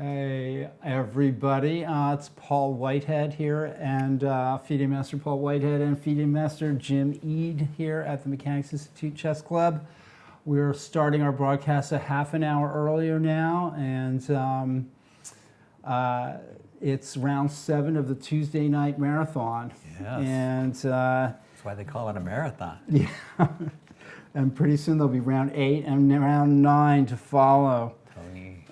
Hey everybody, it's Paul Whitehead here, and FIDE Master Paul Whitehead and FIDE Master Jim Eade here at the Mechanics Institute Chess Club. We're starting our broadcast a half an hour earlier now, and it's round 7 of the Tuesday night marathon. Yes. And that's why they call it a marathon. Yeah. And pretty soon there'll be round 8 and round 9 to follow. Tony.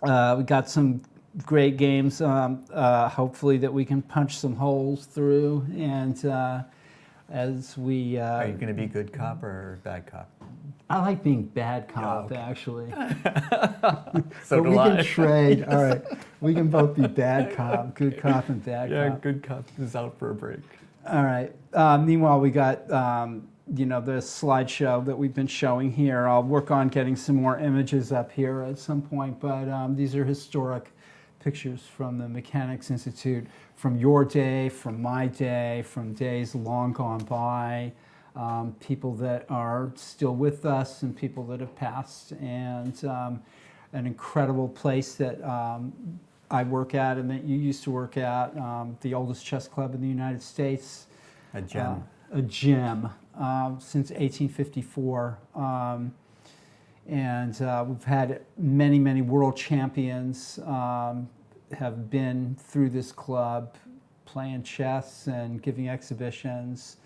We got some great games, hopefully that we can punch some holes through, and as we... Are you going to be good cop or bad cop? I like being bad cop, okay. Actually. So but we can trade. All right, we can both be bad cop, good cop and bad cop. Yeah, good cop is out for a break. All right. Meanwhile, we got the slideshow that we've been showing here. I'll work on getting some more images up here at some point, but these are historic pictures from the Mechanics Institute, from your day, from my day, from days long gone by, people that are still with us and people that have passed, and an incredible place that I work at and that you used to work at, the oldest chess club in the United States. A gem. A gem. Since 1854, and we've had many, many world champions have been through this club playing chess and giving exhibitions,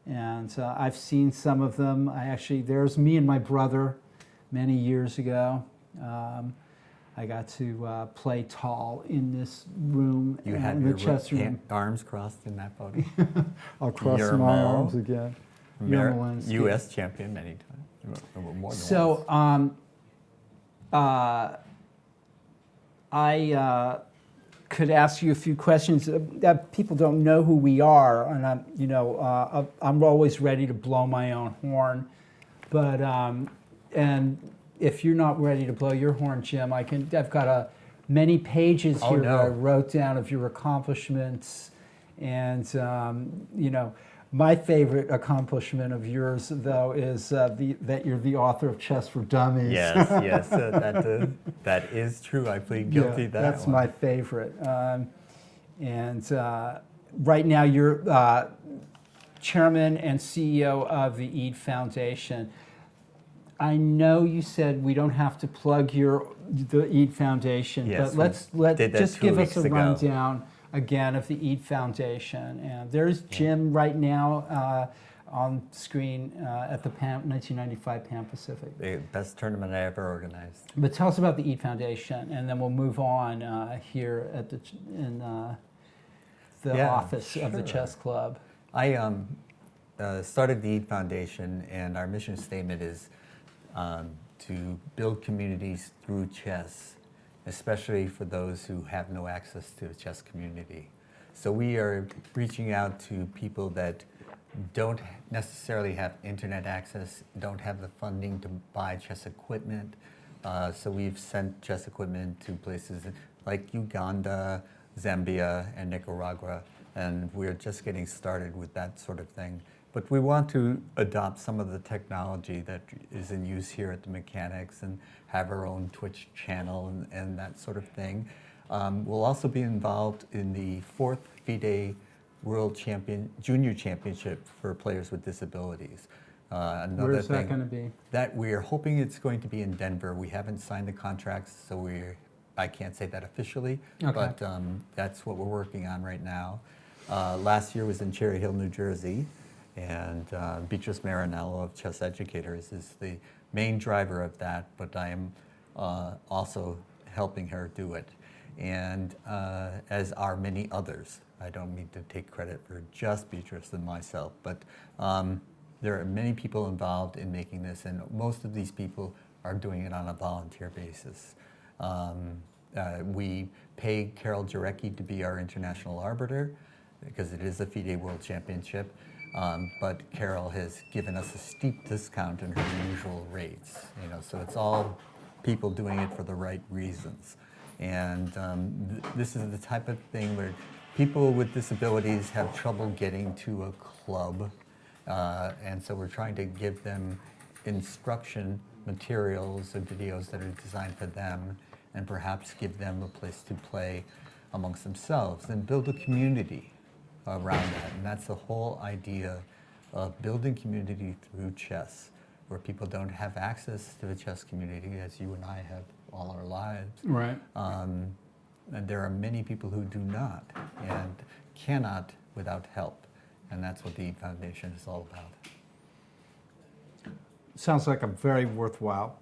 and I've seen some of them. There's me and my brother many years ago. I got to play tall in this room. You had in your the chess room. arms crossed in that photo. I'll cross my arms again. U.S. champion many times. More than so I could ask you a few questions. That people don't know who we are, and I'm always ready to blow my own horn. But and if you're not ready to blow your horn, Jim, I've got many pages here that I wrote down of your accomplishments, and my favorite accomplishment of yours, though, is that you're the author of Chess For Dummies. Yes, that is true. I plead guilty. Yeah, that's my favorite. And right now, you're chairman and CEO of the Eade Foundation. I know you said we don't have to plug the Eade Foundation, yes, but just give us a rundown again of the Eade Foundation. And there's Jim right now on screen at the 1995 Pan Pacific. The best tournament I ever organized. But tell us about the Eade Foundation, and then we'll move on here at in the office of the Chess Club. I started the Eade Foundation, and our mission statement is to build communities through chess, especially for those who have no access to a chess community. So we are reaching out to people that don't necessarily have internet access, don't have the funding to buy chess equipment. So we've sent chess equipment to places like Uganda, Zambia, and Nicaragua, and we're just getting started with that sort of thing. But we want to adopt some of the technology that is in use here at the Mechanics and have our own Twitch channel and that sort of thing. We'll also be involved in the 4th FIDE World Junior Championship for players with disabilities. Where's that going to be? That we're hoping it's going to be in Denver. We haven't signed the contracts, so I can't say that officially, but that's what we're working on right now. Last year was in Cherry Hill, New Jersey. And Beatrice Marinello of Chess Educators is the main driver of that, but I am also helping her do it. And as are many others. I don't mean to take credit for just Beatrice and myself, but there are many people involved in making this, and most of these people are doing it on a volunteer basis. We pay Carol Jarecki to be our international arbiter, because it is a FIDE World Championship. But Carol has given us a steep discount in her usual rates. So it's all people doing it for the right reasons. And this is the type of thing where people with disabilities have trouble getting to a club, and so we're trying to give them instruction materials and videos that are designed for them, and perhaps give them a place to play amongst themselves and build a community around that. And that's the whole idea of building community through chess, where people don't have access to the chess community as you and I have all our lives. Right. And there are many people who do not and cannot without help. And that's what the Eade Foundation is all about. Sounds like a very worthwhile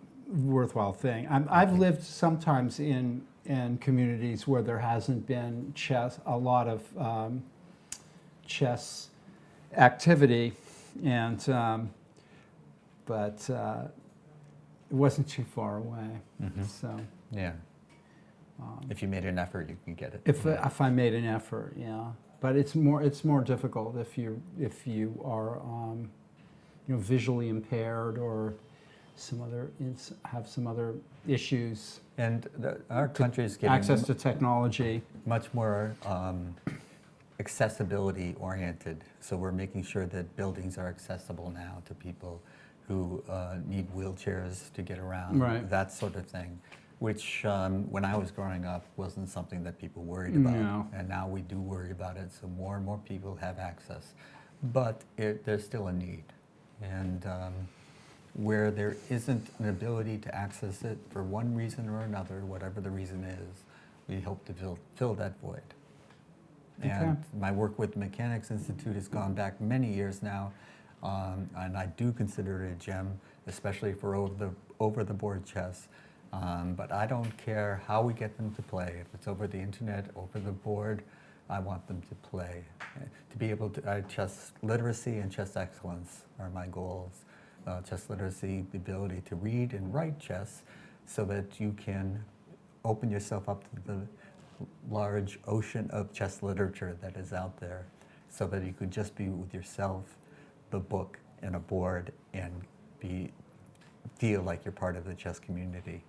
thing. I've lived sometimes in communities where there hasn't been a lot of chess activity, and but it wasn't too far away. Mm-hmm. So yeah, if you made an effort, you can get it. If I made an effort, yeah. But it's more difficult if you are visually impaired or have some other issues. And our country is getting access to technology, much more accessibility oriented. So we're making sure that buildings are accessible now to people who need wheelchairs to get around, right. That sort of thing. Which, when I was growing up, wasn't something that people worried about. No. And now we do worry about it, so more and more people have access. But there's still a need. And where there isn't an ability to access it for one reason or another, whatever the reason is, we hope to fill that void. Okay. And my work with the Mechanics Institute has gone back many years now, and I do consider it a gem, especially for over-the-board chess. But I don't care how we get them to play. If it's over the internet, over the board, I want them to play. To be able to, chess literacy and chess excellence are my goals. Chess literacy, the ability to read and write chess so that you can open yourself up to the large ocean of chess literature that is out there, so that you could just be with yourself, the book, and a board, and feel like you're part of the chess community.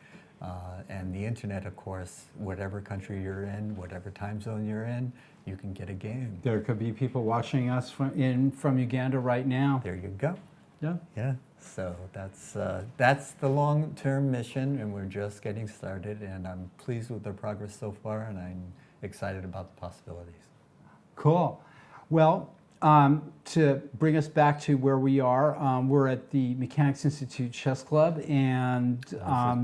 And the internet, of course, whatever country you're in, whatever time zone you're in, you can get a game. There could be people watching us from Uganda right now. There you go. Yeah. Yeah. So that's the long-term mission, and we're just getting started. And I'm pleased with the progress so far, and I'm excited about the possibilities. Cool. Well, to bring us back to where we are, we're at the Mechanics Institute Chess Club, and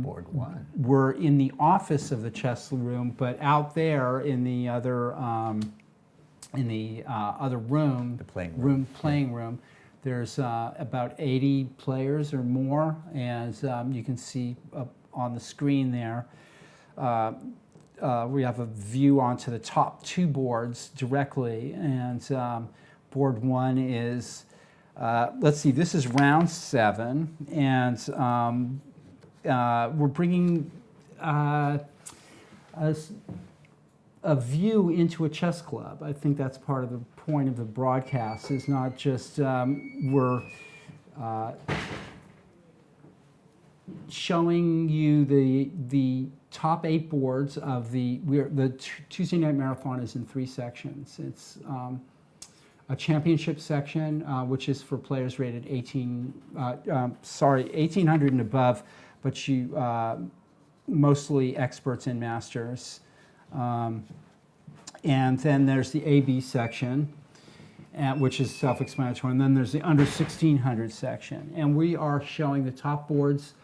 board one. We're in the office of the chess room, but out there in the other room, The playing room, there's about 80 players or more, and you can see up on the screen there. We have a view onto the top two boards directly, and board one is, let's see, this is round 7, and we're bringing a view into a chess club. I think that's part of the point of the broadcast, is not just we're showing you the top 8 boards of the Tuesday Night Marathon is in 3 sections. It's a championship section, which is for players rated 1800 and above, but you mostly experts and masters. And then there's the AB section, which is self-explanatory. And then there's the under 1600 section. And we are showing the top boards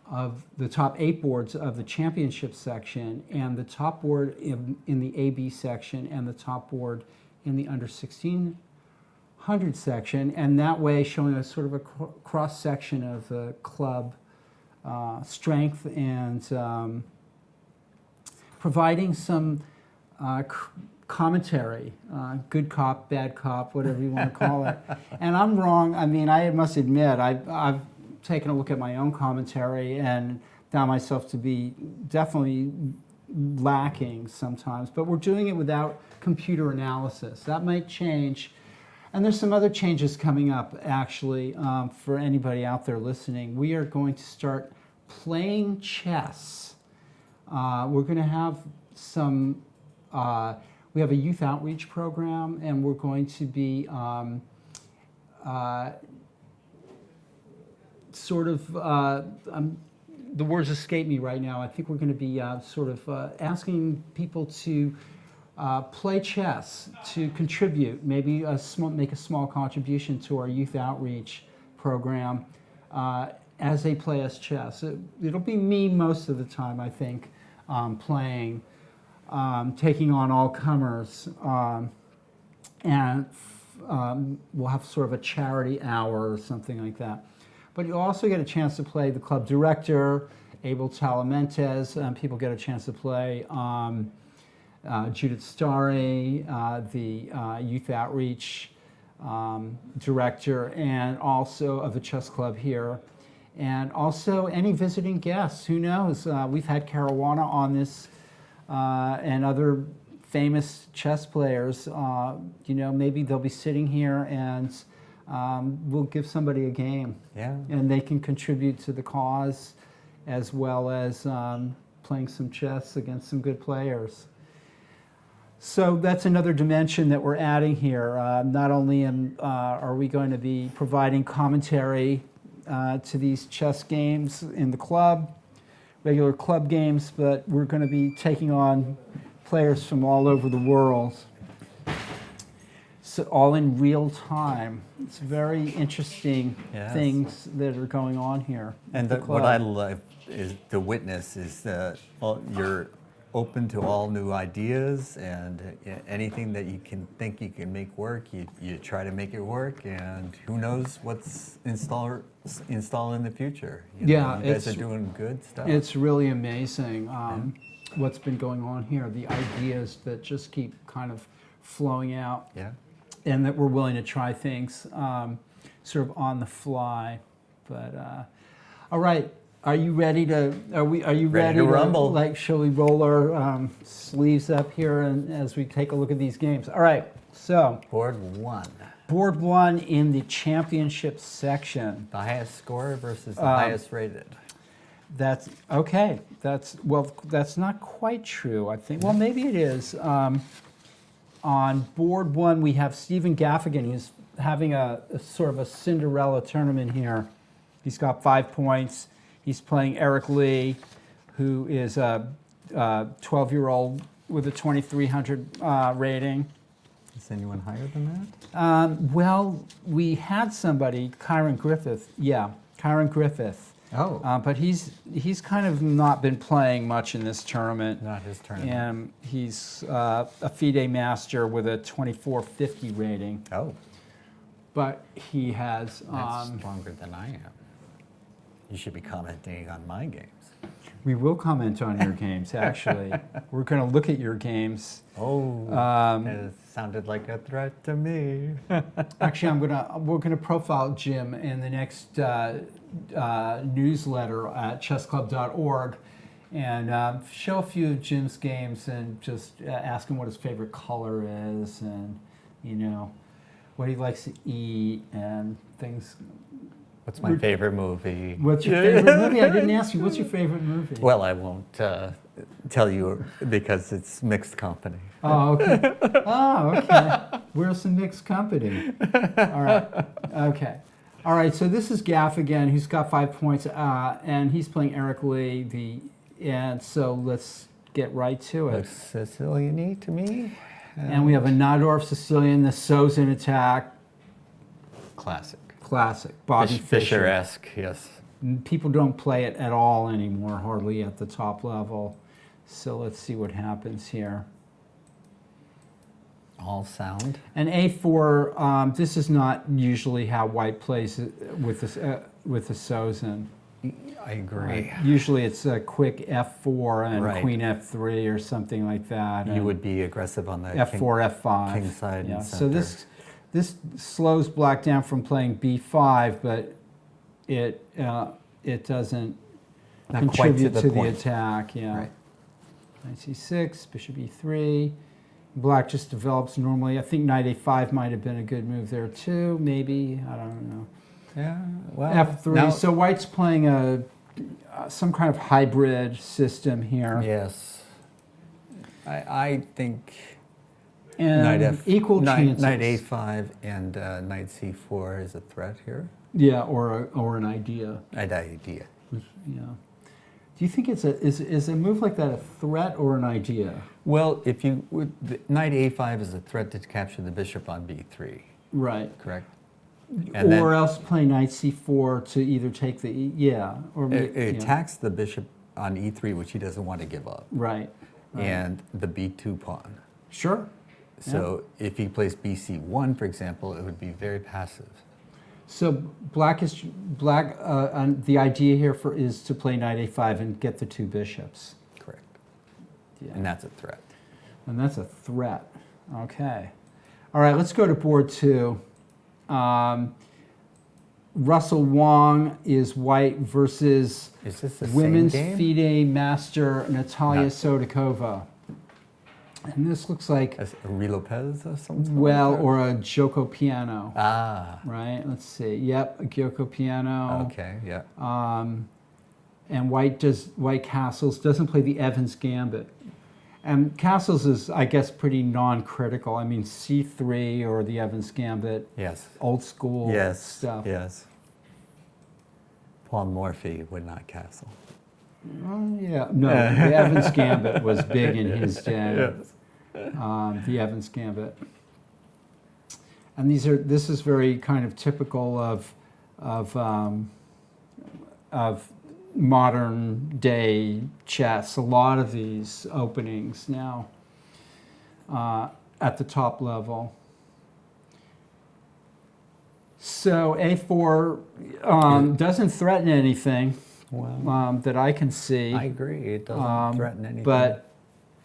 of the top 8 boards of the championship section, and the top board in the AB section, and the top board in the under 1600 section. And that way showing a sort of a cross section of the club strength, and providing some commentary, good cop, bad cop, whatever you want to call it. And I'm wrong. I mean, I must admit, I've taken a look at my own commentary and found myself to be definitely lacking sometimes. But we're doing it without computer analysis. That might change. And there's some other changes coming up, actually, for anybody out there listening. We are going to start playing chess. We're going to have some, we have a youth outreach program, and we're going to be the words escape me right now. I think we're going to be sort of asking people to play chess, to contribute, maybe make a small contribution to our youth outreach program as they play us chess. It'll be me most of the time, I think, playing, taking on all comers, and we'll have sort of a charity hour or something like that. But you'll also get a chance to play the club director, Abel Talamentes. People get a chance to play Judith Starry, the youth outreach director, and also of the chess club here. And also any visiting guests, who knows? We've had Caruana on this and other famous chess players. You know, maybe they'll be sitting here and we'll give somebody a game. Yeah. And they can contribute to the cause as well as playing some chess against some good players. So that's another dimension that we're adding here. Not only are we going to be providing commentary to these chess games in the club, regular club games, but we're going to be taking on players from all over the world. So all in real time. It's very interesting things that are going on here. And what I love is the witness is that you're open to all new ideas, and anything that you can think you can make work, you try to make it work, and who knows what's install in the future. You guys are doing good stuff. It's really amazing what's been going on here, the ideas that just keep kind of flowing out. Yeah. And that we're willing to try things sort of on the fly. But all right, are you ready to? Are you ready to rumble? Like, shall we roll our sleeves up here and as we take a look at these games? All right. So board one. Board one in the championship section. The highest score versus the highest rated. That's okay. That's not quite true, I think. Well, maybe it is. On board one, we have Stephen Gaffigan. He's having a sort of a Cinderella tournament here. He's got 5 points. He's playing Eric Lee, who is a 12-year-old with a 2,300 rating. Is anyone higher than that? Well, we had somebody, Kyron Griffith. Yeah, Kyron Griffith. Oh. But he's kind of not been playing much in this tournament. Not his tournament. And he's a FIDE master with a 2450 rating. Oh. But he has... That's stronger than I am. You should be commenting on my games. We will comment on your games, actually. We're going to look at your games. Oh, it sounded like a threat to me. Actually, we're gonna profile Jim in the next newsletter at chessclub.org and show a few of Jim's games and just ask him what his favorite color is and, you know, what he likes to eat and things. What's my favorite movie? What's your favorite movie? I didn't ask you. What's your favorite movie? Well, I won't tell you because it's mixed company. Oh, okay. Oh, okay. We're some mixed company. All right. Okay. All right. So this is Gaffigan, who's got 5 points, and he's playing Eric Lee. And so let's get right to it. Looks Sicilian-y to me. And we have a Nadorf Sicilian, the Sozin attack. Classic. Bobby Fischer. Fischer-esque, yes. People don't play it at all anymore, hardly at the top level. So let's see what happens here. All sound. And A4, this is not usually how white plays with the Sozin. I agree. Usually it's a quick F4 and Right. Queen F3 or something like that. You would be aggressive on the F4, F5. king side. Yeah. And So center. this slows black down from playing B5, but it doesn't Not contribute quite to to the the point. attack. Yeah. Right. Knight C6, Bishop E3. Black just develops normally. I think Knight A5 might have been a good move there too. Maybe, I don't know. Yeah. Well. F3. now- So White's playing some kind of hybrid system here. Yes. I think. And equal chances. Knight A5 and Knight C4 is a threat here. Yeah, or an idea. An idea. Yeah. Do you think is a move like that a threat or an idea? Well, if knight a5 is a threat to capture the bishop on b3. Right. Correct. Or else play knight c4 to either take the or it attacks the bishop on e3, which he doesn't want to give up. Right. And the b2 pawn. Sure. So if he plays bc1, for example, it would be very passive. So the idea here is to play knight a5 and get the two bishops. Correct. Yeah. And that's a threat. And that's a threat. Okay. All right, let's go to board 2. Russell Wong is white versus Is this the women's same game? FIDE master Natalia No. Sodakova. And this looks like, A Ruy Lopez or something? well, or a Gyoko Piano. Ah. Right, let's see. Yep, a Gyoko Piano. Okay, yeah. And white castles, doesn't play the Evans Gambit. And castles is, I guess, pretty non-critical. I mean, c3 or the Evans Gambit, Yes. old school stuff. Yes. Paul Morphy would not castle. Yeah, no, the Evans Gambit was big in his day. The Evans Gambit. And this is very kind of typical of modern day chess. A lot of these openings now at the top level. So a4 doesn't threaten anything that I can see. I agree. It doesn't threaten anything. But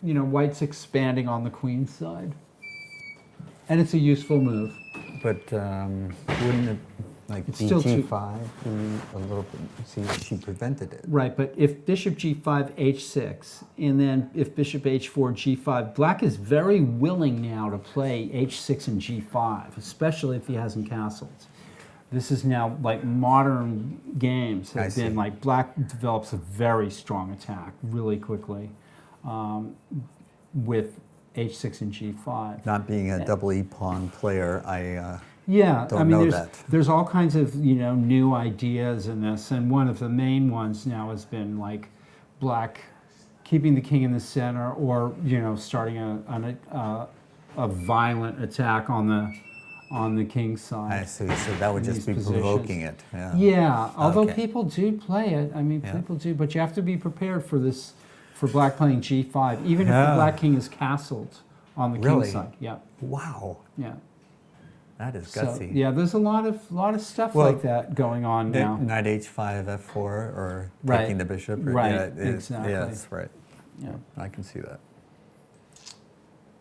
white's expanding on the queen side, and it's a useful move. But wouldn't it, like It's still BG5 be a little bit? See, she prevented it. Right, but if bishop g5, h6, and then if bishop h4, g5, black is very willing now to play h6 and g5, especially if he hasn't castled. This is now like modern games have been like black develops a very strong attack really quickly with h6 and g5. Not being a double E pawn player, I I mean, that. there's all kinds of new ideas in this, and one of the main ones now has been like black keeping the king in the center, or starting a violent attack on the king's side. I see. So that would just be provoking it. Yeah. Yeah, although Okay. people do play it. I mean, people do, but you have to be prepared for this, for black playing g5, even if the black king is castled on the king's side. Yeah. Wow. Yeah. That is So, gutsy. yeah, there's a lot of stuff like that going on now. Knight h5, f4, or Right. taking the bishop. Or, Right, Yeah, exactly. Yes, right. Yeah. I can see that.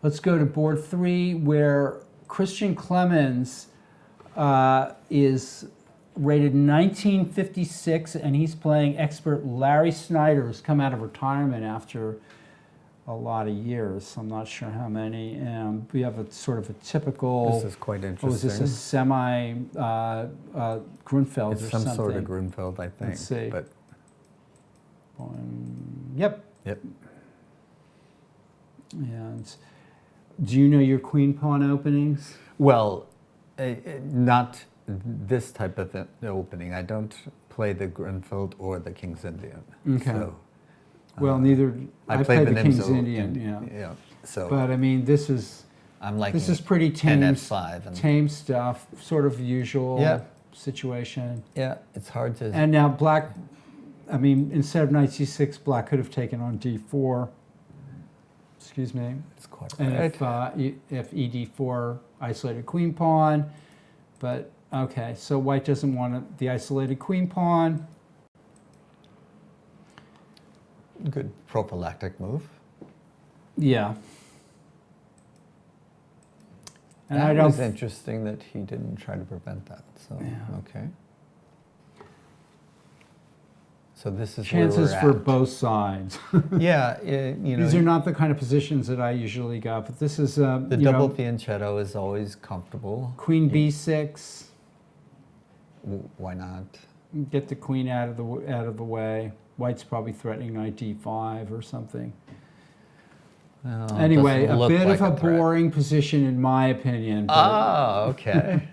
Let's go to board 3, where Christian Clemens is rated 1956, and he's playing expert Larry Snyder, who's come out of retirement after a lot of years. I'm not sure how many. We have a sort of a typical. This is quite interesting. Oh, is this a semi Grunfeld It's or some something? sort of Grunfeld, I think. Let's see. But Yep. yep. And do you know your queen pawn openings? Well, not this type of opening. I don't play the Grunfeld or the King's Indian. Okay. So, Well, neither. I played the King's Nimzo Indian. Yeah. So But I mean, this is pretty tame. F5 and tame stuff, sort of usual Yeah. situation. yeah, it's hard to. And now black. I mean, instead of knight c6, black could have taken on d4. Excuse me. It's quite And right. if ed4 isolated queen pawn, but okay, so white doesn't want the isolated queen pawn. Good prophylactic move. Yeah. And That I don't. was interesting that he didn't try to prevent that. So Yeah. okay. So this is Chances where for we're at. both sides. Yeah, These are not the kind of positions that I usually got, but this is the double fianchetto is always comfortable. Queen b6. Why not? Get the queen out of the way. White's probably threatening knight d5 or something. Well, Anyway, doesn't a look bit like of a threat. boring position in my opinion. But Ah, okay.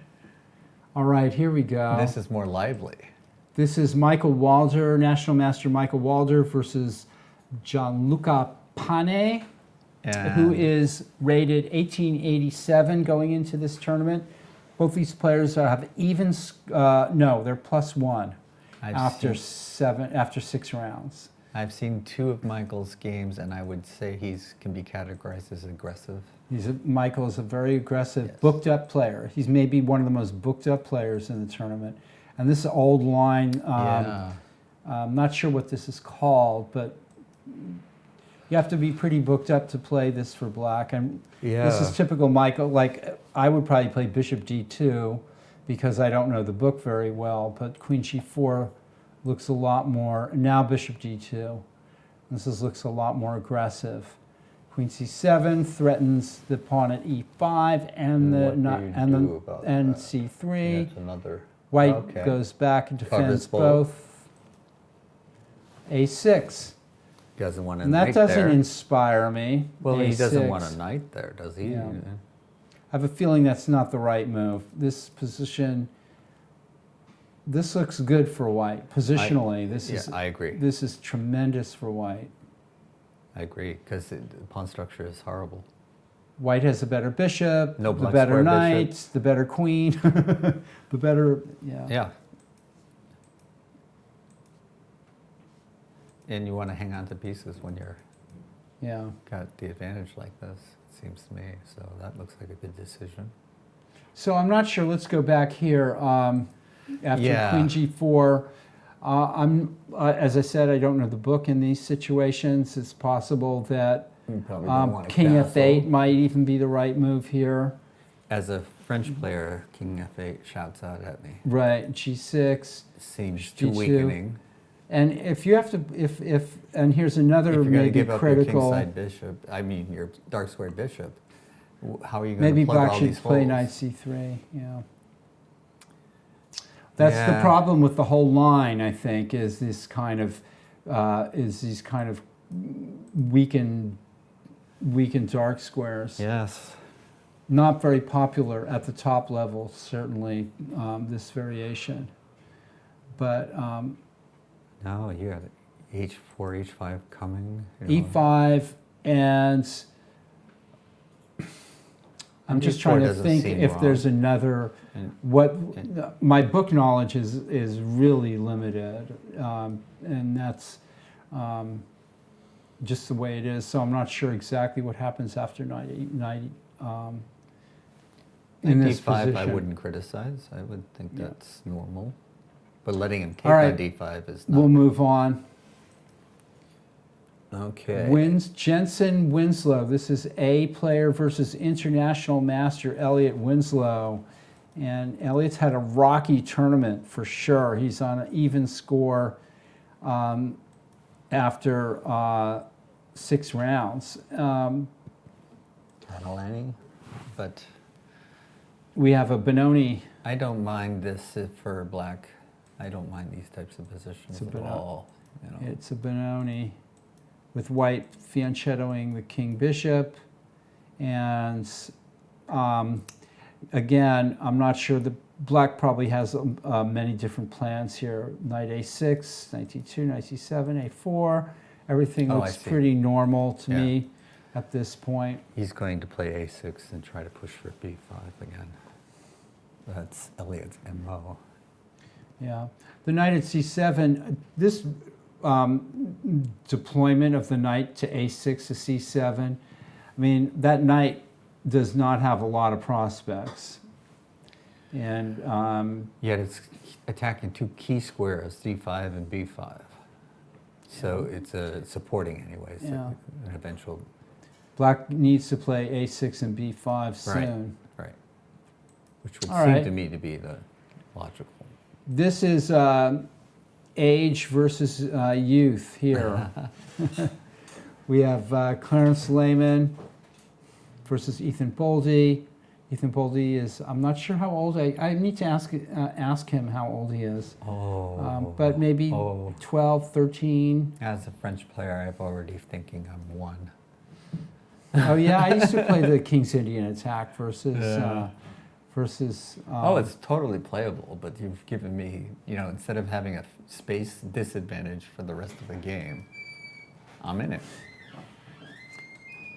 all right, here we go. This is more lively. This is Michael Walder, National Master Michael Walder versus Gianluca Pane, who is rated 1887 going into this tournament. Both these players have even, no, they're +1 after 6 rounds. I've seen 2 of Michael's games, and I would say can be categorized as aggressive. Michael is a very aggressive, yes. booked up player. He's maybe one of the most booked up players in the tournament. And this old line, I'm not sure what this is called, but you have to be pretty booked up to play this for black. And this is typical Michael. Like, I would probably play bishop d2 because I don't know the book very well, but queen g4 looks a lot more, now bishop d2. Looks a lot more aggressive. Queen c7 threatens the pawn at e5 and c3. That's another. White goes back and defends both. a6. Doesn't want a and knight that doesn't there. inspire me. Well, a6. he doesn't want a knight there, does he? Yeah. I have a feeling that's not the right move. This position, this looks good for white. Positionally, I agree. This is tremendous for white. I agree, because the pawn structure is horrible. White has a better bishop, No the black better square knight, bishop. the better queen, the better, Yeah. And you want to hang on to pieces when you're got the advantage like this, it seems to me. So that looks like a good decision. So I'm not sure. Let's go back here. After queen g4, as I said, I don't know the book in these situations. It's possible that king f8 might even be the right move here. As a French player, king f8 shouts out at me. Right, g6. Seems too g2. weakening. And if you have to, and here's another If you're going to give up critical. your kingside bishop, I mean your dark squared bishop, how are you going Maybe to plug black all should these play holes? knight c3. Yeah. That's the problem with the whole line. I think is these kind of weakened dark squares. Yes. Not very popular at the top level, certainly, this variation. But No, you got h4, h5 coming. e5, and I'm just trying to think if there's another. My book knowledge is really limited, and that's just the way it is. So I'm not sure exactly what happens after knight in this d5 position. I wouldn't criticize. I would think that's normal. But letting him take All right. on d5 is not. We'll move on. Okay. Jensen Winslow. This is A player versus international master Elliot Winslow. And Elliot's had a rocky tournament for sure. He's on an even score after 6 rounds. Catalani, but We have a Benoni. I don't mind this for black. I don't mind these types of positions at all. You know. It's a Benoni with white fianchettoing the king bishop. And again, I'm not sure. The black probably has many different plans here. Knight a6, knight d2, knight c7, a4. Everything looks pretty normal to me at this point. He's going to play a6 and try to push for b5 again. That's Elliot's MO. Yeah. The knight at c7, this deployment of the knight to a6 to c7, I mean, that knight does not have a lot of prospects. And yet it's attacking 2 key squares, d5 and b5. So it's supporting anyways. Yeah. An eventual. Black needs to play a6 and b5 soon. Right. Which would All seem right. to me to be the logical. This is age versus youth here. We have Clarence Lehman versus Ethan Boldy. Ethan Boldy is, I'm not sure how old, I need to ask him how old he is. But maybe 12, 13. As a French player, I'm already thinking I'm 1. Oh yeah, I used to play the King's Indian Attack versus versus... Oh, it's totally playable, but you've given me, instead of having a space disadvantage for the rest of the game, I'm in it.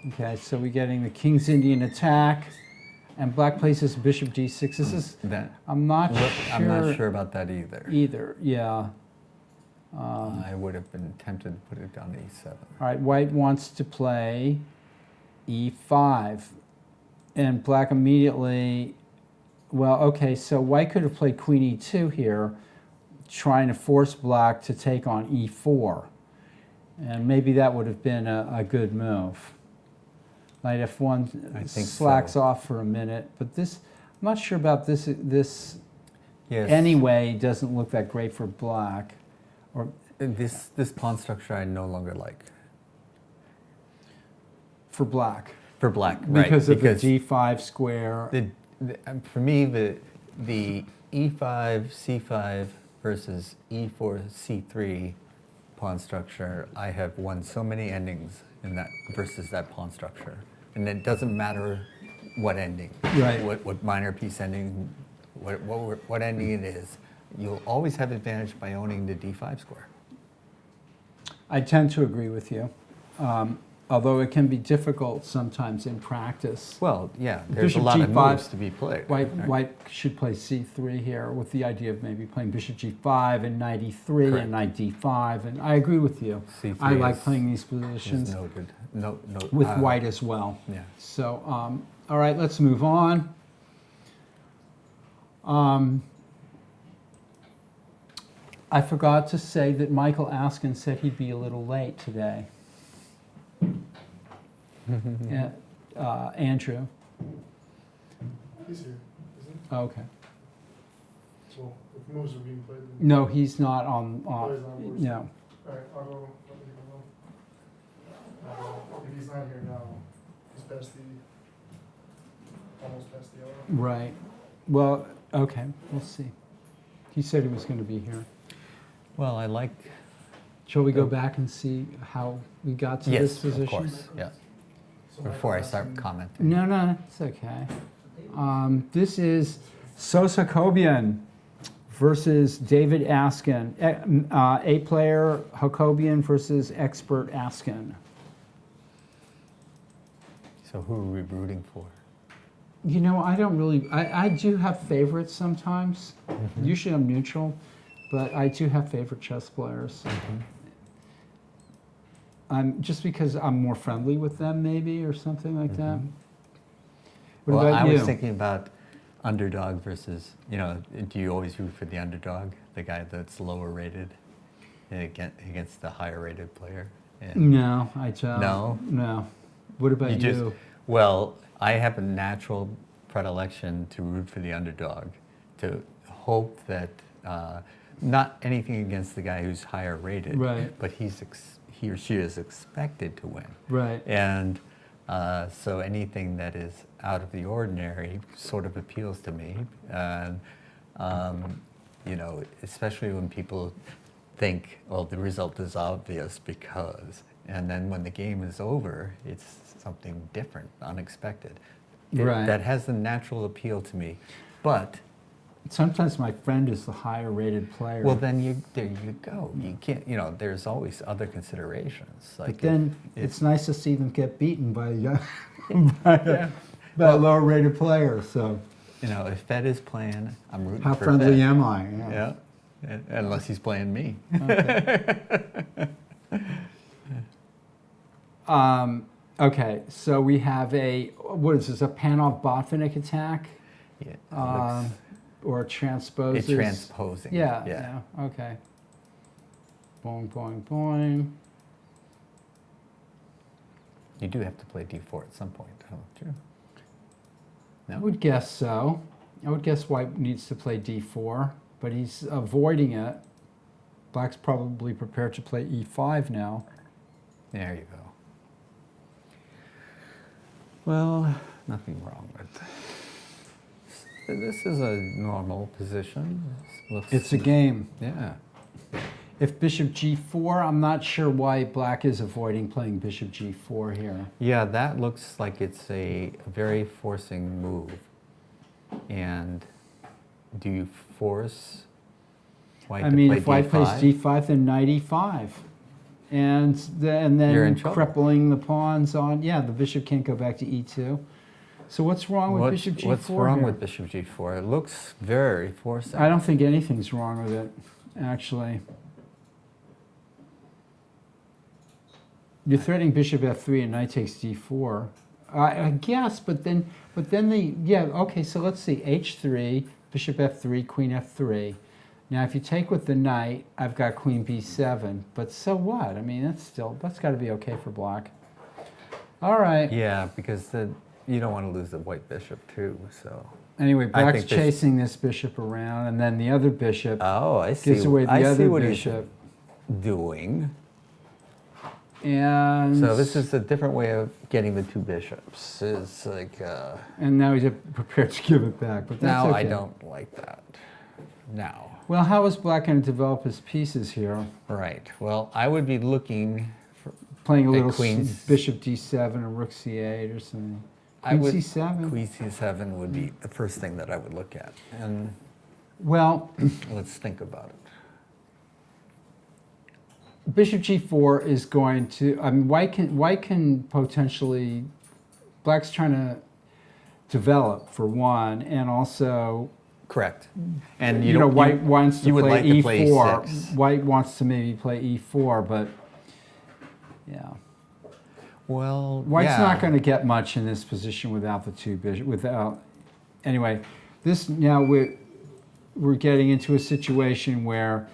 Okay, so we're getting the King's Indian attack, and black places bishop d6. This is... I'm not sure about that either. Yeah. I would have been tempted to put it down to e7. All right, white wants to play e5, and black immediately... Well, okay, so white could have played queen e2 here, trying to force black to take on e4. And maybe that would have been a good move. Knight f1 slacks off for a minute, but this, I'm not sure about this. This anyway doesn't look that great for black. Or this pawn structure I no longer like. For black. For black, right? Because of the d5 square. For me, the e5 c5 versus e4 c3 pawn structure, I have won so many endings in that versus that pawn structure, and it doesn't matter what ending, right? What minor piece ending, what ending it is, you'll always have advantage by owning the d5 square. I tend to agree with you, although it can be difficult sometimes in practice. Well, yeah, there's bishop a lot g5, of moves to be played. White should play c3 here with the idea of maybe playing bishop g5 and knight e3 and knight d5, and I agree with you. C3 I like playing these positions with white as well. Yeah. So, all right, let's move on. I forgot to say that Michael Askin said he'd be a little late today. Andrew. He's here, isn't he? Oh, okay. Well, if moves are being played, then No, he's not on. he's not on board. No. All right, I'll go. Let me go. If he's not here now, he's past almost past the hour. Right. Well, okay. We'll see. He said he was going to be here. Well, I like. Shall we go back and see how we got to this position? Yes, of course. Yeah. So Before I start commenting. No, it's okay. This is Sosa Kobian versus David Askin. A-player Hakobian versus expert Askin. So who are we rooting for? You know, I don't really, I do have favorites sometimes. Usually I'm neutral, but I do have favorite chess players. Just because I'm more friendly with them maybe or something like that. What Well, about I you? was thinking about underdog versus, do you always root for the underdog, the guy that's lower rated against the higher rated player? And No, I don't. No? No. What about you? Well, I have a natural predilection to root for the underdog, to hope that, not anything against the guy who's higher rated, Right. but he or she is expected to win. Right. And so anything that is out of the ordinary sort of appeals to me. And, especially when people think, well, the result is obvious because, and then when the game is over, it's something different, unexpected. Right. That has a natural appeal to me. But sometimes my friend is the higher rated player. well, then there you go. You can't, there's always other considerations. Like but then it's nice to see them get beaten by yeah. by a lower rated player. So if Fed is playing, I'm rooting how for friendly Fed. am I? Yeah, unless he's playing me. Okay. Okay, so we have what is this, a Panov-Botvinnik attack? Yeah. Or transposes? It's transposing. Yeah, okay. Boing, boing, boing. You do have to play d4 at some point, don't you? I would guess so. I would guess white needs to play d4, but he's avoiding it. Black's probably prepared to play e5 now. There you go. Well, nothing wrong with this. Is a normal position. It's a game. Yeah. If bishop g4, I'm not sure why black is avoiding playing bishop g4 here. Yeah, that looks like it's a very forcing move. And do you force white I to mean, play if white plays d5? d5, then knight e5. And You're then in trouble. crippling the pawns on, yeah, the bishop can't go back to e2. So what's wrong with bishop g4 What's wrong here? with bishop g4? It looks very forcing. I don't think anything's wrong with it, actually. You're threatening bishop f3 and knight takes d4. I guess, but then yeah, okay, so let's see, h3, bishop f3, queen f3. Now, if you take with the knight, I've got queen b7, but so what? I mean, that's got to be okay for black. All right. Yeah, because you don't want to lose the white bishop too, so. Anyway, I black's think this- chasing this bishop around, and then the other bishop Oh, I see. gives away the I see other what bishop. he's doing. And So this is a different way of getting the two bishops. It's like, and now he's prepared to give it back, but that's now okay. I don't like that. Now. Well, how is black going to develop his pieces here? Right. Well, I would be looking for Playing a At little queen's- bishop d7 or rook c8 or something. I Queen would- c7? Queen c7 would be the first thing that I would look at. And Well, let's think about it. bishop g4 is going to, I mean, white can potentially, black's trying to develop for one, and also, Correct. And you know, white wants to you would play like to play e4. e6. White wants to maybe play e4, but yeah. Well, White's yeah. not going to get much in this position without the two bishops. Anyway, this now we're getting into a situation where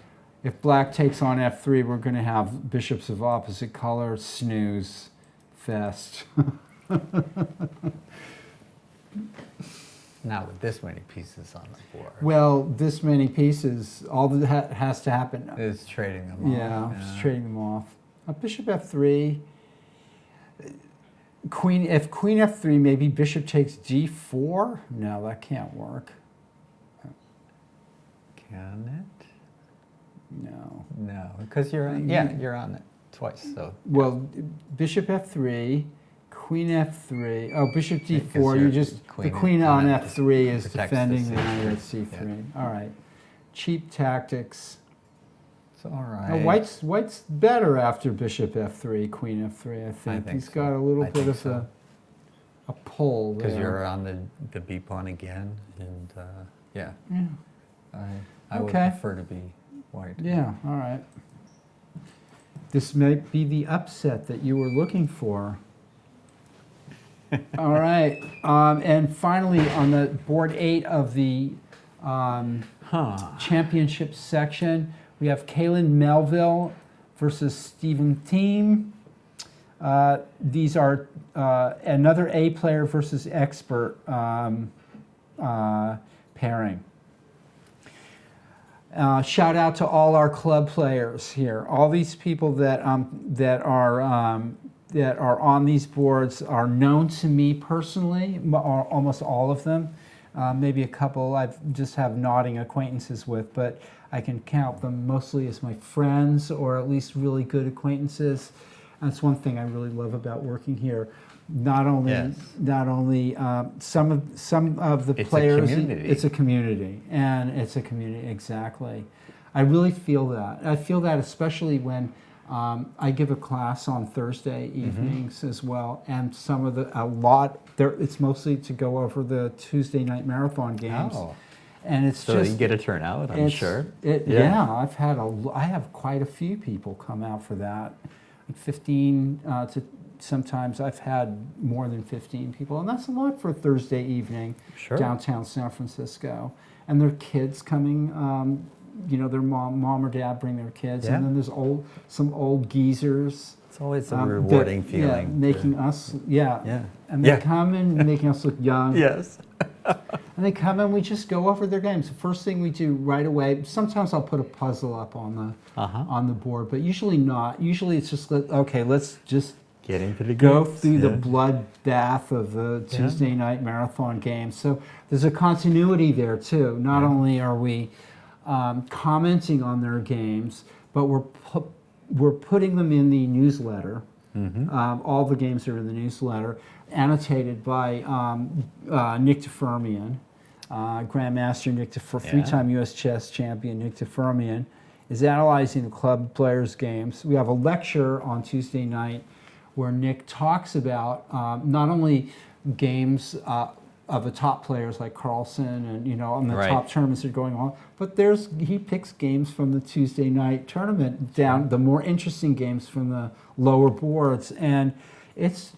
if black takes on f3, we're going to have bishops of opposite color snooze fest. Not with this many pieces on the board. Well, this many pieces, all that has to happen. It's trading them off. Yeah, just trading them off. Bishop f3. If queen f3, maybe bishop takes d4. No, that can't work. Can it? No. No, because you're on, you're on it twice. So Well, bishop f3, queen f3. Oh, bishop Because d4. You your just the queen queen is on on it, f3 is protects the defending the c3. knight at c3. All right, cheap tactics. it's all Now, right. white's better after bishop f3, queen f3. I think, think he's so. got a little I bit think of so. a pull there. Because you're on the b pawn again, and yeah, Yeah. I would Okay. prefer to be white. Yeah. All right. This might be the upset that you were looking for. All right. And finally, on the board 8 of the championship section, we have Kaylin Melville versus Stephen Thiem. These are another A player versus expert pairing. Shout out to all our club players here. All these people that are on these boards are known to me personally. Almost all of them. Maybe a couple I just have nodding acquaintances with, but I can count them mostly as my friends or at least really good acquaintances. That's one thing I really love about working here. Not only some of the It's a players. community. It's a community, and it's a community exactly. I really feel that. I feel that especially when I give a class on Thursday evenings as well, and it's mostly to go over the Tuesday night marathon games. Oh. And it's So just you get a turnout, I'm sure. Yeah, I have quite a few people come out for that, like 15 to sometimes I've had more than 15 people, and that's a lot for a Thursday evening downtown San Francisco. And their kids coming, their mom or dad bring their kids, and then there's some old geezers. It's always a rewarding feeling. Yeah, making us, Yeah. and they come and making us look young. Yes. And they come and we just go over their games. The first thing we do right away, sometimes I'll put a puzzle up on the board, but usually not. Usually it's just, let's just Get into the go games. through the bloodbath of the Tuesday night marathon games. So there's a continuity there too. Not only are we commenting on their games, but we're putting them in the newsletter. All the games are in the newsletter, annotated by Nick DeFermian. Grandmaster three-time U.S. chess champion Nick Tefurmian, is analyzing the club players' games. We have a lecture on Tuesday night where Nick talks about not only games of the top players like Carlsen and and the top tournaments that are going on, but he picks games from the Tuesday night tournament down, the more interesting games from the lower boards, and it's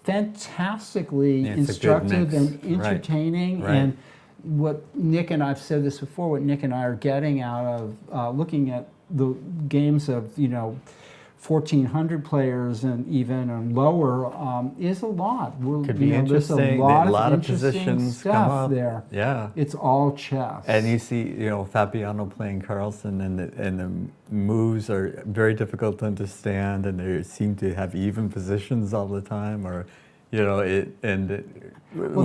fantastically instructive and entertaining. Right. And what Nick and I've said this before, what Nick and I are getting out of looking at the games of 1,400 players and even lower is a lot. Could be interesting. There's a lot of positions stuff come up there. Yeah, it's all chess. And you see, Fabiano playing Carlsen, and the moves are very difficult to understand, and they seem to have even positions all the time, or well,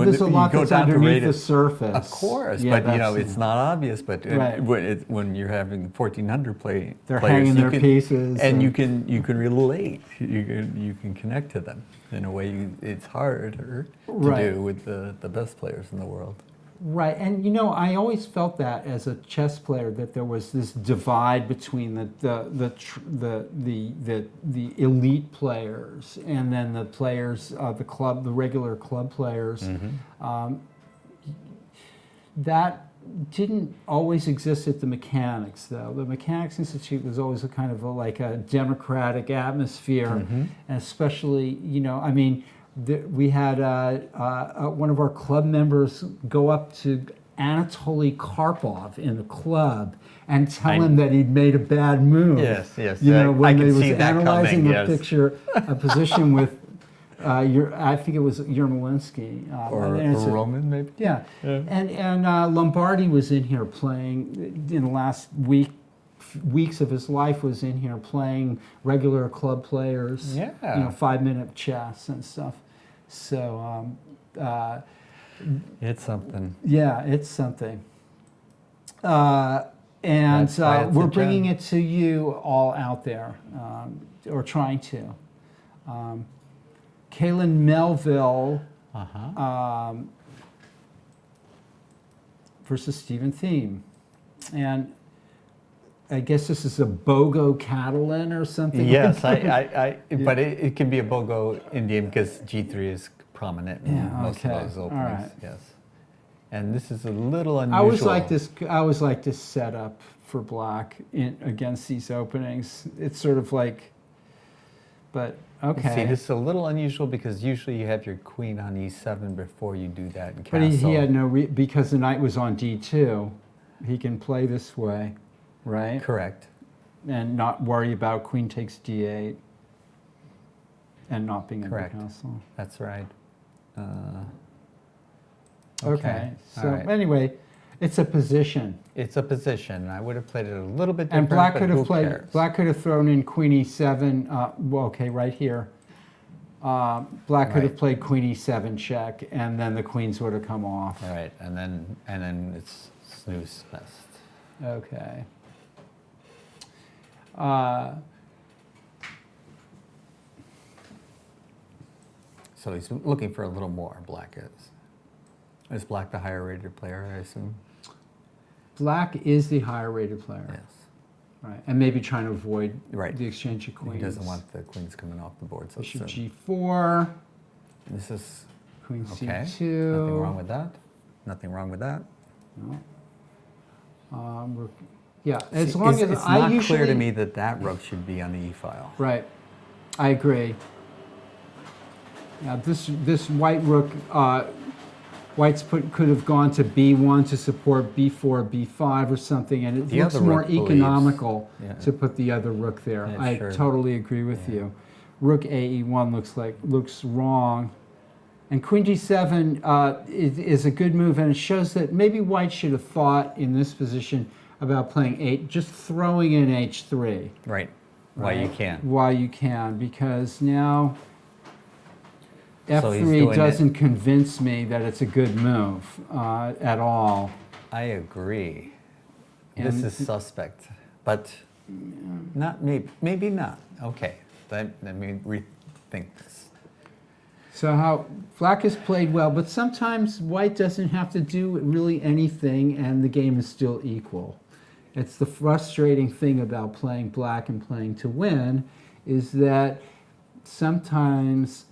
there's a lot that's underneath the surface. Of course, yeah, but it's not obvious. But right. when you're having 1,400 players, hanging their pieces, and you can relate. You can connect to them in a way it's harder to do with the best players in the world. Right, and I always felt that as a chess player that there was this divide between the elite players and then the players the regular club players. Mm-hmm. That didn't always exist at the Mechanics, though. The Mechanics Institute was always a kind of like a democratic atmosphere, mm-hmm. and especially we had one of our club members go up to Anatoly Karpov in the club and tell him that he'd made a bad move. Yes. When I he was see that analyzing coming, a picture, a position with, I think it was Yermolinsky. Or Roman, maybe? Yeah. And Lombardi was in here playing in the last weeks of his life, was in here playing regular club players, 5-minute chess and stuff. So it's something. Yeah, it's something. And we're bringing it to you all out there, or trying to. Kaylin Melville versus Stephen Thiem. And I guess this is a Bogo Catalan or something. Yes, but it can be a Bogo Indian because G3 is prominent in most of those openings. Right. Yes, and this is a little unusual. I always like this setup for Black against these openings. It's sort of like, but okay. See, this is a little unusual because usually you have your queen on E7 before you do that in castle. But he had no because the knight was on D2. He can play this way. Right? Correct. And not worry about queen takes d8 and not being in the Correct. castle. That's right. Okay. So anyway, it's a position. It's a position. I would have played it a little bit And different. Black but could have who cares? Black could have thrown in queen e7. Right here. Black could have played queen e7 check, and then the queens would have come off. All right, and then it's snooze fest. Okay. So he's looking for a little more, Black is. Is Black the higher rated player, I assume? Black is the higher rated player. Yes. Right, and maybe trying to avoid Right. the exchange of queens. He doesn't want the queens coming off the board so Bishop soon. G4. This is Queen okay. C2. Nothing wrong with that. Nothing wrong with that. No. Yeah, as long as it's I not usually, clear to me that rook should be on the E file. Right, I agree. Yeah, this white rook, White's could have gone to B1 to support B4, B5 or something, and it looks more economical to put the other rook there. I totally agree with you. Rook AE1 looks wrong. And Queen G7 is a good move, and it shows that maybe White should have thought in this position about playing just throwing in H3. Right. Why you can't. Why you can, because now F3 doesn't convince me that it's a good move at all. I agree. This is suspect, but maybe not. Okay, let me rethink this. So how black has played well, but sometimes white doesn't have to do really anything and the game is still equal. It's the frustrating thing about playing black and playing to win is that sometimes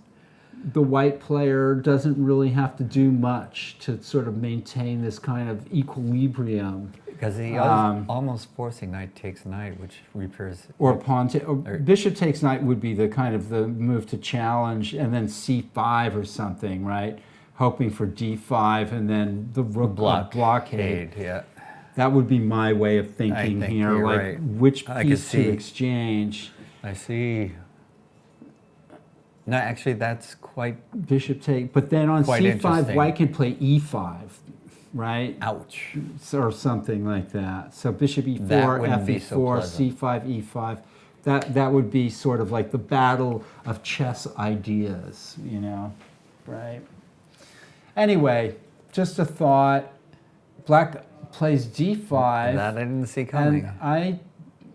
the white player doesn't really have to do much to sort of maintain this kind of equilibrium. Because he almost forcing knight takes knight, which repairs. Or bishop takes knight would be the kind of the move to challenge, and then c5 or something, right? Hoping for d5 and then the rook blockade. Yeah. That would be my way of thinking think here, you're like right. which I can piece to see. exchange. I see. No, actually, that's quite. Bishop take, but then on Quite c5, interesting. white can play e5, right? Ouch. Or something like that. So bishop e4, That wouldn't be f4, so pleasant. c5, e5. That would be sort of like the battle of chess ideas, you know, right? Anyway, just a thought. Black plays d5. That I didn't see coming.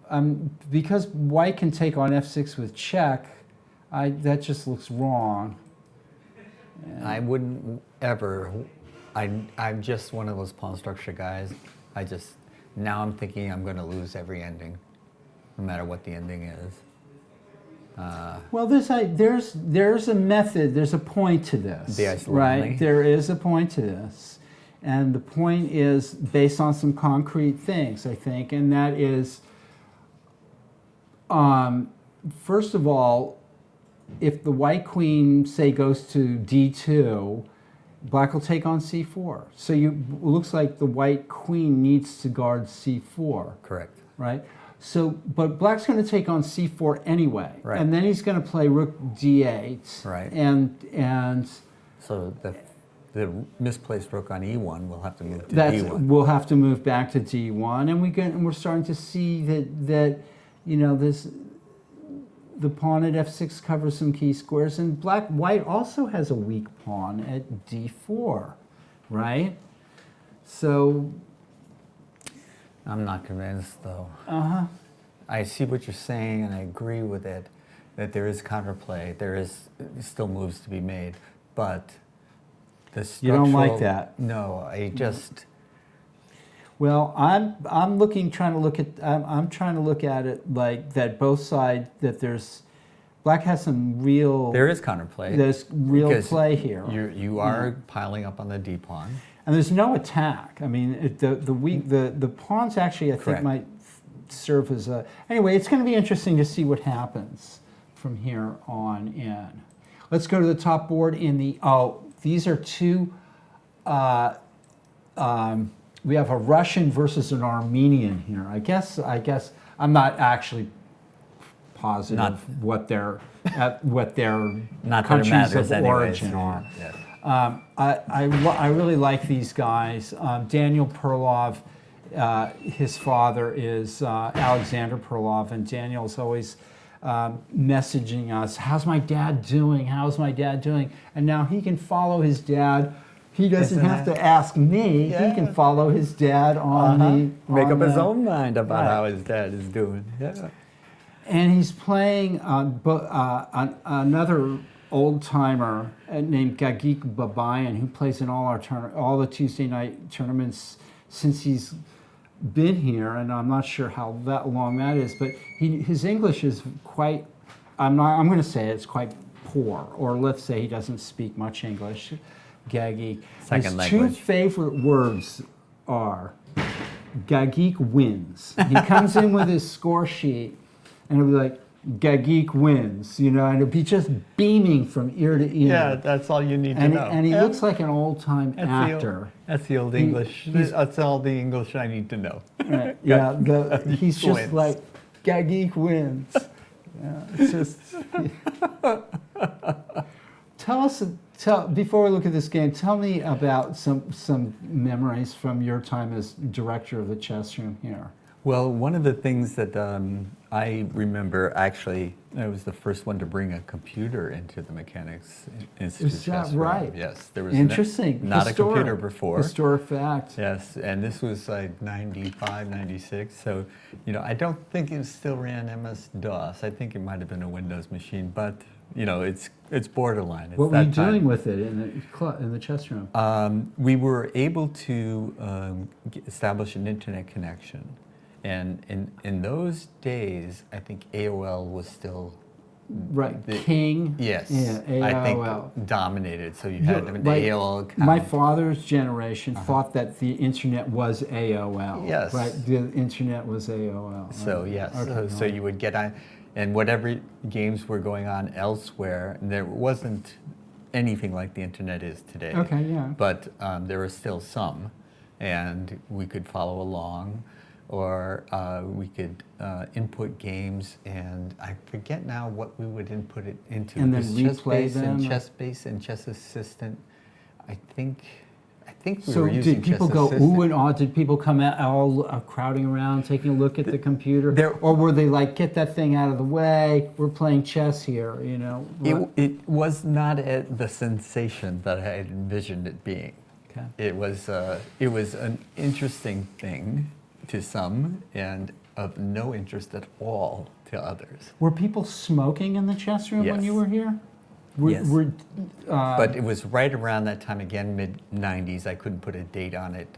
And because white can take on f6 with check, that just looks wrong. I wouldn't ever. I'm just one of those pawn structure guys. Now I'm thinking I'm going to lose every ending, no matter what the ending is. Well, there's a method, there's a point to this, The ice right? lonely. There is a point to this, and the point is based on some concrete things, I think, and that is, first of all, if the white queen, say, goes to d2, black will take on c4. So it looks like the white queen needs to guard c4. Correct. Right? So, but black's going to take on c4 anyway. Right. And then he's going to play rook d8. Right. And So the misplaced rook on e1 will have to move to that's, d1. we'll have to move back to d1. And we're starting to see that you know, the pawn at f6 covers some key squares, and white also has a weak pawn at d4, right? So I'm not convinced, though. uh-huh. I see what you're saying, and I agree with it, that there is counterplay. There is still moves to be made, but the You structural... don't like that? No, I just... Well, I'm trying to look at it like that both sides, that black has some real... There is counterplay. There's real because play here. You are piling up on the d pawn. And there's no attack. I mean, the pawns actually, I think, Correct. might serve as a... Anyway, it's going to be interesting to see what happens from here on in. Let's go to the top board in the... Oh, these are two... we have a Russian versus an Armenian here. I guess I'm not actually positive what their Not that it countries matters of anyways. origin are. Yes. I really like these guys. Daniel Perlov, his father is Alexander Perlov, and Daniel's always messaging us, "How's my dad doing? How's my dad doing?" And now he can follow his dad. He doesn't have to ask me. Yeah. He can follow his dad on Make up his the- own mind about Right. how his dad is doing. Yeah. And he's playing another old timer named Gagik Babayan, who plays in all the Tuesday night tournaments since he's been here, and I'm not sure how long that is, but his English is quite. I'm going to say it's quite poor, or let's say he doesn't speak much English. Gagik. Second His two language. favorite words are Gagik wins. He comes in with his score sheet, and he'll be like, Gagik wins, you know, and it'll be just beaming from ear to ear. Yeah, that's all you need to And, know. and he Yeah. looks like an old-time actor. That's the old English. That's all the English I need to know. Right. Yeah, he's just Wins. like, Gagik wins. Yeah, it's just... Before we look at this game, tell me about some memories from your time as director of the chess room here. Well, one of the things that I remember, actually, I was the first one to bring a computer into the Mechanics Institute. Is that chess room. right? Yes, there was Interesting. not a computer Historic. before. Historic fact. Yes, and this was like 95, 96. So, you know, I don't think it still ran MS-DOS. I think it might have been a Windows machine, but it's borderline. It's What were you that time. doing with it in the chess room? We were able to establish an internet connection, and in those days, I think AOL was still Right, King. Yes, Yeah, AOL. I think dominated. So you had an Like, AOL account. my father's generation thought that the internet was AOL. Yes. Right, the internet was AOL. So right. yes, Okay, so you would get on, and whatever games were going on elsewhere, and there wasn't anything like the internet is today. Okay, yeah. But there were still some, and we could follow along, or we could input games, and I forget now what we would input it into. And then It was replay ChessBase them, and or- ChessBase and Chess Assistant. I think we So were using did people Chess go Assistant. ooh and ah? Did people come out all crowding around, taking a look at the computer, There- or were they like, "Get that thing out of the way. We're playing chess here," you know? It was not the sensation that I had envisioned it being. Okay. It was an interesting thing to some, and of no interest at all to others. Were people smoking in the chess room when Yes. you were here? Yes. Uh, But it was right around that time again, mid '90s. I couldn't put a date on it.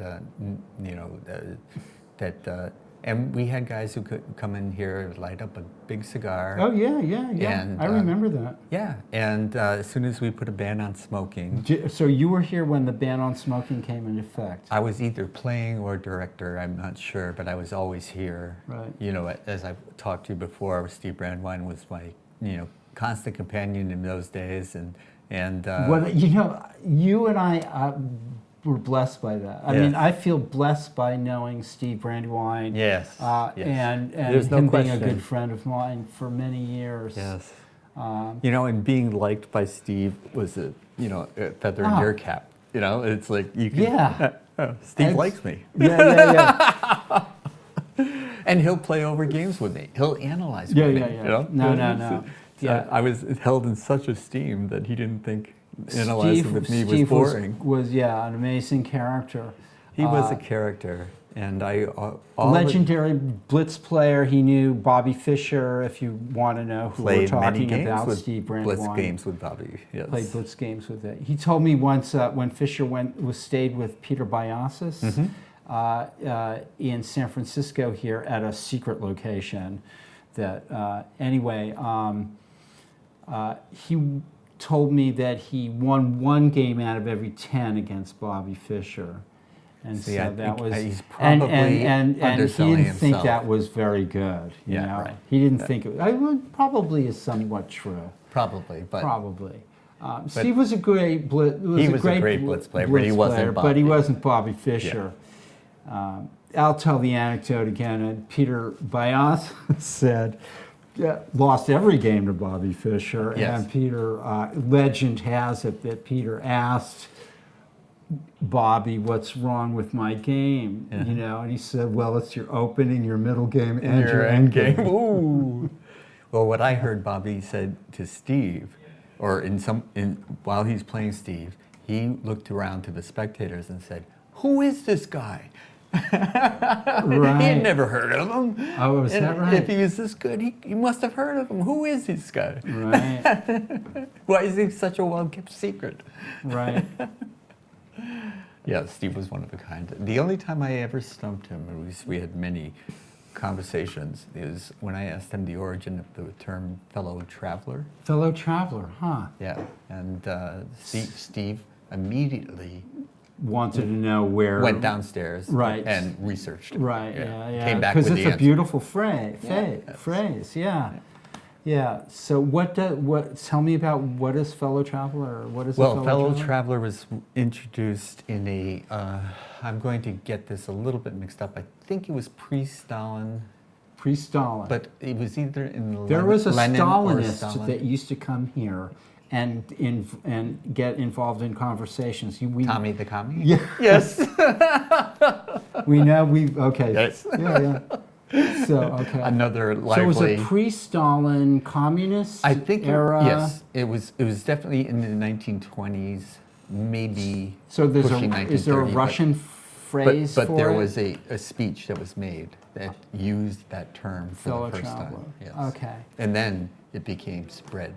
And we had guys who could come in here, light up a big cigar. Oh yeah. And, I remember that. Yeah, and as soon as we put a ban on smoking, So you were here when the ban on smoking came into effect. I was either playing or director, I'm not sure, but I was always here. Right. You know, as I've talked to you before, Steve Brandwine was my, constant companion in those days, and What you and I were blessed by that. I mean, Yes. I feel blessed by knowing Steve Brandywine. yes, yes. And There's no him being a question. good friend of mine for many years. Yes. Um, And being liked by Steve was a feather in Ah. your cap. It's like you can. Yeah. Steve It's- likes me, yeah. and he'll play over games with me. He'll analyze Yeah, with yeah, me. yeah. No. Yeah. I was held in such esteem that he didn't think analyzing with me was Steve boring. was an amazing character. He was a character, and all Legendary blitz player. He knew Bobby Fischer, if you want to know who we're played many talking games about. with Steve blitz Brandywine. games with Bobby. Yes. Played blitz games with it. He told me once when Fischer stayed with Peter Biasis Mm-hmm. in San Francisco here at a secret location. That he told me that he won one game out of every 10 against Bobby Fischer. And See, so I that think was he's and probably he underselling didn't think himself. that was very good. You Yeah, know? right. He didn't think it. Probably is somewhat true. Probably, but Probably. Steve was a great blitz. He was a great blitz player, but he wasn't But he Bobby. wasn't Bobby Fischer. I'll tell the anecdote again. And Peter Bias said, lost every game to Bobby Fischer. Yes. And Peter, legend has it that Peter asked Bobby, "What's wrong with my game?" Yeah. And he said, "Well, it's your opening, your middle game, and your end end game." Ooh. Well, what I heard Bobby said to Steve, or while he's playing Steve, he looked around to the spectators and said, "Who is this guy?" Right. He had never heard of him. Oh, is that right? If he was this good, he must have heard of him. Who is this guy? Right. Why is he such a well-kept secret? Right. Yeah, Steve was one of a kind. The only time I ever stumped him, at least we had many conversations, is when I asked him the origin of the term fellow traveler. Fellow traveler, huh? Yeah, and Steve immediately Wanted to know where. went downstairs Right. and researched it. Right, yeah. Came back Because with it's the a answer. beautiful phrase, Yeah. yeah. So tell me about what is fellow traveler, or what is a Well, fellow fellow traveler was introduced in I'm going to get this a little bit mixed up. I think it was pre-Stalin, Pre-Stalin. but it was either in there was a Lenin or Stalinist Stalin. that used to come here and get involved in conversations. Tommy the Commie? Yeah. Yes. Okay. Yes. Yeah. So, okay. Another So it lively. was a pre-Stalin communist I think era? yes, it was definitely in the 1920s, maybe. So pushing is there a 1930, but- Russian phrase But for there it? was a speech that was made that used that term for Fellow the first traveler. time. Yes. Okay. And then it became spread.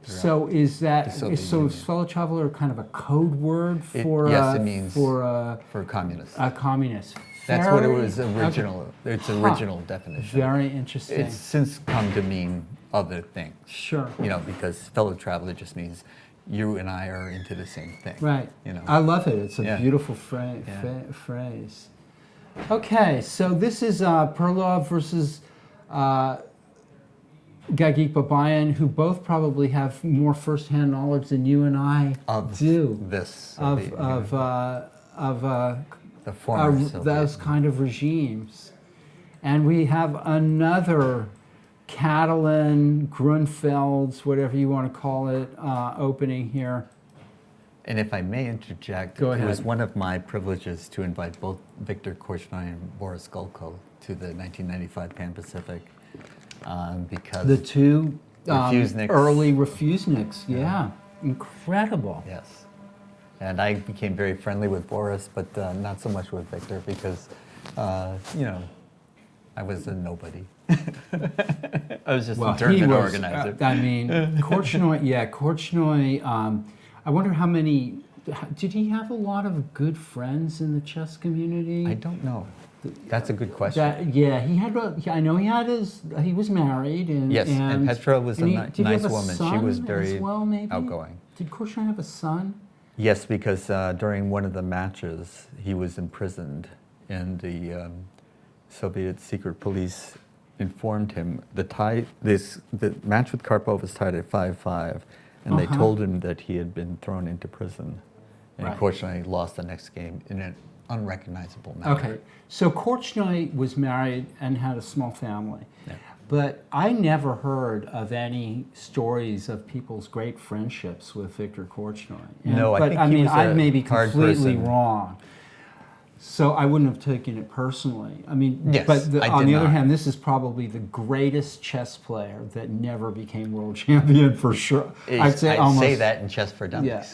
So is that, the Soviet so Union. is fellow traveler kind of a code word It- for yes, it means for communists. a communist? That's what it Very- was original. Its Huh. original definition. Very interesting. It's since come to mean other things. Sure. You know, because fellow traveler just means you and I are into the same thing. Right. You know. I love it. It's a Yeah. beautiful phrase. Okay, so this is Perlov versus Gagik Babayan, who both probably have more firsthand knowledge than you and I Of do this. of the former Soviet those kind of regimes. And we have another Catalan, Grunfeld's, whatever you want to call it, opening here. And if I may interject, Go it was ahead. one of my privileges to invite both Viktor Korchnoi and Boris Golko to the 1995 Pan-Pacific because The two Refuseniks. early Refuseniks, yeah. Incredible. yes, and I became very friendly with Boris, but not so much with Viktor because you know I was a nobody. I was just a tournament organizer. I mean, Korchnoi, I wonder how many, did he have a lot of good friends in the chess community? I don't know. That's a good question. Yeah, he had. I know he had he was married, and Yes, and Petra was a did he nice have a woman. She son was as very well, maybe? outgoing. Did Korchnoi have a son? Yes, because during one of the matches, he was imprisoned, and the Soviet secret police informed him the match with Karpov was tied at 5-5, and they told him that he had been thrown into prison, and Right. Korchnoi lost the next game in an unrecognizable manner. Okay, so Korchnoi was married and had a small family. Yeah. But I never heard of any stories of people's great friendships with Viktor Korchnoi. No, I but think I he mean, was I a may be hard completely person. wrong. So I wouldn't have taken it personally. I mean, Yes, but I on did the other not. hand, this is probably the greatest chess player that never became world champion for sure. I'd say that in Chess For Dummies. Yeah.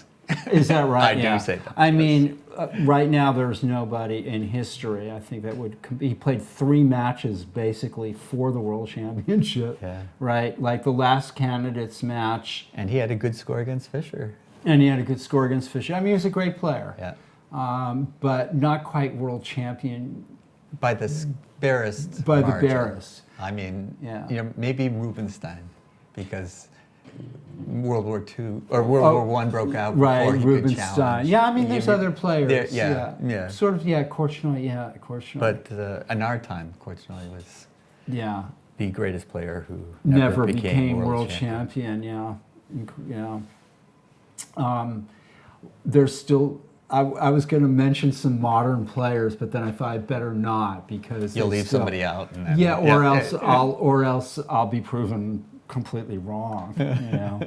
Is that right? I do Yeah. say that, I yes. mean, right now there's nobody in history, I think, that would. He played 3 matches basically for the world championship. Yeah. Right? Like the last candidates match, And he had a good score against Fischer. and he had a good score against Fischer. I mean, he was a great player. Yeah. But not quite world champion By the barest by the margin. barest. I mean, Yeah. you know, maybe Rubinstein, because World War II or World War I broke out before Right, he could Rubinstein. challenge. Yeah, I mean, there's You- other players. there- yeah. Sort of, Korchnoi, Korchnoi. But in our time, Korchnoi was yeah, the greatest player who never became world champion. Yeah, there's still. I was going to mention some modern players, but then I thought I'd better not because You'll they leave still- somebody out. And then, Yeah, or else I'll be proven completely wrong. You know.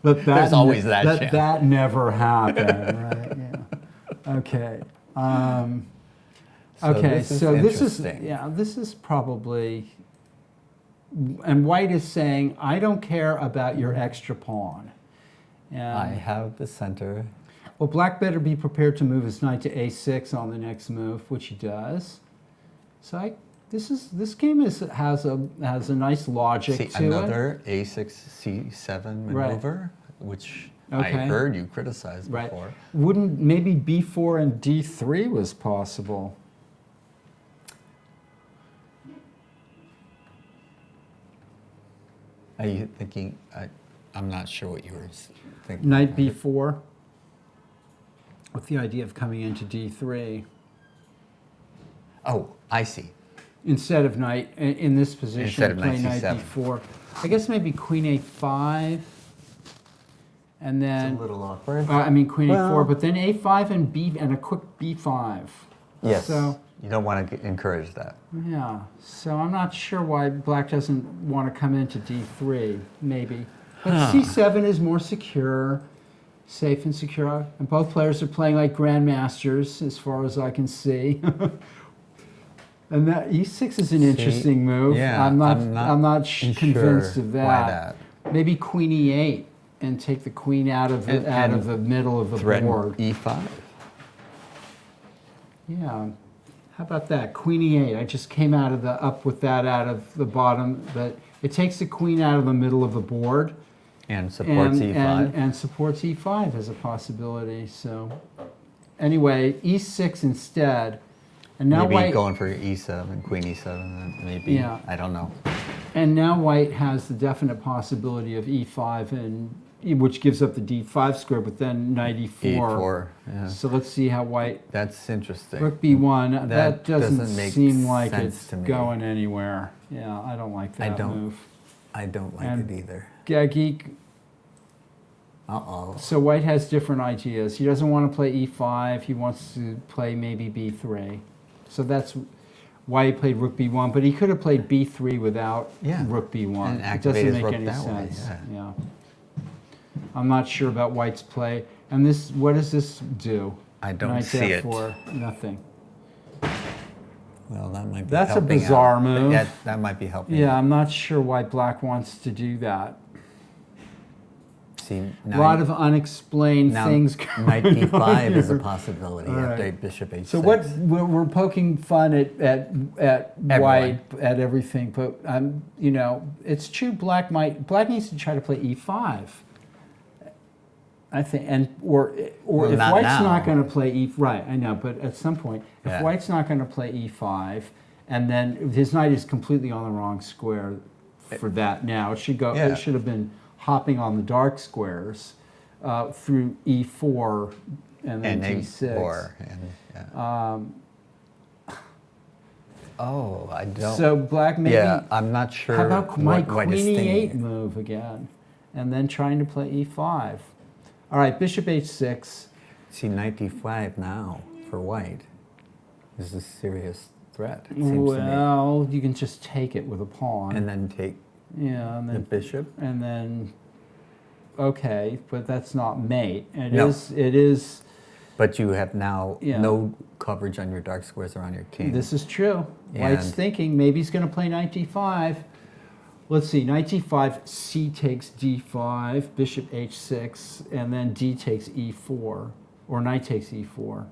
But There's always that chance. That never happened, right? Yeah. Okay. Okay. this is So this is interesting. this is probably. And White is saying, I don't care about your extra pawn. And, I have the center. well, Black better be prepared to move his knight to a6 on the next move, which he does. So this game has a nice logic See, to it. another A6, C7 maneuver, which I Okay. heard you criticize Right. before. Wouldn't maybe b4 and d3 was possible? Are you thinking? I'm not sure what you were thinking. Knight b4 with the idea of coming into d3 Oh, I see. instead of knight in this position. Instead of play knight knight c7. b4. I guess maybe queen a5, and then It's a little awkward. I mean queen Well- a4, but then a5 and a quick b5. Yes. So You don't want to encourage that. yeah. So I'm not sure why Black doesn't want to come into d3. Maybe, but c7 is more secure, safe and secure, and both players are playing like grandmasters, as far as I can see. And that e6 is an interesting move. yeah, I'm not sure convinced of that. why that. Maybe queen e8 and take the queen out of the And the middle of the Threaten board. e5. Yeah. How about that? Queen e8. I just came out of up with that out of the bottom, but It takes the queen out of the middle of the board. And supports E5. And supports E5 as a possibility. So anyway, E6 instead. And now maybe white going for E7, Queen E7, then maybe. Yeah. I don't know. And now white has the definite possibility of E5, and which gives up the D5 square, but then knight E4. E4, yeah. So let's see how white. That's interesting. Rook B1. That doesn't doesn't make seem like sense it's to me. going anywhere. Yeah, I don't like that move. I don't like And- it either. Geek. Uh-oh. So white has different ideas. He doesn't want to play E5. He wants to play maybe B3. So that's why he played Rook B1. But he could have played B3 without Yeah. Rook B1. And It activate doesn't his make rook any that way, sense. yeah. I'm not sure about white's play. And this, what does this do? I don't Knight see it. F4, nothing. Well, that might be That's a helping bizarre out. move. That might be helping. Yeah, I'm not sure why black wants to do that. See, A now lot of unexplained now things Knight going B5 on is a here. possibility All after right. Bishop H6. So what we're poking fun at white at everything, but you know, it's true. Black needs to try to play E5. I think, and or Well, if not white's now. not going to play E, right? I know, but at some point, if Yeah. white's not going to play E5, and then his knight is completely on the wrong square for that. Now it should go. Yeah. It should have been hopping on the dark squares through E4 and then and G6. A4 and yeah. Oh, I don't. So black maybe. yeah, I'm not sure. How about my what white is queen E8 thinking. move again, and then trying to play E5? All right, bishop H6. See, Knight D5 now for white is a serious threat. It seems to me. Well, you can just take it with a pawn. And then take yeah, and the then bishop. okay, but that's not mate. It No. is. But you have now Yeah. no coverage on your dark squares around your king. This is true. White's And- thinking maybe he's going to play knight D5. Let's see, knight D5, C takes D5, bishop H6, and then D takes E4, or knight takes E4.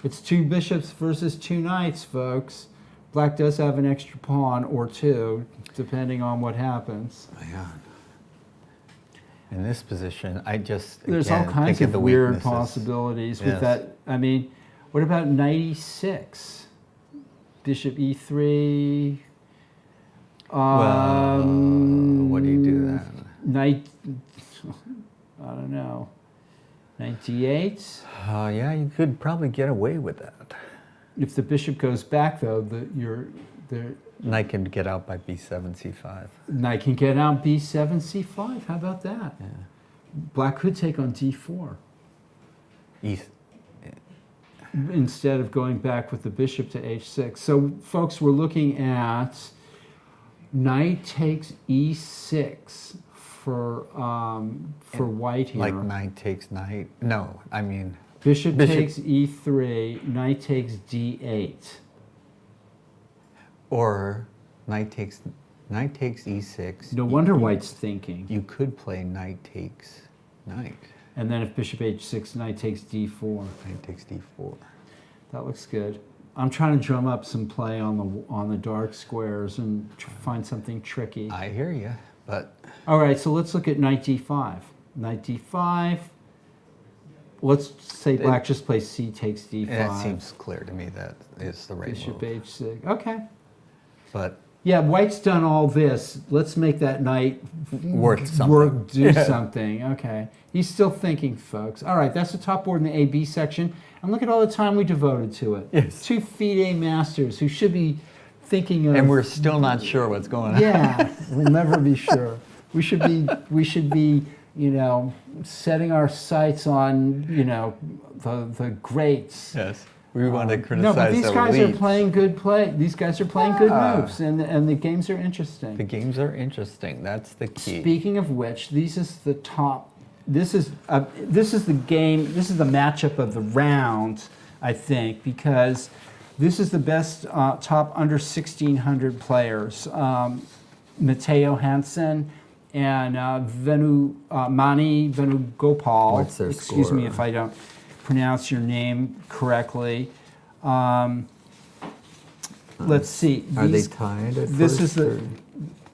It's two bishops versus two knights, folks. Black does have an extra pawn or two, depending on what happens. Yeah. In this position, I just There's again, all kinds think of the weird weaknesses. possibilities with Yes. that. I mean, what about knight E6? Bishop E3. Well, what do you do then? Knight, I don't know. Knight D8. Yeah, you could probably get away with that. If the bishop goes back, though, the Knight can get out by B7, C5. knight can get out B7, C5. How about that? Yeah. Black could take on D4 E, instead of going back with the bishop to H6. So, folks, we're looking at knight takes E6 for white here. like knight takes knight. No, I mean Bishop Bishop- takes E3, knight takes D8. or knight takes E6. No wonder white's thinking. You could play knight takes knight. And then if bishop H6, knight takes D4. Knight takes D4. That looks good. I'm trying to drum up some play on the dark squares and find something tricky. I hear you, but All right, so let's look at knight D5. Knight D5. Let's say black just plays C takes D5. it seems clear to me that is the right Bishop move. H6. Okay. But Yeah, white's done all this. Let's make that knight worth something. do Yeah. something. Okay. He's still thinking, folks. All right, that's the top board in the AB section. And look at all the time we devoted to it. Yes. Two FIDE masters who should be thinking of... And we're still not sure what's going on. Yeah, we'll never be sure. We should be, you know, setting our sights on, you know, the greats. Yes. We want to No, criticize but these the guys elites. are playing good play. These guys are playing good Yeah. moves, and the games are interesting. The games are interesting. That's the key. Speaking of which, this is the top. This is the game. This is the matchup of the round, I think, because this is the best top under 1,600 players. Matteo Hansen and Mani Venugopal. What's their Excuse me score? if I don't pronounce your name correctly. Let's see. Are they These- tied at this first? is the-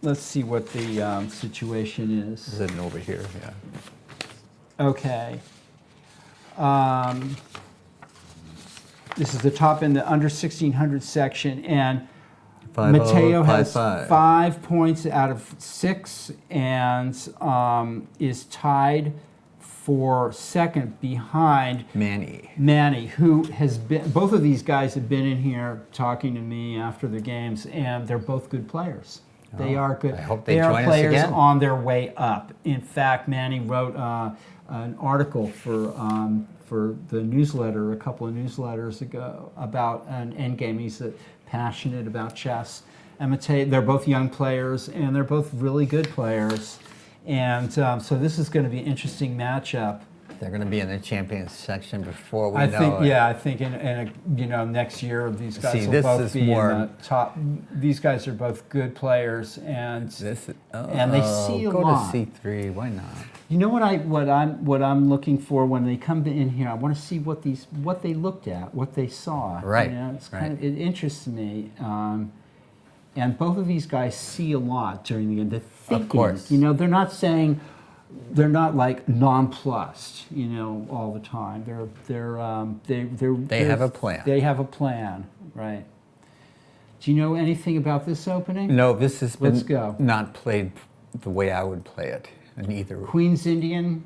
let's see what the situation is. Is it over here? Yeah. Okay. This is the top in the under 1600 section, and 5-0, Mateo has 5-5. 5 points out of 6 and is tied for second behind Manny. who has been, both of these guys have been in here talking to me after the games, and they're both good players. They are good. I hope they are join us players again. on their way up. In fact, Manny wrote an article for the newsletter a couple of newsletters ago about an endgame. He's passionate about chess. And Mateo, they're both young players, and they're both really good players. And so this is going to be an interesting matchup. They're going to be in the champions section before we I know think, it. yeah, I think in next year these guys See, will this both is be more- in the top. These guys are both good players, and This is, and they see a go lot. to C3. Why not? You know what I'm looking for when they come in here? I want to see what they looked at, what they saw. Right, You know, it's right. kind of, it interests me. And both of these guys see a lot during the game. They're thinking. course. You know, they're not saying, they're not like nonplussed. You know, all the time. They have a plan. They have a plan, right? Do you know anything about this opening? No, this has been Let's go. not played the way I would play it in either. Queen's Indian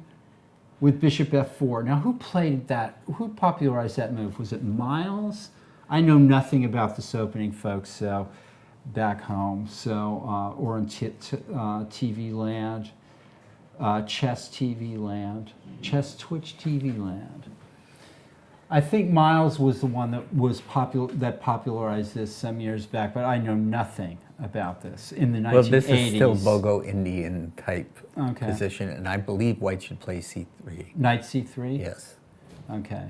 with Bishop F4. Now, who played that? Who popularized that move? Was it Miles? I know nothing about this opening, folks. So, back home, so or in TV land, chess TV land, chess Twitch TV land. I think Miles was the one that was popularized this some years back, but I know nothing about this in the 1980s. Well, this is still Bogo Indian type Okay. position, and I believe White should play C3. Knight C3? Yes. Okay.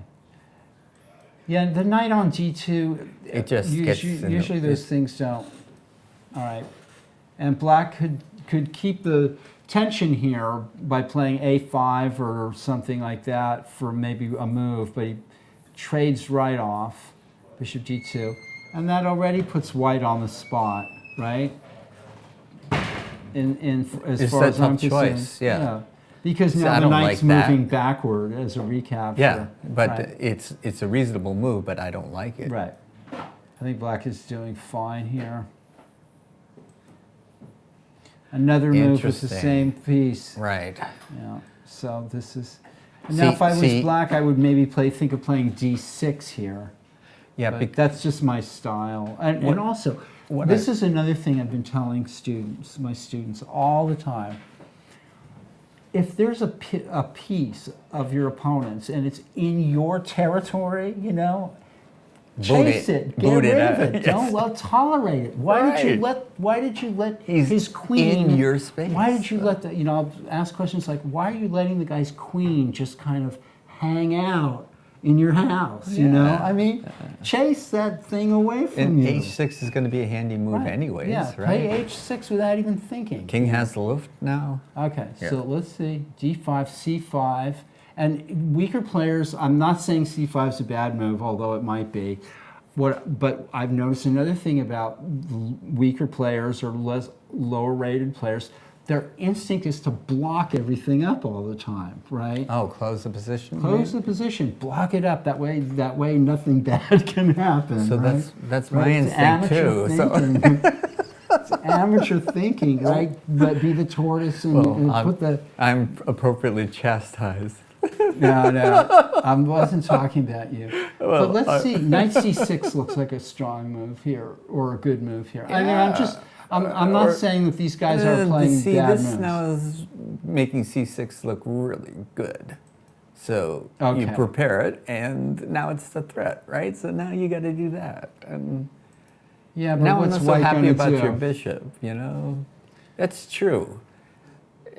Yeah, the knight on G2, It just gets in the- usually those things don't. All right. And black could keep the tension here by playing A5 or something like that for maybe a move, but he trades right off, Bishop D2. And that already puts white on the spot, right? As It's far a as I'm tough concerned. choice, yeah. Because See, now I the don't knight's like that. moving backward as a recapture. Yeah, but right. it's a reasonable move, but I don't like it. Right. I think black is doing fine here. Another move with the Interesting. same piece. Right. Yeah. So this is. And now, See- if I was see- black, I would maybe think of playing D6 here. Yeah, But that's just my style. And What- also, what this I- is another thing I've been telling my students all the time. If there's a piece of your opponent's and it's in your territory, you know, Boot chase it, get Boot rid of out. it. Yes. Don't tolerate it. Why did you let He's his queen in your space. Why did you let the, I'll ask questions like, why are you letting the guy's queen just kind of hang out in your house? You know, Yeah. I mean, chase that thing away from And you. H6 is going to be a handy move Right. anyways, Yeah, right? play H6 without even thinking. King has the luft now. Okay, Yeah. so let's see, D5, C5. And weaker players, I'm not saying C5 is a bad move, although it might be. But I've noticed another thing about weaker players or lower rated players, their instinct is to block everything up all the time, right? Oh, close the position. Close the position, block it up. That way nothing bad can happen. So right? that's my Right? It's instinct amateur too. So thinking. It's amateur thinking, right? But be the tortoise and put the. I'm appropriately chastised. No, I wasn't talking about you. But let's see. Knight C6 looks like a strong move here, or a good move here. I mean, I'm not saying that these guys are playing See, bad this moves. now is making C6 look really good. So you Okay. prepare it, and now it's the threat, right? So now you got to do that. And Yeah, but now I'm what's not so white happy gonna about do? your bishop. You know, that's true.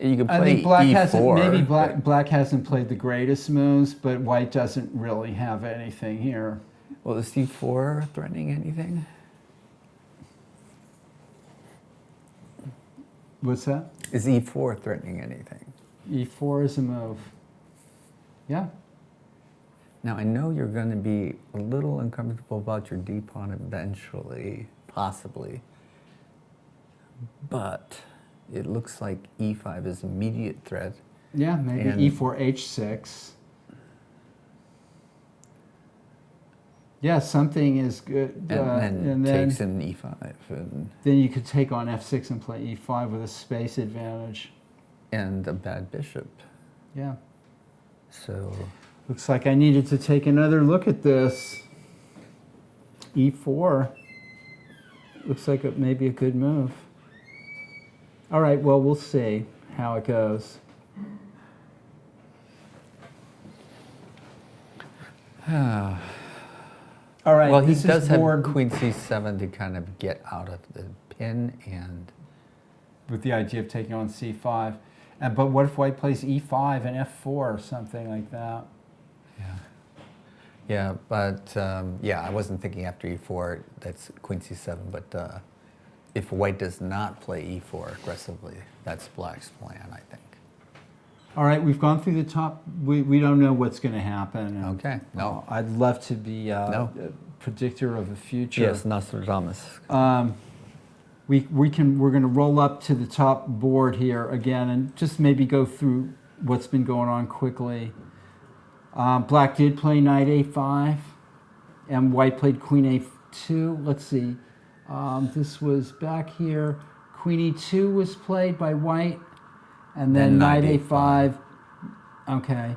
You can play I think black E4. hasn't. Maybe but- black hasn't played the greatest moves, but white doesn't really have anything here. Well, is C4 threatening anything? What's that? Is E4 threatening anything? E4 is a move. Yeah. Now, I know you're going to be a little uncomfortable about your D pawn eventually, possibly. but it looks like e5 is immediate threat. Yeah, maybe And- e4, h6. Yeah, something is good. And then takes in e5. Then you could take on f6 and play e5 with a space advantage. And a bad bishop. Yeah. So Looks like I needed to take another look at this. e4. Looks like it may be a good move. All right, well, we'll see how it goes. All right, well, he this does is have board queen c7 to kind of get out of the pin, and with the idea of taking on c5. But what if white plays e5 and f4 or something like that? yeah, but yeah, I wasn't thinking after e4 that's queen c7, but if white does not play e4 aggressively, that's black's plan, I think. All right, we've gone through the top. We don't know what's going to happen. Okay, no. I'd love to be a predictor of the future. Yes, Nostradamus. We're going to roll up to the top board here again and just maybe go through what's been going on quickly. Black did play knight a5, and white played queen a2. Let's see. This was back here. Queen e2 was played by white, and then knight a5. Okay.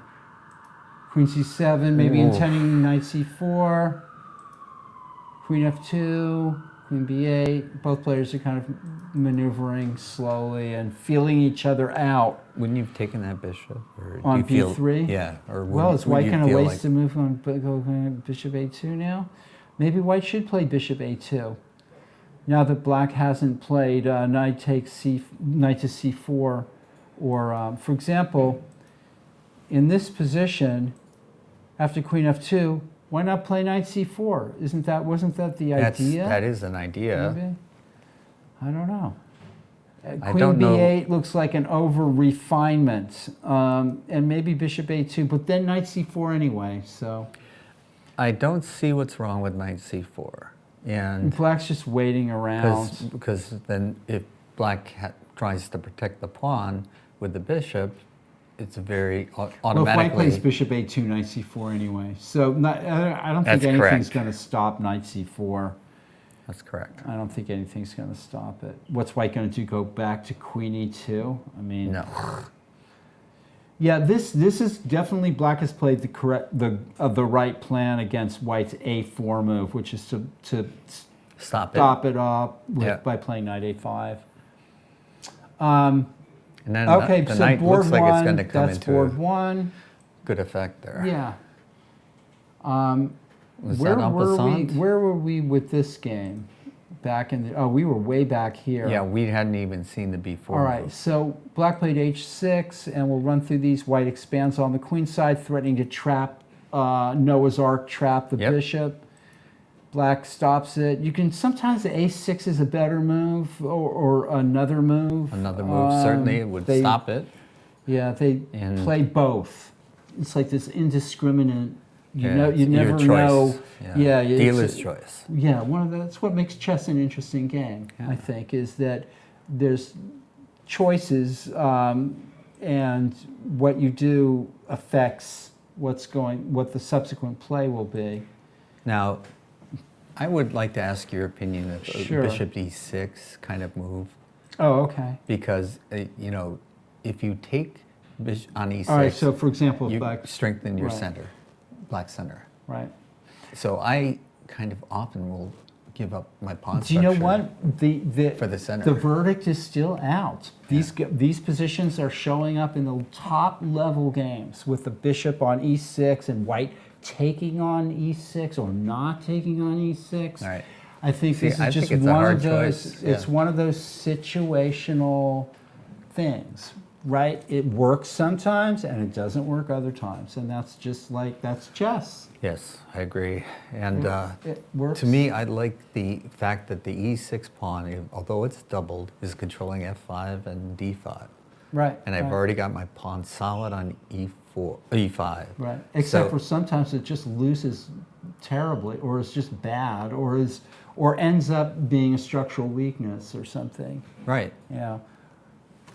Queen c7, maybe intending knight c4. Queen f2. Queen b8. Both players are kind of maneuvering slowly and feeling each other out. Wouldn't you have taken that bishop? Or On do you b3? Yeah. Or Well, is white going to feel waste a move on bishop a2 now? Maybe white should play bishop a2. Now that black hasn't played knight to c4, or for example, in this position, after queen f2, why not play knight c4? Wasn't that the idea? That is an idea. Maybe? I don't know. I Queen don't know. b8 looks like an over refinement, and maybe bishop a2, but then knight c4 anyway. So I don't see what's wrong with knight c4, and black's just waiting around. because then if black tries to protect the pawn with the bishop, it's very automatically. Well, if white plays bishop a2, knight c4 anyway. So I don't think That's anything's correct. going to stop knight c4. That's correct. I don't think anything's going to stop it. What's white going to do? Go back to queen e2? I mean, No. Yeah, this is definitely black has played the right plan against white's a4 move, which is to Stop it up by playing knight a5. And then Okay, the so knight board looks like one, it's going to come that's into board one. good effect there. Yeah. Was that en passant? Where were we with this game? Back in the, we were way back here. Yeah, we hadn't even seen the b4 All right, move. so black played h6, and we'll run through these. White expands on the queen side, threatening to trap, Noah's Ark trap the bishop. Black stops it. You can, sometimes the a6 is a better move, or another move. Another move certainly would stop it. Yeah, they play both. It's like this indiscriminate. You never know. Yeah, dealer's choice. Yeah, that's what makes chess an interesting game. Yeah. I think is that there's choices, and what you do affects what the subsequent play will be. Now, I would like to ask your opinion of Sure. bishop e6 kind of move, Oh, okay. because if you take bishop on e6, All right. So, for example, if you black, strengthen your right. center, black center. right? So I kind of often will give up my pawn Do you know structure what? for the center. The verdict is still out. These positions are showing up in the top level games with the bishop on e6 and white taking on e6 or not taking on e6. All right. I think this is I just think it's a one hard of those. choice, It's yeah. one of those situational things, right? It works sometimes and it doesn't work other times, and that's chess. Yes, I agree. And It works. to me, I like the fact that the e6 pawn, although it's doubled, is controlling f5 and d5. Right. And I've right. already got my pawn solid on E4, E5. Right. Except So- for sometimes it just loses terribly, or is just bad, or ends up being a structural weakness or something. Right. Yeah.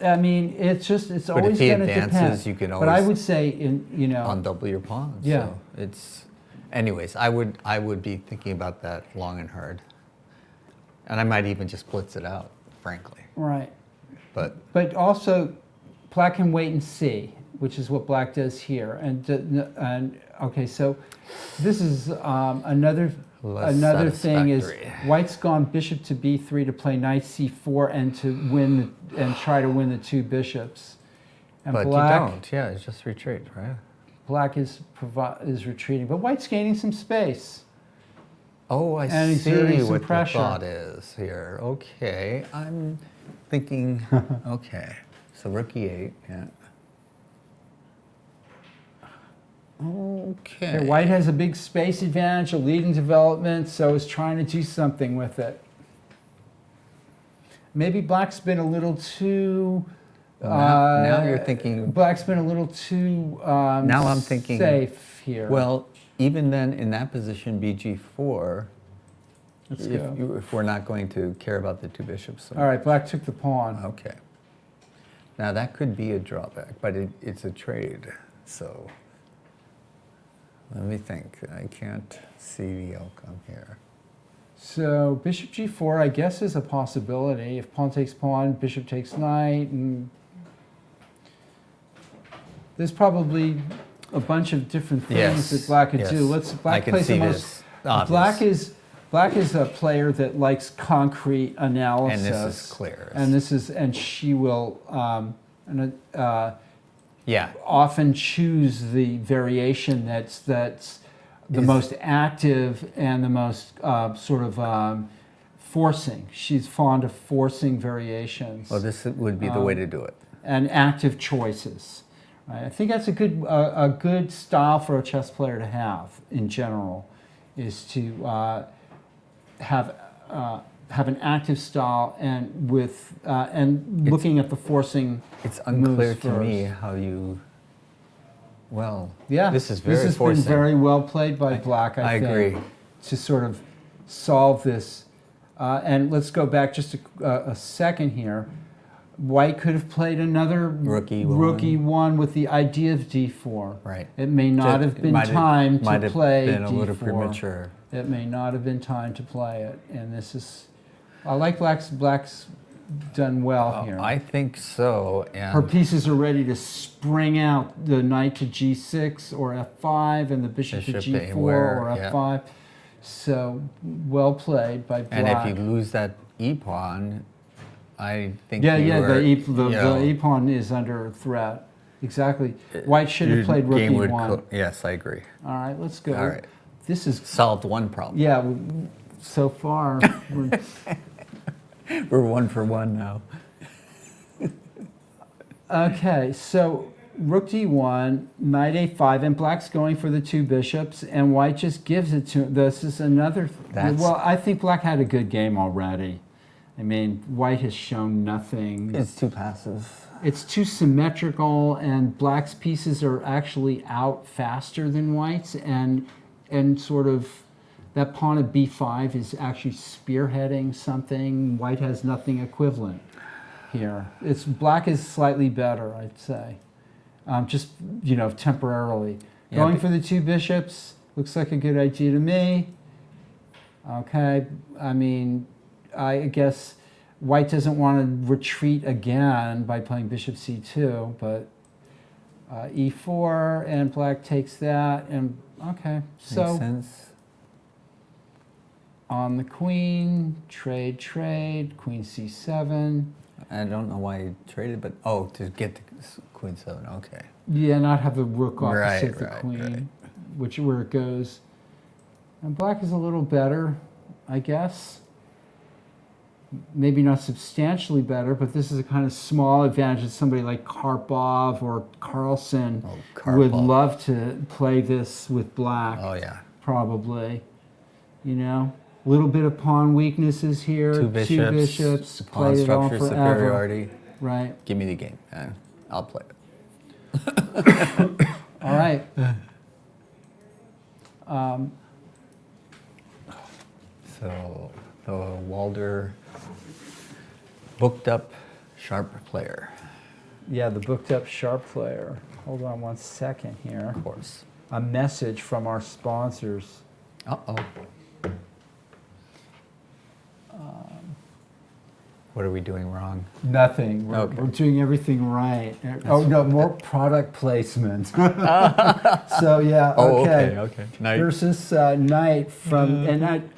I mean, it's But always if he going to advances, depend. you can But I always would say undouble your pawns. Yeah. So it's, anyways, I would be thinking about that long and hard. And I might even just blitz it out, frankly. right. But Also, black can wait and see, which is what black does here. And okay, so this is another Less thing is satisfactory. white's gone bishop to b3 to play knight c4 and to win and try to win the two bishops. And but black, you don't. Yeah, it's just retreat, right? Black is retreating, but white's gaining some space. Oh, I And see exerting some what the pressure. thought is here. Okay, I'm thinking, okay, so rook e8, yeah. Okay. Here, white has a big space advantage, a leading development, so is trying to do something with it. Maybe black's been a little too. Now you're thinking. Black's been a little too. Now I'm thinking, safe here. Well, even then, in that position, bg4. Let's if, go. if we're not going to care about the two bishops. So. All right, black took the pawn. Okay. Now that could be a drawback, but it's a trade. So let me think. I can't see the outcome here. So bishop g4, I guess, is a possibility. If pawn takes pawn, bishop takes knight, and there's probably a bunch of different things Yes, that black could yes. do. Black I can plays see the this. most. Obvious. Black is a player that likes concrete analysis. And this is clear. And she will Yeah. often choose the variation that's the Is- most active and the most forcing. She's fond of forcing variations. Well, this would be the way to do it. And active choices. Right? I think that's a good style for a chess player to have in general, is to have an active style and looking at the forcing. It's unclear moves to me first. how you. Well, Yeah, this is very has forcing. been very well played by black. I think, agree. to sort of solve this. And let's go back just a second here. White could have played another Rook E1. Rook E1 with the idea of D4. Right. It may not have been time might to have play been a D4. little premature. It may not have been time to play it, and this is. I like black's done well here. I think so. And Her pieces are ready to spring out, the knight to g6 or f5 and the bishop to Bishop to g4 anywhere, or yeah. f5. So well played by black. And if you lose that e pawn, I think yeah, you were, the you know, e pawn is under threat. Exactly. White should have your played rook game would e1. yes, I agree. All right, let's go. All right. This is Solved one problem. yeah. So far, we're, We're 1 for 1 now. okay. So rook d1, knight a5, and black's going for the two bishops, and white just gives it to him. This is another. Well, I think black had a good game already. I mean, white has shown nothing. It's too passive. It's too symmetrical, and black's pieces are actually out faster than white's, and sort of that pawn at b5 is actually spearheading something. White has nothing equivalent here. It's black is slightly better, I'd say, just temporarily. Yeah, Going but- for the two bishops looks like a good idea to me. Okay, I mean, I guess white doesn't want to retreat again by playing bishop c2, but e4, and black takes that, and okay, Makes so sense. on the queen, trade, queen c7. I don't know why you traded, but to get to queen 7. Okay. Yeah, not have the rook opposite Right, the right, queen, where it goes. And black is a little better, I guess. Maybe not substantially better, but this is a kind of small advantage that somebody like Karpov or Carlsen would Karpov. love to play this with black, Oh yeah. probably. A little bit of pawn weaknesses here. Two bishops. Bishops Pawn played it on structure forever. superiority. Right. Give me the game, and I'll play it. All right. So the Walder booked up sharp player, Yeah, the booked up sharp player. Hold on one second here. of course. A message from our sponsors. Uh-oh. What are we doing wrong? Nothing. We're, Okay. we're doing everything right. Oh no, more product placement. So yeah, Oh, okay. okay. Night. There's this knight from, and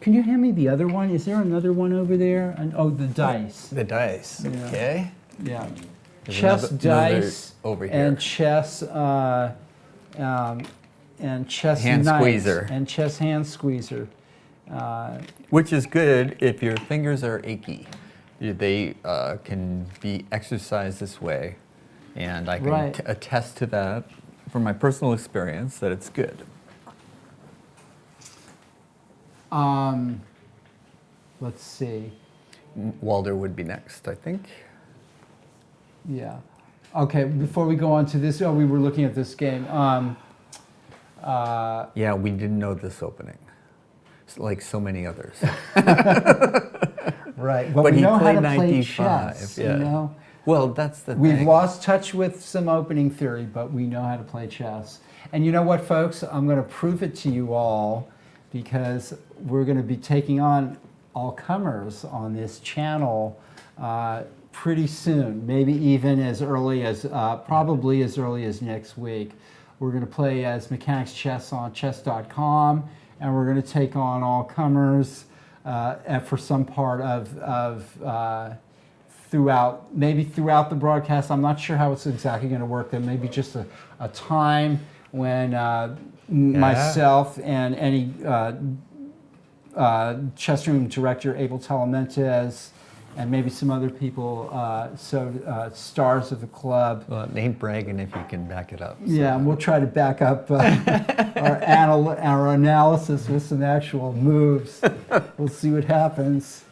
can you hand me the other one? Is there another one over there? And, oh, the dice. The dice. Yeah. Okay. Yeah. There's Chess another dice over here. and chess Hand knights squeezer. and chess hand squeezer. Which is good if your fingers are achy. They can be exercised this way, and I can Right. attest to that from my personal experience that it's good. Let's see. Walder would be next, I think. Yeah. Okay. Before we go on to this, we were looking at this game. Yeah, we didn't know this opening, like so many others. Right. But we he know how played to knight play d5. chess. Yeah. You know. Well, that's the We've thing. lost touch with some opening theory, but we know how to play chess. And you know what, folks? I'm going to prove it to you all because we're going to be taking on all comers on this channel pretty soon. Maybe even as early as, probably as early as next week. We're going to play as Mechanics Chess on chess.com, and we're going to take on all comers for some part of maybe throughout the broadcast. I'm not sure how it's exactly going to work. There may be just a time when myself and any chess room director, Abel Talamentez, and maybe some other people, stars of the club. Well, it ain't bragging if you can back it up. So. Yeah, and we'll try to back up our analysis with some actual moves. We'll see what happens.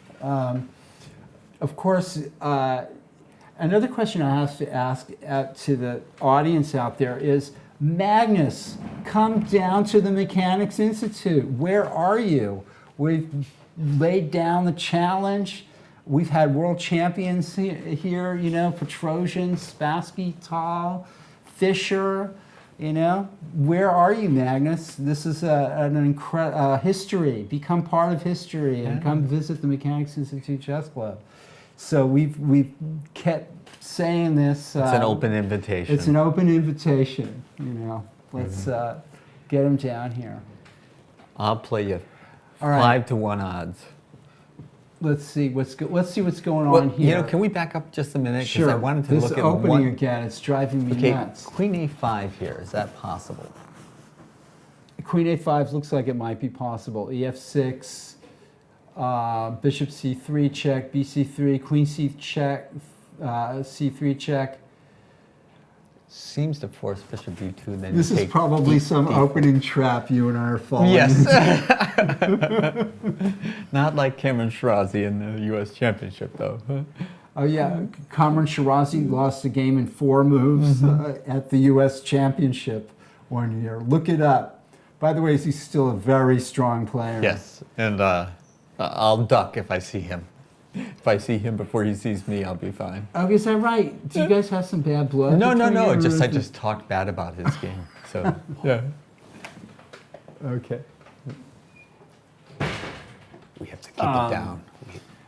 Of course, another question I have to ask to the audience out there is, Magnus, come down to the Mechanics Institute. Where are you? We've laid down the challenge. We've had world champions here, you know, Petrosian, Spassky, Tal, Fischer, you know. Where are you, Magnus? This is an incredible history. Become part of history and come visit the Mechanics Institute Chess Club. So we've kept saying this. It's an open invitation. It's an open invitation, you know. Let's get him down here. I'll play you All right. 5-1 odds. Let's see what's going on here. You know, can we back up just a minute? 'Cause Sure. I wanted to this look at opening one. again. It's driving me Okay, nuts. Queen A5 here. Is that possible? Queen A5 looks like it might be possible. EF6, Bishop C3 check, BC3, Queen C check, C3 check. Seems to force Bishop B2. Then This you is take probably some D4. opening trap you and I are falling Yes. into. Not like Cameron Shirazi in the U.S. Championship, though. Oh yeah, Cameron Shirazi lost a game in 4 moves at the U.S. Championship one year. Look it up. By the way, he's still a very strong player. Yes, and I'll duck if I see him. If I see him before he sees me, I'll be fine. Oh, is that right? Do you guys have some bad blood? No. between you, or I is just talked bad about his game. So yeah, Okay. we have to keep it down.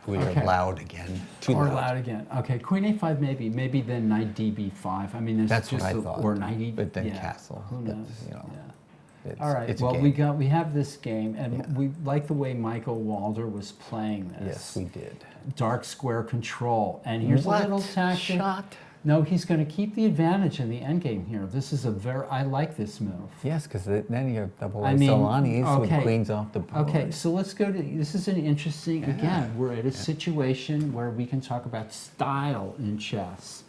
We are okay. loud again. Too Or loud. loud again. Okay, Queen A5 maybe then Knight DB5. I mean, there's That's just what I thought. or Knight E. But then yeah. castle. Who That's, knows? you know, Yeah. It's, All right. it's a Well, game. we have this game, and Yeah. we like the way Michael Walder was playing this. Yes, we did. Dark square control, and here's What a little tactic. shot? No, he's going to keep the advantage in the endgame here. This is I like this move. Yes, because then you have double I mean, Solanis okay. with queens off the board. Okay, so let's go to, this is an interesting, again, we're at a situation where we can talk about style in chess.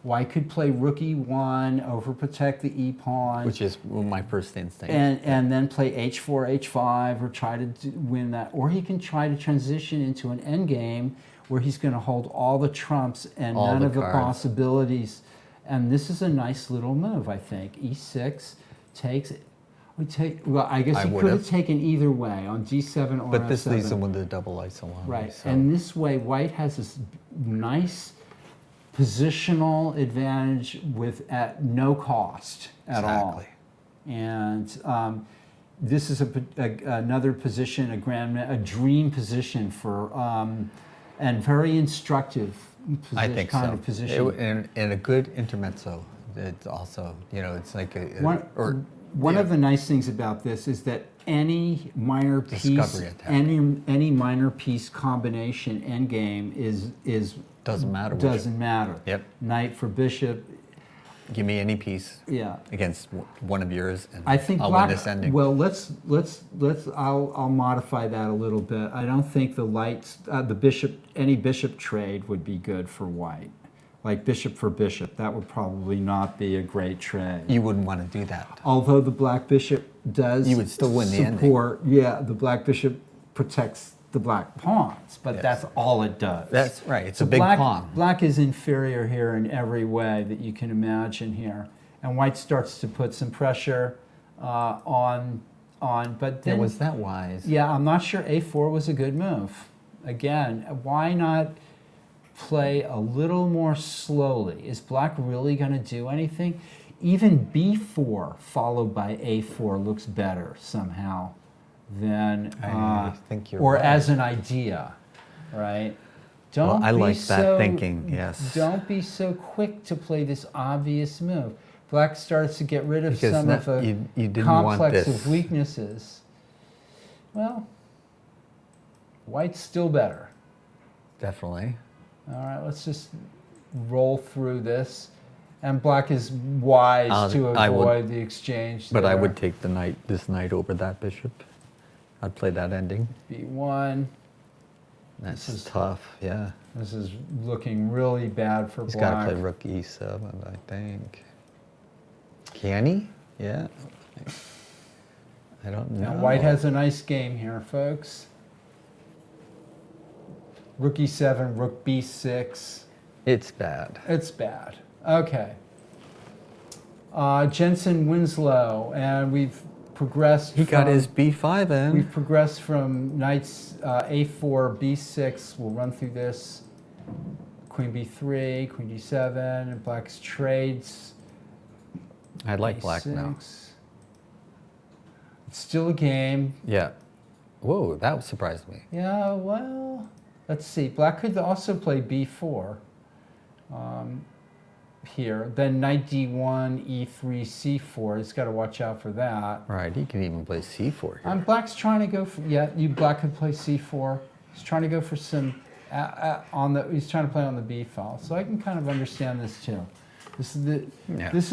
White could play rook e1, overprotect the e-pawn. Which is my first instinct. And then play h4, h5, or try to win that. Or he can try to transition into an endgame where he's going to hold all the trumps and All none the of the cards. possibilities. And this is a nice little move, I think. E6 takes. Well, I guess I he could would've. have taken either way on D7 or But this F7. leaves him with a double isolon. Right, So. and this way White has this nice positional advantage at no cost at all. Exactly. And this is another position, a dream position for, and very instructive position, I think kind so. of position. And a good intermezzo. It's also, it's like One of the nice things about this is that any minor piece, Discovery attack. any minor piece combination endgame is Doesn't matter which. Doesn't matter. Yep. Knight for bishop. Give me any piece Yeah. against one of yours, and I think I'll black. win this ending. Well, let's. I'll modify that a little bit. I don't think any bishop trade would be good for White. Like bishop for bishop, that would probably not be a great trade. You wouldn't want to do that. Although the black bishop does You would still win the ending. support, yeah, the black bishop protects the black pawns, but Yes. that's all it does. That's right. It's So a big black, pawn. Black is inferior here in every way that you can imagine here. And White starts to put some pressure on, but then... Was that wise? Yeah, I'm not sure A4 was a good move. Again, why not play a little more slowly? Is Black really going to do anything? Even B4 followed by A4 looks better somehow than, I think you're or right. as an idea, right? Don't I be like that so- thinking, yes. Don't be so quick to play this obvious move. Black starts to get rid of Because some of a you didn't want complex this. of weaknesses. Well, White's still better. Definitely. All right, let's just roll through this. And Black is wise to I would- avoid the exchange. But I there. would take this knight over that bishop. I'd play that ending. B1. That's This is- tough, yeah. This is looking really bad for He's got Black. to play rook e7, I think. Can he? Yeah. I don't know. Now White has a nice game here, folks. Rook e7, rook b6. It's bad. It's bad. Okay. Jensen Winslow, and we've progressed. He got from- his b5 in. We've progressed from knights a4, b6. We'll run through this. Queen b3, queen d7, and Black's trades. I like black now. A6. It's still a game. Yeah. Whoa, that surprised me. Yeah, well, let's see. Black could also play b4 here. Then knight d1, e3, c4. He's got to watch out for that. Right, he can even play c4 here. Black's trying to go for, Black could play c4. He's trying to go for some, he's trying to play on the b file. So I can kind of understand this too. This is Yeah. this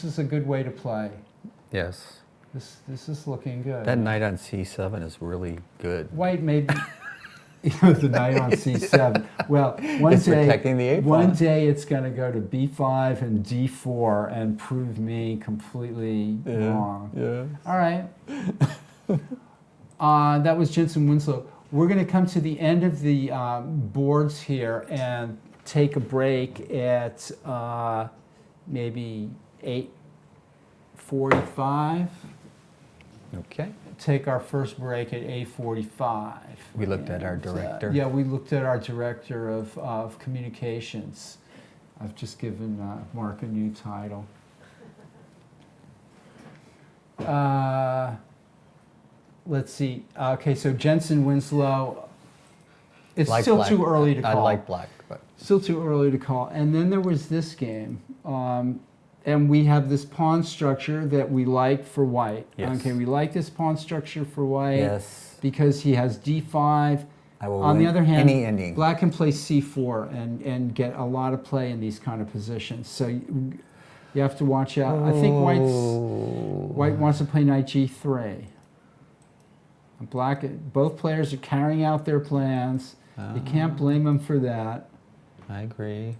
is a good way to play. Yes. This is looking good. That knight on c7 is really good. White maybe the knight on c7. Well, It's protecting the A one pawn. day it's going to go to b5 and d4 and prove me completely wrong. Yeah. All right. That was Jensen Winslow. We're going to come to the end of the boards here and take a break at maybe 8:45. Okay. Take our first break at 8:45. We looked at our And, director. yeah, we looked at our director of communications. I've just given Mark a new title. Let's see. Okay, so Jensen Winslow. It's Like still black. too early to call. I like black, but Still too early to call. And then there was this game. And we have this pawn structure that we like for White. Yes. Okay, we like this pawn structure for White yes. because he has d5. I will On the win other hand, any ending. Black can play c4 and get a lot of play in these kind of positions. So you have to watch out. I think White wants to play knight g3. Black, both players are carrying out their plans. You can't blame them for that. I agree.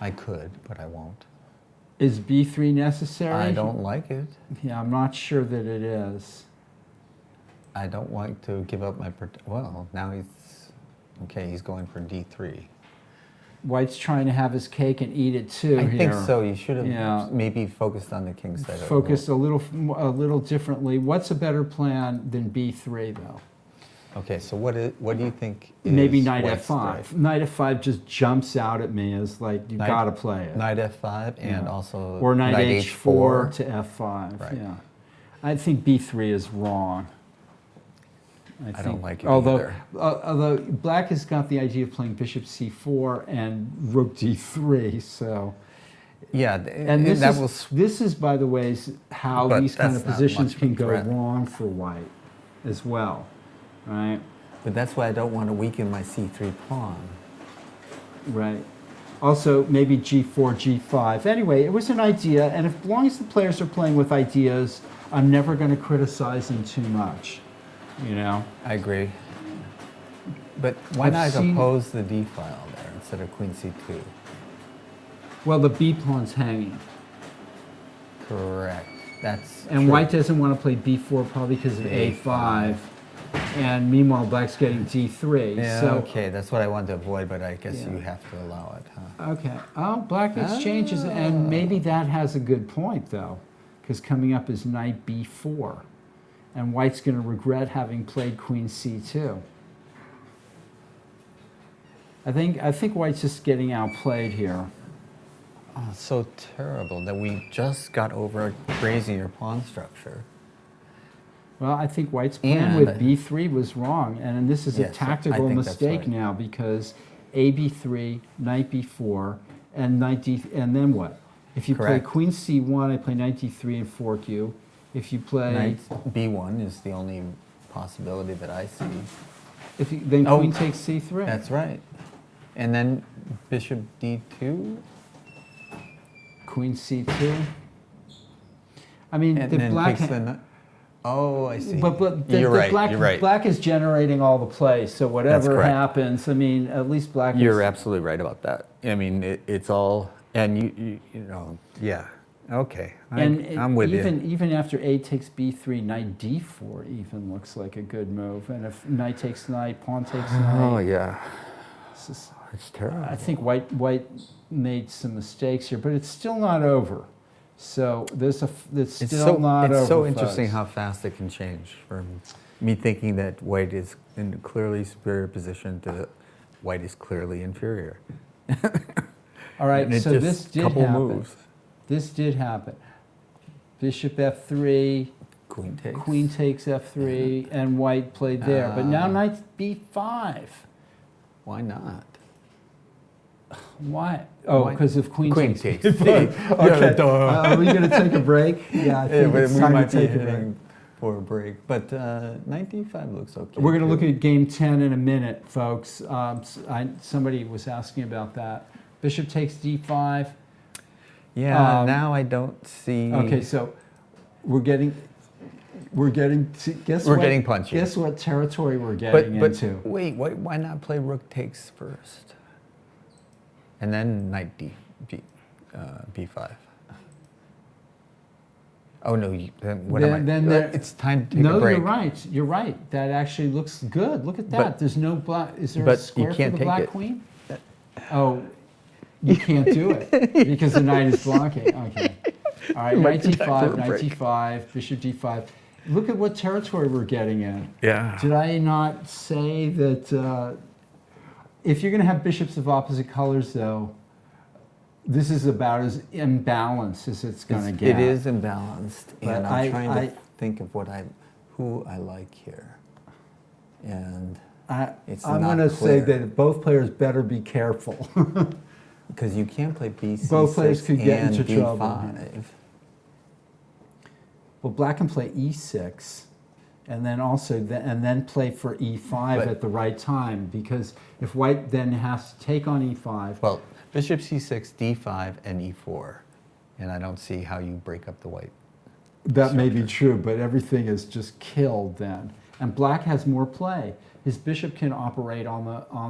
I could, but I won't. Is b3 necessary? I don't like it. Yeah, I'm not sure that it is. I don't like to give up my well, now he's Okay, he's going for d3. White's trying to have his cake and eat it too. I think here. so. You should have Yeah. maybe focused on the king side. Focused a little differently. What's a better plan than b3 though? Okay, so what do you think is Maybe knight White's f5. threat? Knight f5 just jumps out at me as like you got to play it. Knight f5 and Yeah. also Or knight h4 h4 to f5. Right. Yeah, I think b3 is wrong. I don't like it although, either. Although black has got the idea of playing bishop c4 and rook d3, so. Yeah, And this is, by the way, how But these kind of that's not positions much of a can go threat. wrong for white as well, right? But that's why I don't want to weaken my c3 pawn. Right. Also, maybe g4, g5. Anyway, it was an idea, and as long as the players are playing with ideas, I'm never going to criticize them too much, you know? I agree. But why I've not seen- oppose the d file there instead of queen c2? Well, the b pawn's hanging. Correct. That's And true. white doesn't want to play b4 probably because of a5. And meanwhile, black's getting d3. Yeah, so, okay, that's what I wanted to avoid, but I guess Yeah. you have to allow it, huh? Okay. Oh, black exchanges, and maybe that has a good point, though, because coming up is knight b4. And white's going to regret having played queen c2. I think white's just getting outplayed here. Oh, it's so terrible that we just got over a crazier pawn structure. Well, I think white's plan And- with b3 was wrong, and this is a Yes, I tactical think that's mistake right. now because a b3, knight b4, and knight d, and then what? If you Correct. play queen c1, I play knight d3 and fork you. If you play, Knight b1 is the only possibility that I see. then Oh, queen takes c3. That's right. And then bishop d2, Queen c2. I mean, and the then black. takes the knight. Oh, I see. But you're right. black, You're right. black is generating all the play, so whatever correct. happens, I mean, at least black You're is. absolutely right about that. I mean, it's all, and you know, yeah. Okay, I'm with you. Even after a takes b3, knight d4 even looks like a good move. And if knight takes knight, pawn takes knight. Oh yeah, It's just- it's terrible. I think white made some mistakes here, but it's still not over. So it's still not over. It's so interesting folks. how fast it can change. From me thinking that white is in a clearly superior position to white is clearly inferior. All right, And it so just this did couple happen. moves. This did happen. Bishop f3, Queen takes. queen takes f3, and white played there. But now knight b5. Why not? Why? Oh, Why- because if queen takes takes. b5. Okay. Are we going to take a break? Yeah, I think it's we time might to be take a break. heading for a break. But knight d5 looks okay. We're going to too. look at game 10 in a minute, folks. Somebody was asking about that. Bishop takes d5. Yeah, now I don't see. Okay, so we're getting to, guess We're what? getting punchy. Guess what territory we're getting But into? wait, why not play rook takes first, and then knight b5? Oh no! It's time to take a break. You're right. You're right. That actually looks good. Look at that. But- There's no black. Is there a but you square for can't the take black it. queen? Oh, you can't do it because the knight is blocking. Okay. All right. Might Knight be time for d5. a Knight break. d5. Bishop d5. Look at what territory we're getting in. Yeah. Did I not say that if you're going to have bishops of opposite colors, though, this is about as imbalanced as it's going to get. It is imbalanced, But and I'm trying I- to think of who I like here, and it's I'm not going to say clear. that both players better be careful. because you can't play b6 Both players could get and into trouble. b5. Well, black can play e6, and then also and then play for e5 But- at the right time, because if white then has to take on e5, Well, bishop c6, d5, and e4, and I don't see how you break up the white. that may be true, but everything is just killed then. And black has more play. His bishop can operate on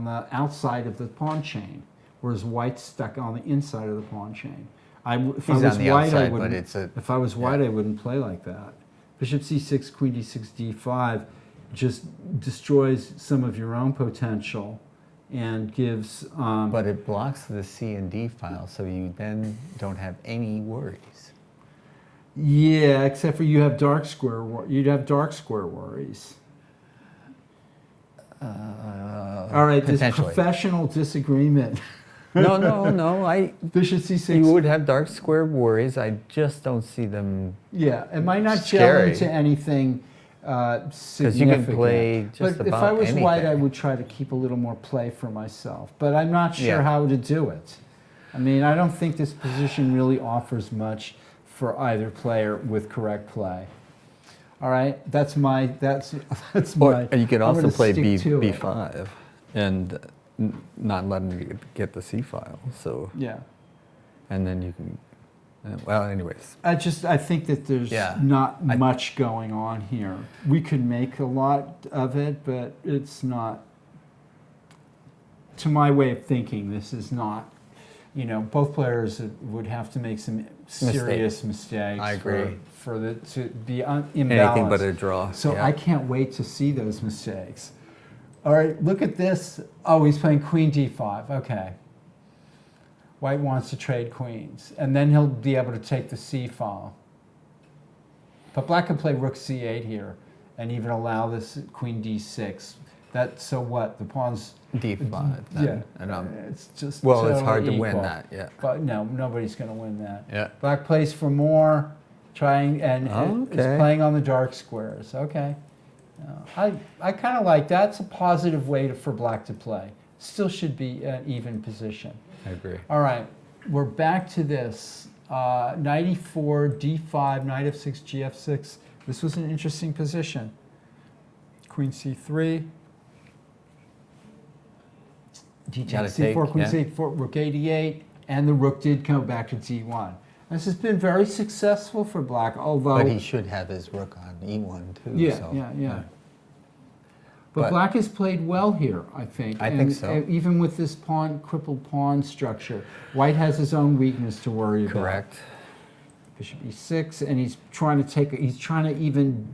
the outside of the pawn chain, whereas white's stuck on the inside of the pawn chain. If He's I was on the white, outside, I but wouldn't. it's a- If I was white, I wouldn't play like that. Bishop c6, queen d6, d5 just destroys some of your own potential. and gives. But it blocks the C and D file, so you then don't have any worries. Yeah, except for you have dark square. You'd have dark square worries. All right, this professional disagreement. No. Bishop c6. You would have dark square worries. I just don't see them. Yeah, it might not gel Scary. into anything significant. Because you can play just but about if I was white, I anything. would try to keep a little more play for myself. But I'm not sure Yeah. how to do it. I mean, I don't think this position really offers much for either player with correct play. All right, that's my. Or you could I'm also gonna play stick to it. B5 and not letting you get the C file. So Yeah. and then you can. Well, anyways. I think that there's Yeah. not much going on here. We could make a lot of it, but it's not. To my way of thinking, this is not. You know, both players would have to make some serious mistakes. I agree. For the to be imbalanced. Anything but a draw. So yeah. I can't wait to see those mistakes. All right, look at this. Oh, he's playing queen d5. Okay. White wants to trade queens, and then he'll be able to take the c file. But black can play rook c8 here, and even allow this queen d6. So what? The pawn's D5. Then, yeah. And, it's just well, it's totally hard to equal. win that. Yeah. But no, nobody's going to win that. Yeah. Black plays for more, trying and is Okay. playing on the dark squares. Okay. I kind of like that. It's a positive way for black to play. Still should be an even position. I agree. All right, we're back to this. Knight e4, d5, knight f6, gf6. This was an interesting position. Queen c3. D Gotta c4, take, queen yeah. c4, rook a8, and the rook did come back to d1. This has been very successful for black, although... But he should have his rook on e1 too. Yeah, so, yeah. But black has played well here, I think. I think so. Even with this crippled pawn structure, white has his own weakness to worry about. Correct. Bishop e6, and he's trying to even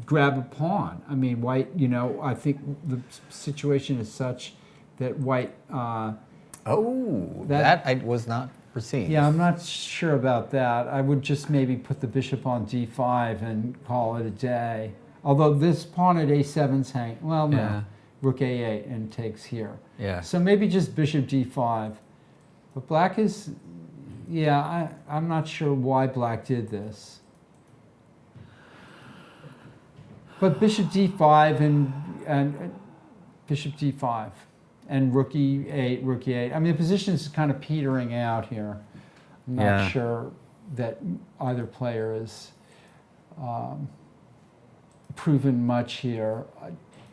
grab a pawn. I mean, white, I think the situation is such that white... that I was not foreseeing. Yeah, I'm not sure about that. I would just maybe put the bishop on d5 and call it a day. Although this pawn at a7's hanging, well, no, Yeah. rook a8 and takes here. Yeah. So maybe just bishop d5. But black is, yeah, I'm not sure why black did this. But bishop d5 and bishop d5 and rook e8, rook e8. I mean, the position is kind of petering out here. I'm not sure that either player is proven much here.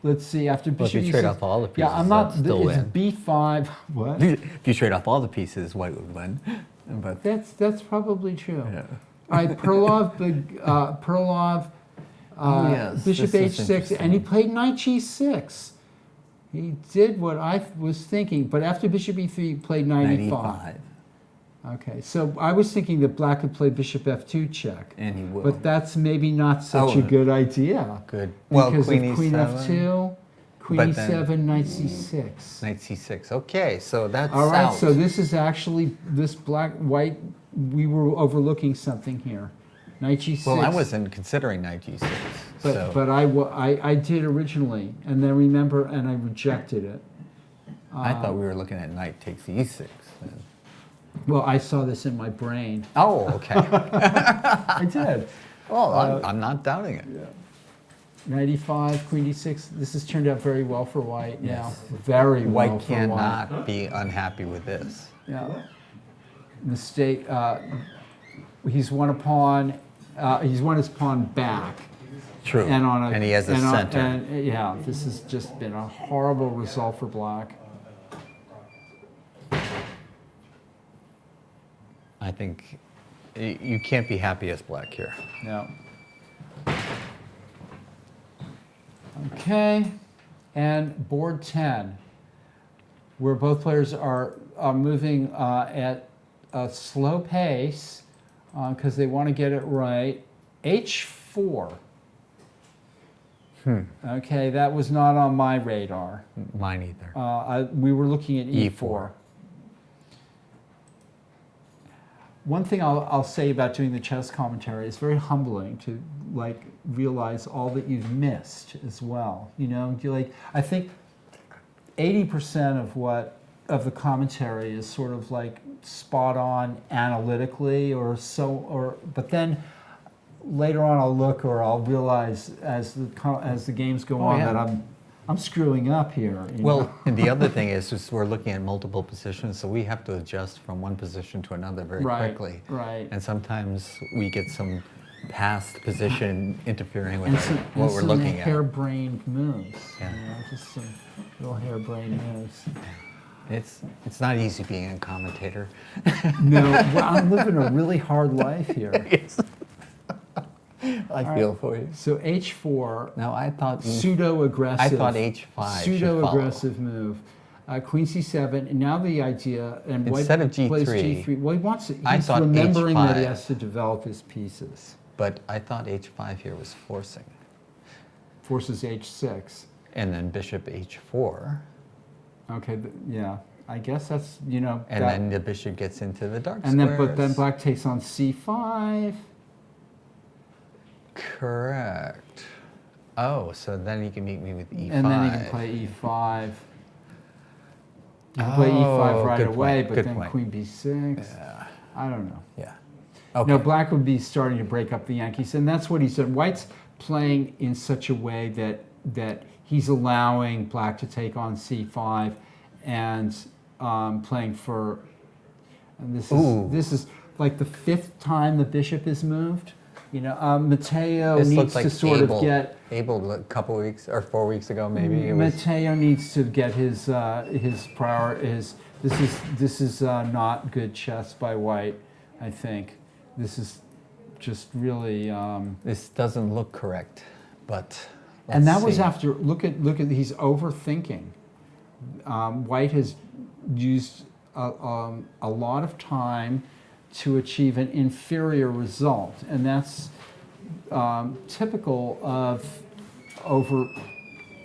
Let's see, after Well, bishop if you trade off all the pieces, yeah, I'm not, I'd still it's win. b5, what? If you trade off all the pieces, white would win. But That's probably true. yeah. All right, Perlov, yes, bishop this is h6, and he played knight g6. He did what I was thinking, but after bishop e3, he played knight e5. 95. Okay, so I was thinking that black could play bishop f2 check, And he will. but that's maybe not such a Oh. good idea. Good. Well, Because queen of queen e7. f2, queen But e7, then- knight c6. Knight c6. Okay, so that's All right, out. so this is actually, this black-white, we were overlooking something here. Knight g6. Well, I wasn't considering knight g6. so. But I did originally, and then remember, and I rejected it. I thought we were looking at knight takes e6. Then. Well, I saw this in my brain. Oh, okay. I did. Oh, I'm not doubting it. Knight e5, queen d6. This has turned out very well for white now. Yes. Very well White for white. cannot be unhappy with this. Yeah. Mistake. He's won a pawn. He's won his pawn back. True. And He has a center. And yeah, this has just been a horrible result for black. I think you can't be happy as black here. No. Okay, and board 10, where both players are moving at a slow pace because they want to get it right. H4. Okay, that was not on my radar. Mine either. We were looking at E4. E4. One thing I'll say about doing the chess commentary, it's very humbling to like realize all that you've missed as well. You know, I think 80% of the commentary is sort of like spot on analytically but then later on I'll look or I'll realize as the games go on that I'm screwing up here. Well, and the other thing is just we're looking at multiple positions, so we have to adjust from one position to another very quickly. Right. And sometimes we get some past position interfering with what we're looking at. Harebrained moves. Yeah. You know, just some little harebrained moves. It's not easy being a commentator. No, well, I'm living a really hard life here. I feel for you. So H4. No, I thought Pseudo-aggressive. I thought H5 Pseudo-aggressive move. Queen C7. And now the idea, and Instead White of G3, plays G3. Well, he's thought remembering that he H5. has to develop his pieces. But I thought H5 here was forcing. Forces H6. And then bishop H4. Okay, yeah. I guess that's, And then the bishop gets into the dark and squares. But then black takes on C5. Correct. Oh, so then he can meet me with E5. And then he can play E5. You can play E5 right away, but then Queen B6. Yeah. I don't know. Yeah. Okay. No, black would be starting to break up the Yankees, and that's what he said. White's playing in such a way that he's allowing black to take on C5 and playing for. And this is like the 5th time the bishop is moved. You know, Matteo this needs like to sort Abel, of get. Abel a couple weeks or 4 weeks ago, maybe. Matteo needs to get his prior. This is not good chess by White. I think this is just really. This doesn't look correct, but. And that was after. Look at. He's overthinking. White has used a lot of time to achieve an inferior result, and that's typical of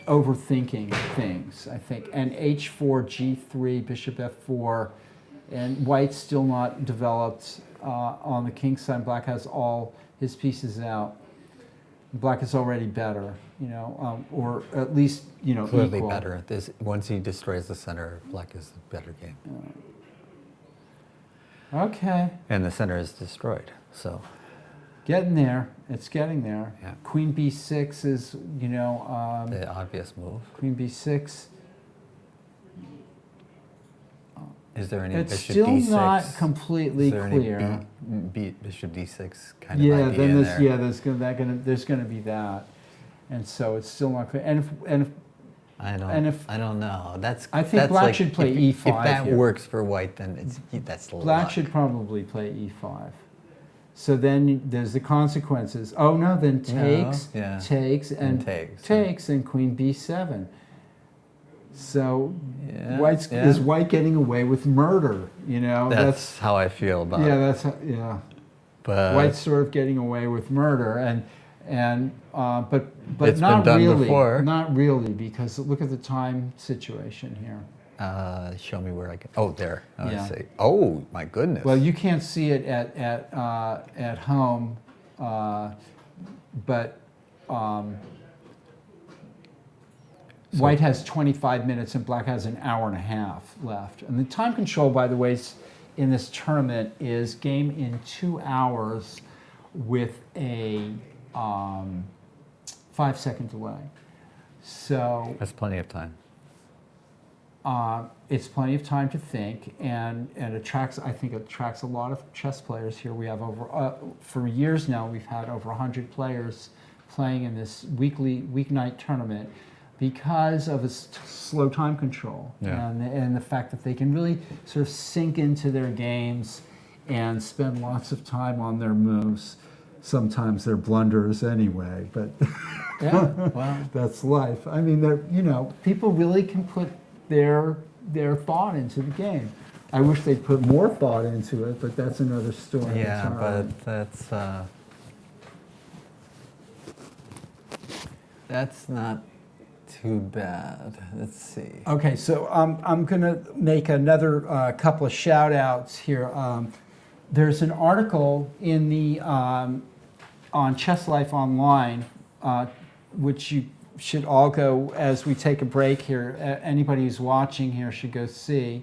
overthinking things, I think. And H4, G3, Bishop F4, and White's still not developed on the king side. Black has all his pieces out. Black is already better, or at least clearly equal. better. Once he destroys the center, black is the better game. Okay. And the center is destroyed, so. Getting there. It's getting there. Yeah. Queen B6 is, The obvious move. Queen B6. Is there any It's bishop still D6? not completely Is there clear. any bishop D6 kind of idea Then there? there's gonna be that, and so it's still not clear. And if I don't know. I think black should play E5 If that here. works for white, then that's black luck. should probably play E5. So then there's the consequences. Oh no, then takes, yeah. takes, and takes, and Queen B7. So Yeah, is White getting away with murder? That's how I feel about it. Yeah. But White's sort of getting away with murder, but It's not been done really. before. Not really, because look at the time situation here. show me where I can. Oh, there. Yeah. I see. Oh, my goodness. Well, you can't see it at home, but White has 25 minutes and Black has an hour and a half left. And the time control, by the way, in this tournament is game in 2 hours with a 5-second delay. So that's plenty of time. it's plenty of time to think, and I think it attracts a lot of chess players here. We have for years now, we've had over 100 players playing in this weeknight tournament because of its slow time control, yeah. and the fact that they can really sort of sink into their games and spend lots of time on their moves. Sometimes they're blunders anyway, but yeah, well, that's life. I mean, people really can put their thought into the game. I wish they'd put more thought into it, but that's another story. Yeah, but that's. That's not too bad. Let's see. Okay, so I'm going to make another couple of shout outs here. There's an article in the on Chess Life Online, which you should all go as we take a break here. Anybody who's watching here should go see.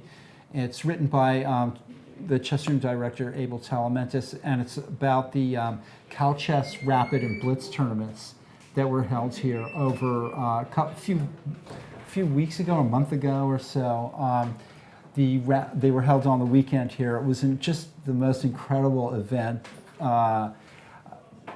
It's written by the chess room director, Abel Talamentis, and it's about the Cal Chess Rapid and Blitz tournaments that were held here over a few weeks ago, a month ago or so. They were held on the weekend here. It was just the most incredible event.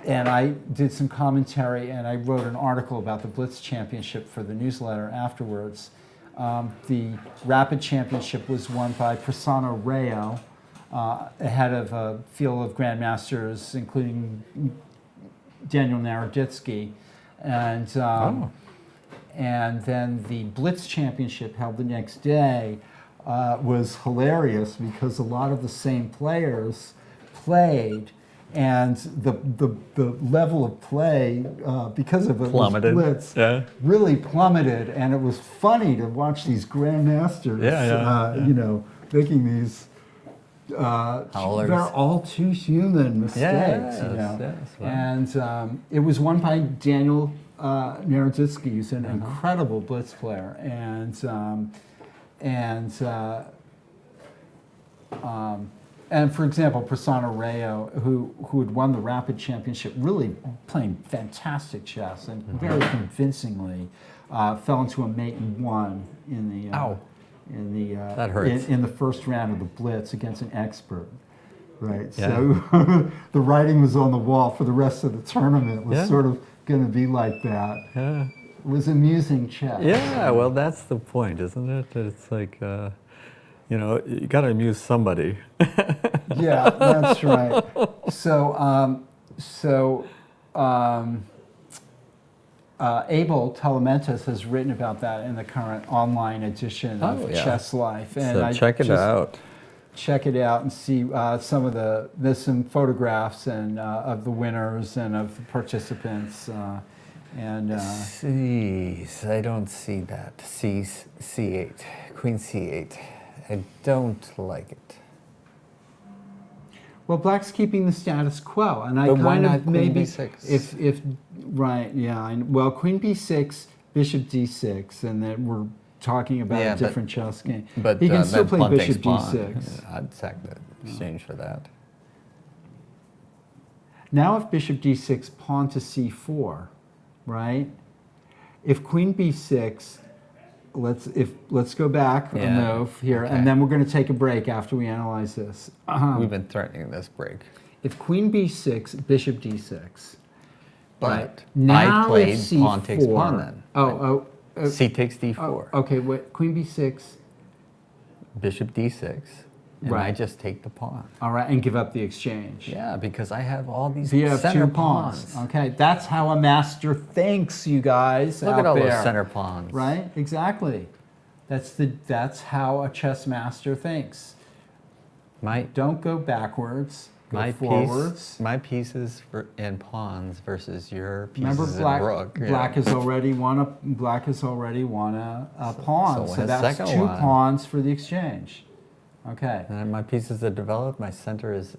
And I did some commentary, and I wrote an article about the Blitz Championship for the newsletter afterwards. The Rapid Championship was won by Prasanna Rayo, ahead of a field of grandmasters, including Daniel Naroditsky. And then the Blitz Championship held the next day was hilarious because a lot of the same players played, and the level of play because of it Plummeted. Blitz really plummeted, and it was funny to watch these grandmasters, you know, making these. They're all too human mistakes, you know. And it was won by Daniel Naroditsky, who's an incredible Blitz player, and for example, Prasanna Rayo, who had won the Rapid Championship, really playing fantastic chess and very convincingly, fell into a mate and won in the that hurts. in the first round of the Blitz against an expert, right? Yeah. So the writing was on the wall for the rest of the tournament. It was sort of going to be like that. Yeah. It was amusing chess. Yeah, well, that's the point, isn't it? It's like, you know, you got to amuse somebody. Yeah, that's right. Abel Talamentis has written about that in the current online edition of Chess Life, and so check it out. Check it out and see some of there's some photographs and of the winners and of the participants. C's, I don't see that. C8, Queen C8. I don't like it. Well, Black's keeping the status quo, and But why not Queen B6? If right, yeah. Well, Queen B6, Bishop D6, and then we're talking about a different chess game. But he can still play pawn Bishop takes pawn. D6. Yeah, I'd sack the exchange for that. Now, if Bishop D6, pawn to C4, right? If Queen B6. Let's go back a move here, and then we're going to take a break after we analyze this. We've been threatening this break. If Queen B6, Bishop D6. But right. Now I played if C4, pawn takes pawn then. C takes D4. Okay, wait, Queen B6. Bishop D6. And Right. I just take the pawn. All right, and give up the exchange. Yeah, because I have all these You have center two pawns. pawns. Okay, that's how a master thinks, you guys. Look out at all there. those center pawns. Right, exactly. That's how a chess master thinks. Don't go backwards. Go forwards. My pieces and pawns versus your pieces Remember, and rook. Black has already won a pawn, so that's two pawns for the exchange. Okay. And my pieces are developed. My center is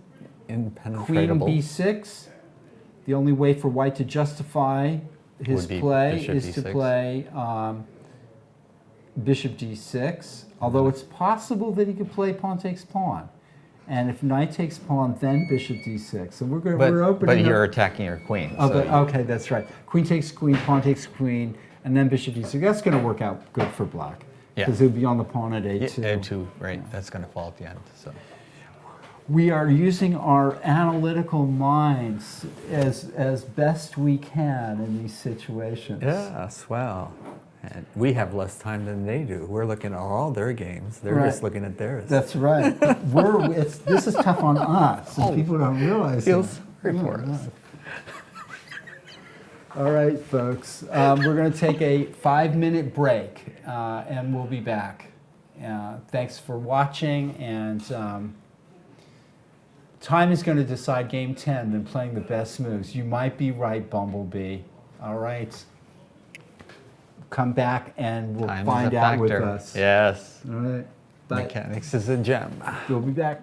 impenetrable. Queen B6. The only way for White to justify his play is to play Bishop D6. Although it's possible that he could play pawn takes pawn. And if knight takes pawn, then Bishop D6. So we're opening. But you're attacking your queen. Oh, so okay, that's right. Queen takes queen, pawn takes queen, and then Bishop D6. That's going to work out good for Black. Because it would be on the pawn at A2. A2, right. That's going to fall at the end. So we are using our analytical minds as best we can in these situations. Yes, well. And we have less time than they do. We're looking at all their games. They're just looking at theirs. That's right. This is tough on us, and people don't realize it. Feels sorry for us. All right, folks. We're going to take a 5-minute break, and we'll be back. Thanks for watching, and time is going to decide game 10 than playing the best moves. You might be right, Bumblebee. All right. come back and we'll Time find is a out with factor. us. Yes. All right. Bye. Mechanics is a gem. We'll be back.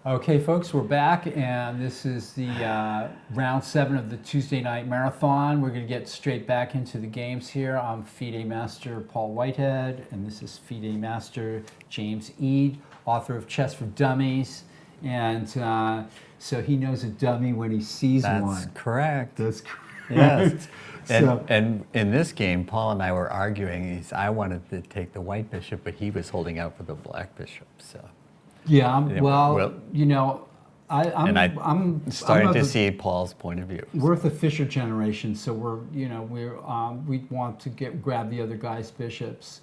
Okay, folks, we're back, and this is the round 7 of the Tuesday night marathon. We're going to get straight back into the games here. I'm FIDE Master Paul Whitehead, and this is FIDE Master James Eade, author of Chess For Dummies. And so he knows a dummy when he sees one. That's correct. That's correct. Yes. So- And in this game, Paul and I were arguing. I wanted to take the white bishop, but he was holding out for the black bishop. So. Yeah, Yeah, well, well- you know, I'm Starting of to the- see Paul's point of view. We're the Fisher generation, so we want to grab the other guy's bishops,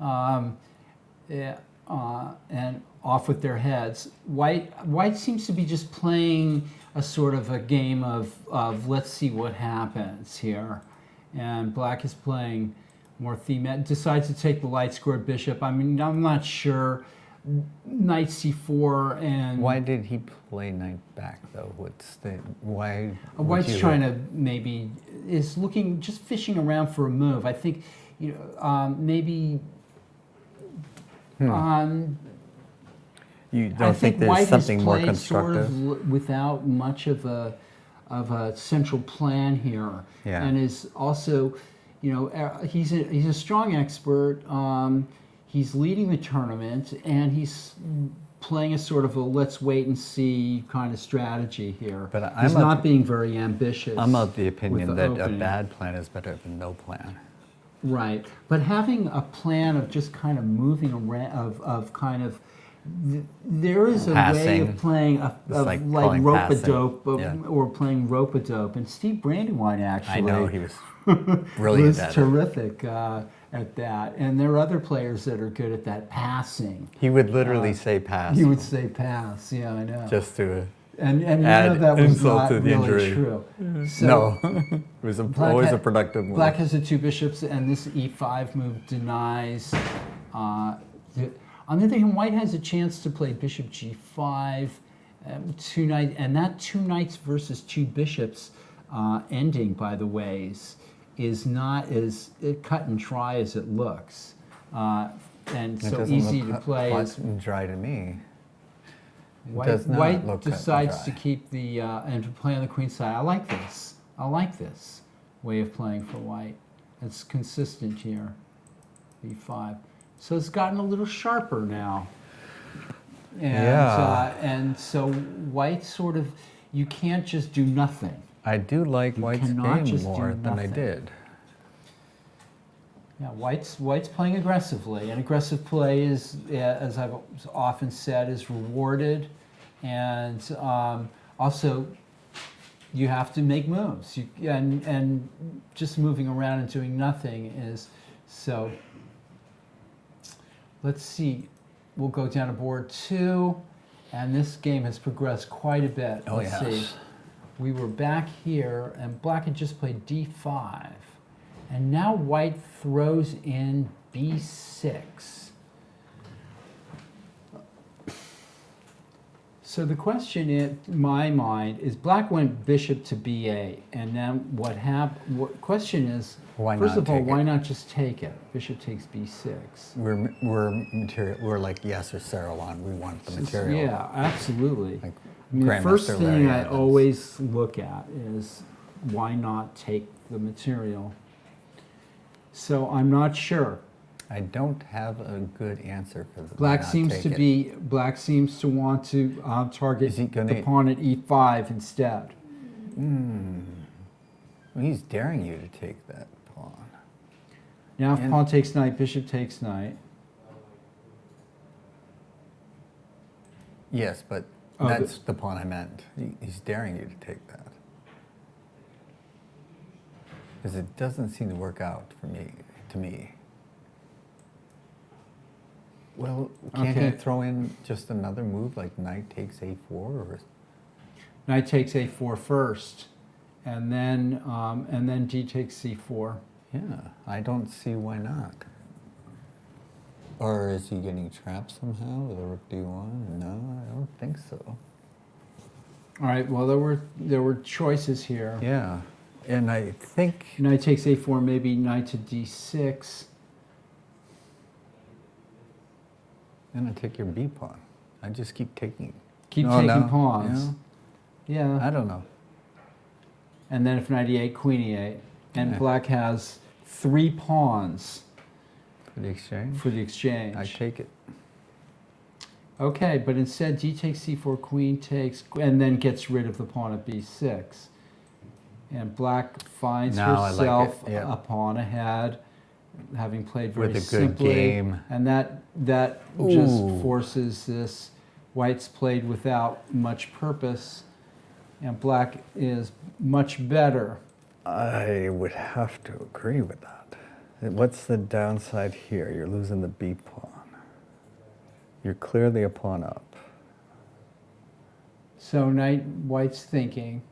and off with their heads. White seems to be just playing a sort of a game of let's see what happens here, and Black is playing more thematic. Decides to take the light squared bishop. I mean, I'm not sure. Knight c4 and Why did he play knight back though? Why? would White's you- trying to is looking, just fishing around for a move. I think, maybe. You I don't think there's White something has more played sort constructive? of without much of a central plan here, Yeah. and is also, he's a strong expert. He's leading the tournament, and he's playing a sort of a let's wait and see kind of strategy here. But he's I'm not being very ambitious. I'm of the opinion with that the a opening. bad plan is better than no plan. Right, but having a plan of just kind of moving around, there is a way Passing. of playing It's like calling rope-a-dope, passing. Yeah. or playing rope-a-dope. And Steve Brandywine actually I know he was brilliant was at it. terrific at that. And there are other players that are good at that passing. He would literally say pass. He would say pass. Yeah, I know. just to and add that was insult not to the really injury. true. no. It was always a had- productive move. Black has the 2 bishops, and this e5 move denies. On the other hand, White has a chance to play bishop g5, 2 knights, and that 2 knights versus 2 bishops ending, by the way, is not as cut and dry as it looks, and It so doesn't easy look to play. cut and dry to me. White, does not White look cut and decides to dry. keep the and to play on the queen side. I like this. I like this way of playing for White. It's consistent here. b5. So it's gotten a little sharper now. And, Yeah. And so White sort of, you can't just do nothing. I do like White's cannot game just do more than I nothing. did. Yeah, White's playing aggressively, and aggressive play is, as I've often said, is rewarded, and also you have to make moves. And just moving around and doing nothing is so. Let's see, we'll go down to board 2, and this game has progressed quite a bit. Oh, Let's see. yes. We were back here, and Black had just played d5. And now White throws in b6. So the question in my mind is, Black went bishop to ba, and then what happened? What question is, Why first not of all, take why it? not just take it? Bishop takes b6. We're like Yasser Sarouan. We want the material. Yeah, absolutely. Like I mean, the first Grandmaster thing Larry I Evans. always look at is, why not take the material? So I'm not sure. I don't have a good answer for the Black why not seems take to it. be, Black seems to want to target Is he gonna- the pawn at e5 instead. Well, he's daring you to take that pawn. Now if And- pawn takes knight, bishop takes knight. Yes, but Oh, that's the pawn I meant. He's daring you to take that. Because it doesn't seem to work out for me, to me. Well, can't Okay. he throw in just another move like knight takes a4 or Knight takes a4 first, and then d takes c4. yeah, I don't see why not. Or is he getting trapped somehow with a rook d1? No, I don't think so. All right. Well, there were choices here. Yeah, and I think Knight takes a4, maybe knight to d6. I'm gonna take your b pawn. I just keep taking. Keep No, taking no, pawns. yeah. Yeah. I don't know. And then if knight e8, queen e8. And Yeah. black has 3 pawns For the exchange? for the exchange. I take it. Okay, but instead d takes c4, queen takes, and then gets rid of the pawn at b6. And black finds Now I like herself it, yeah. a pawn ahead, having played very With a good simply. game. And that just Ooh. forces this. White's played without much purpose, and black is much better. I would have to agree with that. What's the downside here? You're losing the b pawn. You're clearly a pawn up. So White's thinking.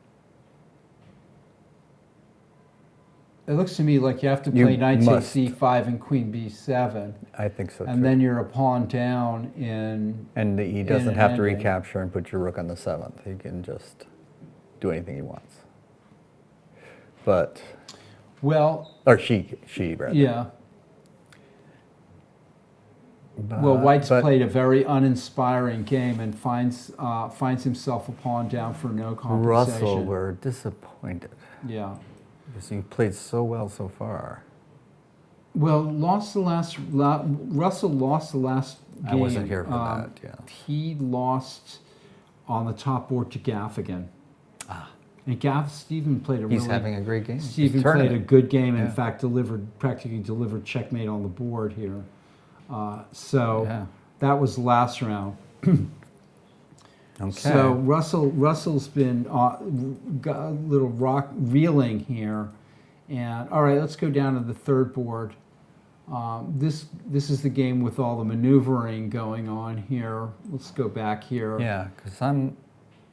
It looks to me like you have to play You knight must. takes c5 and queen b7, I think so too. and then you're a pawn down in. And he in doesn't an have to ending. recapture and put your rook on the 7th. He can just do anything he wants. But, Well, or she rather. yeah. But, Well, White's but played a very uninspiring game and finds himself a pawn down for no compensation. Russell were disappointed Yeah. because you played so well so far. Well, Russell lost the last game. I wasn't here for that, yeah. He lost on the top board to Gaffigan. Ah. And Stephen played a He's really... having a great game. Stephen His played a tournament. good game, in Yeah. fact, practically delivered checkmate on the board here. So Yeah. that was the last round. Okay. So Russell's been got a little reeling here, and all right, let's go down to the third board. This is the game with all the maneuvering going on here. Let's go back here. Yeah, because I'm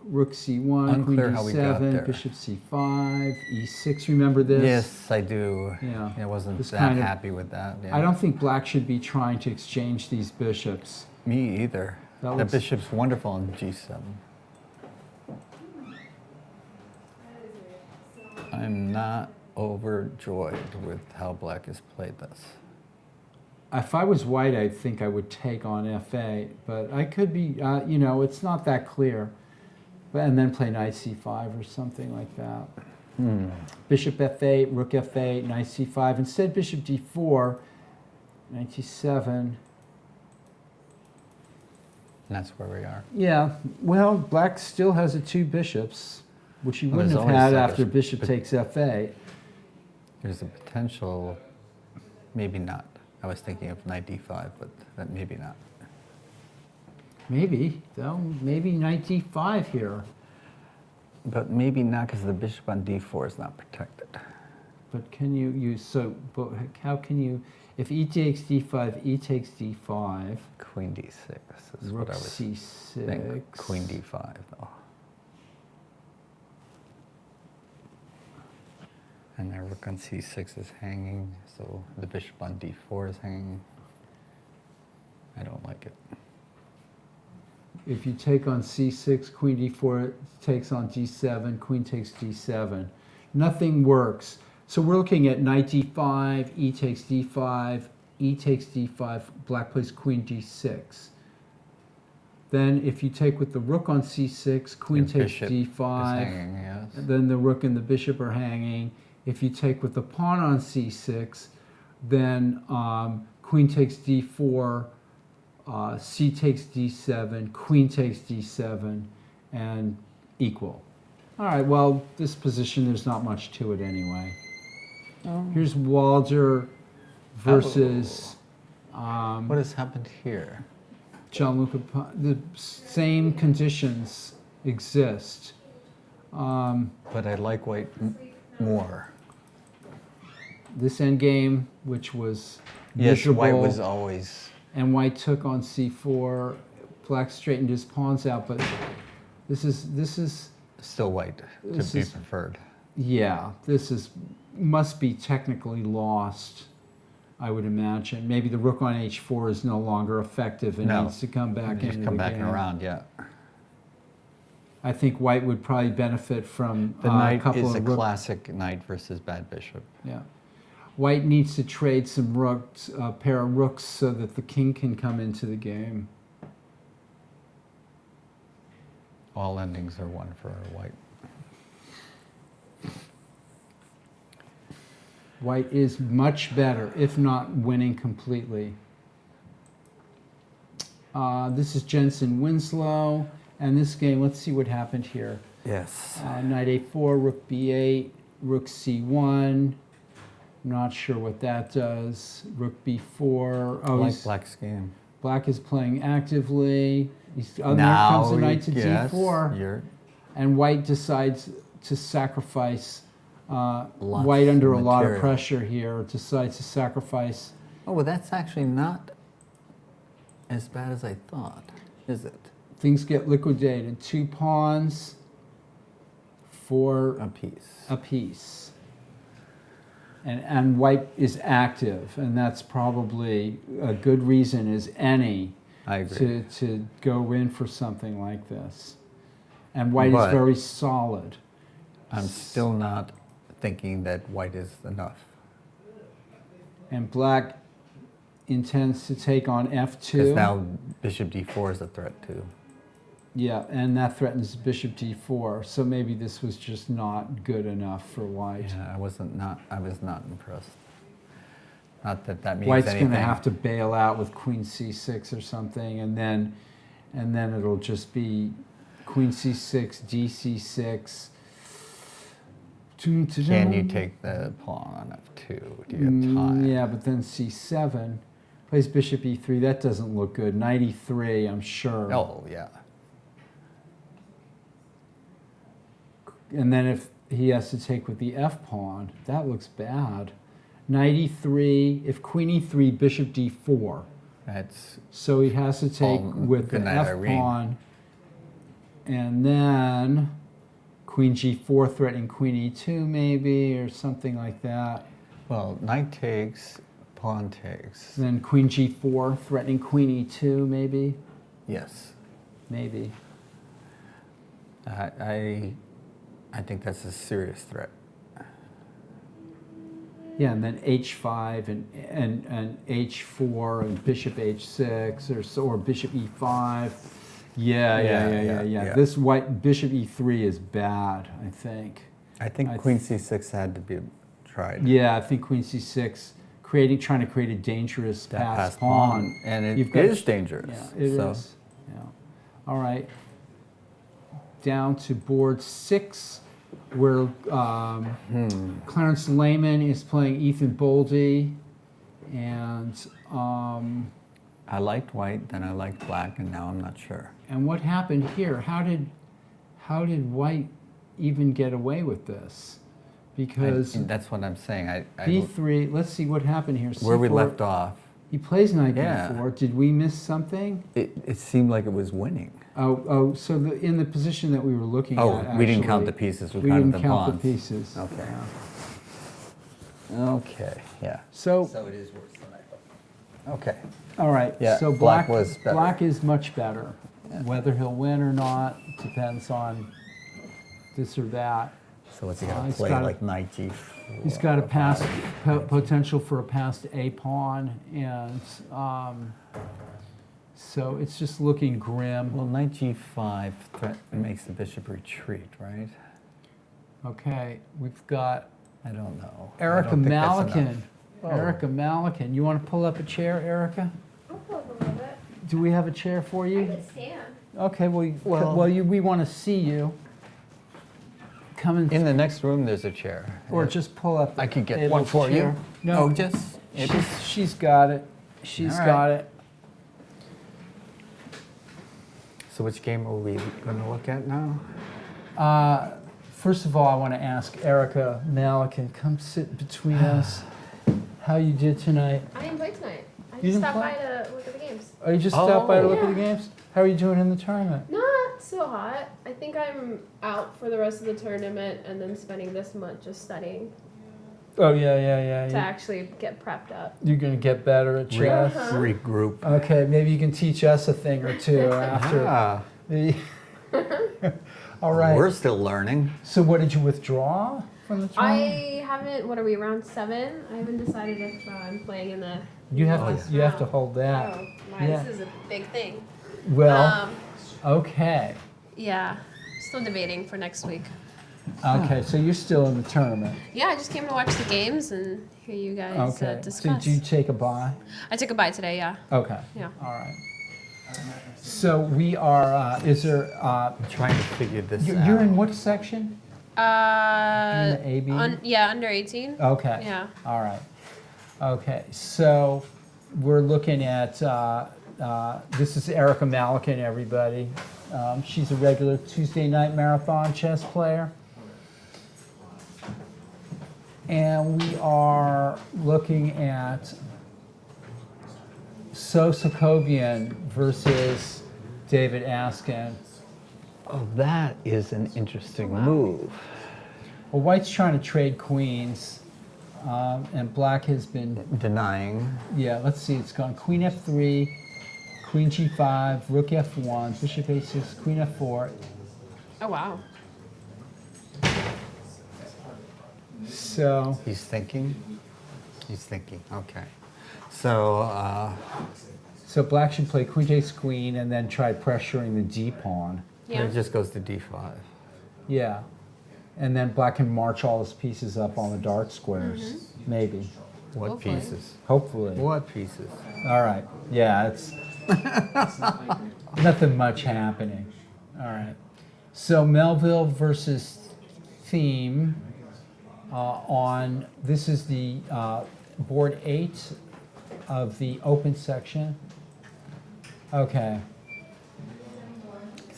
Rook c1, Unclear queen how we got d7, there. bishop c5, e6. Remember this? yes, I do. Yeah. I wasn't This that kind of- happy with that. Yeah. I don't think black should be trying to exchange these bishops. Me either. That The looks- bishop's wonderful on g7. I'm not overjoyed with how black has played this. If I was white, I think I would take on f8, but I could be, it's not that clear. And then play knight c5 or something like that. Bishop f8, rook f8, knight c5. Instead, bishop d4, knight g7. And that's where we are. Yeah, well, black still has the 2 bishops, which he Well, wouldn't there's have always had that after bishop, bishop but- takes f8. There's a potential, maybe not. I was thinking of knight d5, but that maybe not. Maybe, though, maybe knight d5 here. But maybe not because the bishop on d4 is not protected. But can but how can you, if e takes d5, e takes d5, Queen d6 is rook what I was c6. thinking. Queen d5 though. And their rook on c6 is hanging, so the bishop on d4 is hanging. I don't like it. If you take on c6, queen d4 takes on d7, queen takes d7. Nothing works. So we're looking at knight d5, e takes d5, e takes d5, black plays queen d6. Then if you take with the rook on c6, queen Your takes bishop d5, is hanging, yes. then the rook and the bishop are hanging. If you take with the pawn on c6, then queen takes d4, c takes d7, queen takes d7, and equal. All right, well, this position, there's not much to it anyway. Here's Walder versus What has happened here? Gianluca. The same conditions exist. But I like white more. This endgame, which was Yes, miserable, white was always... and white took on c4. Black straightened his pawns out, but this is Still white to This be is- preferred. yeah, must be technically lost, I would imagine. Maybe the rook on h4 is no longer effective and No. needs to come back Just into come the back game. and around, yeah. I think white would probably benefit from The a knight couple is a of rook. classic knight versus bad bishop. Yeah. White needs to trade some rooks, a pair of rooks, so that the king can come into the game. all endings are 1 for white. White is much better, if not winning completely. This is Jensen Winslow, and this game, let's see what happened here. Yes. Knight A4, Rook B8, Rook C1. Not sure what that does. Rook B4. I like Black's game. Black is playing actively. There Now comes the knight to D4. You're And White decides to sacrifice. Lots White, under a of lot of material. pressure here, decides to sacrifice. Oh, well, that's actually not as bad as I thought, is it? Things get liquidated. 2 pawns for A piece. a piece. And White is active, and that's probably a good reason as any I agree. to go in for something like this. And White But is very solid. I'm still not thinking that white is enough. And Black intends to take on F2. Because now bishop d4 is a threat too. Yeah, and that threatens bishop d4. So maybe this was just not good enough for White. Yeah, I was not impressed. Not that that means White's anything. going to have to bail out with queen c6 or something, and then it'll just be queen c6, dc6. Can you take the pawn on f2? Do you have time? Yeah, but then c7. Plays bishop e3. That doesn't look good. Knight e3, I'm sure. Oh, yeah. And then if he has to take with the f pawn, that looks bad. Knight e3. If queen e3, bishop d4. That's So he has to take Oh, with the good night, f Irene. pawn, and then queen g4 threatening queen e2 maybe, or something like that. well, knight takes, pawn takes. Then queen g4 threatening queen e2 maybe, Yes. maybe. I think that's a serious threat. Yeah, and then h5 and h4 and bishop h6 or bishop e5. Yeah. This white bishop e3 is bad, I think. I think queen c6 had to be tried. Yeah, I think queen c6 trying to create a dangerous That passed pawn. And it You've got- is dangerous. Yeah, it is. so. Yeah. All right. Down to board 6, where Clarence Lehman is playing Ethan Boldy, and I liked white, then I liked black, and now I'm not sure. what happened here? How did White even get away with this? Because That's what I'm saying. b3. Let's see what happened here. Where we C4, left off, he plays knight Yeah. b4. Did we miss something? it seemed like it was winning. Oh, so in the position that we were looking Oh, at, we didn't count the actually, pieces. We we counted didn't the count pawns. the pieces. Okay. Yeah. Okay, yeah. So, it is worse than I thought. Okay. all right. Yeah, So black was better. Black is much better. Whether he'll win or not depends on this or that. So what's he got to he's play, gotta- like knight g4? He's got a pass potential for a passed a pawn, and so it's just looking grim. Well, knight g5 makes the bishop retreat, right? Okay, we've got I don't know. I Erica don't think that's Malikan. enough. Oh. Erica Malikan. You want to pull up a chair, Erica? I'll pull up a little bit. Do we have a chair for I you? can stand. Okay, Well- we want to see you. Come and, In the next room, there's a chair. or just pull up. I could get a one for you. chair. No, Oh, just she's got it. She's All right. got it. So which game are we going to look at now? First of all, I want to ask Erica Malikan, come sit between us. How you did tonight? I didn't play tonight. I You just didn't stopped play? by to look at the games. Oh, you just stopped by to look at the Yeah. games? How are you doing in the tournament? Not so hot. I think I'm out for the rest of the tournament and then spending this month just studying Oh, yeah. to actually get prepped up. You're going to get better at chess? Regroup. Okay, maybe you can teach us a thing or two after. Ah, All right. we're still learning. So what, did you withdraw from the tournament? I haven't, what are we, round 7? I haven't decided if I'm playing in the You have last to, you have to round. hold that. Oh, Yeah. this is a big thing. Well, okay. Yeah, still debating for next week. Okay, so you're still in the tournament. Yeah, I just came to watch the games and hear you guys Okay. discuss. Did you take a bye? I took a bite today, yeah. Okay. Yeah. All right. So we are, is there, I'm trying to figure this out. you're in what section? You're in the AB? Yeah, under 18. Okay. Yeah. All right. Okay, so we're looking at, this is Erica Malikan, everybody. She's a regular Tuesday night marathon chess player. And we are looking at Sokovian versus David Askin. Oh, that is an interesting Wow. move. Well, White's trying to trade queens, and Black has been, Denying. yeah, let's see, it's gone Queen F3, Queen G5, Rook F1, Bishop A6, Queen F4. Oh, wow. So, He's thinking. He's thinking. Okay. So, so Black should play Queen takes Queen and then try pressuring the D pawn. Yeah. it just goes to D5. Yeah. And then Black can march all his pieces up on the dark squares. Maybe. What Hopefully. pieces? Hopefully. What pieces? All right. Yeah, it's nothing much happening. All right. So Melville versus Theme on, this is the board 8 of the open section. Okay.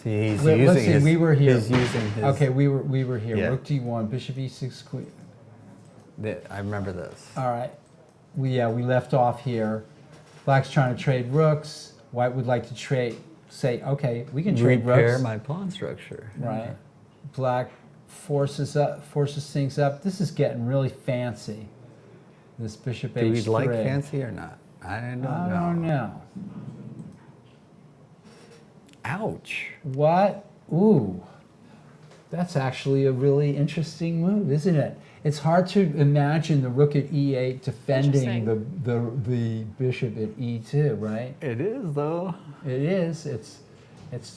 See, he's Let's using see, his. we were here. He's using his. Okay, we were here. Yeah. Rook D1, Bishop E6, Queen. I remember this. All right. We left off here. Black's trying to trade rooks. White would like to say, okay, we can trade Repair rooks. my pawn structure. Right. Black forces things up. This is getting really fancy. This Bishop Do we H3. like fancy or not? I don't know. I don't know. Ouch. What? Ooh. That's actually a really interesting move, isn't it? It's hard to imagine the rook at E8 defending the bishop at E2, right? It is though. It is. It's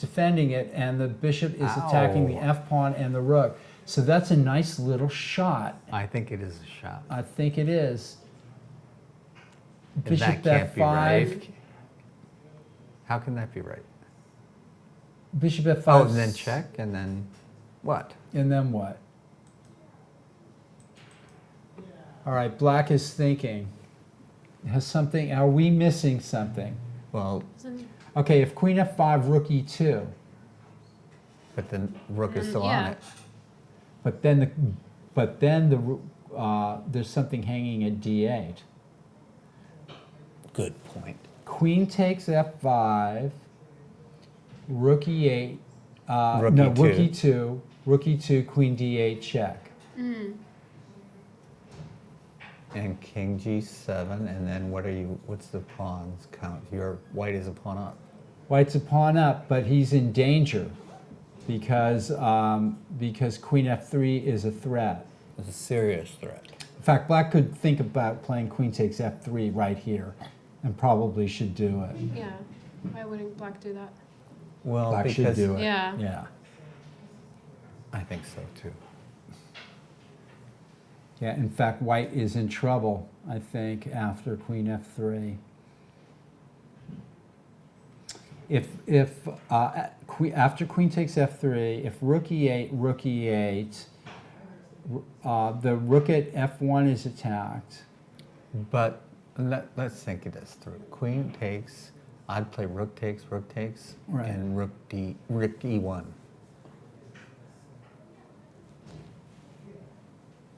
defending it, and the bishop is attacking the Ow. F pawn and the rook. So that's a nice little shot. I think it is a shot. I think it is. And Bishop that can't be F5. right. How can that be right? Bishop F5. Oh, and then check, and then what? And then what? All right, Black is thinking. Has something? Are we missing something? Well, Okay, if Queen F5, Rook E2, but the rook is still yeah. on it. but then there's something hanging at D8. Good point. Queen takes F5, Rook E8, Rook no, E2. Rook E2, Rook E2, Queen D8 check. And King G7, and then what's the pawns count? Your white is a pawn up. White's a pawn up, but he's in danger because Queen F3 is a threat. It's a serious threat. In fact, Black could think about playing Queen takes F3 right here, and probably should do it. Yeah. Why wouldn't Black do that? Well, Black should because do it. Yeah. Yeah. I think so too. Yeah. In fact, White is in trouble, I think, after Queen F3. After Queen takes F3, if Rook E8, the Rook at F1 is attacked. But let's think of this through. Queen takes. I'd play rook takes, Right. and rook E1.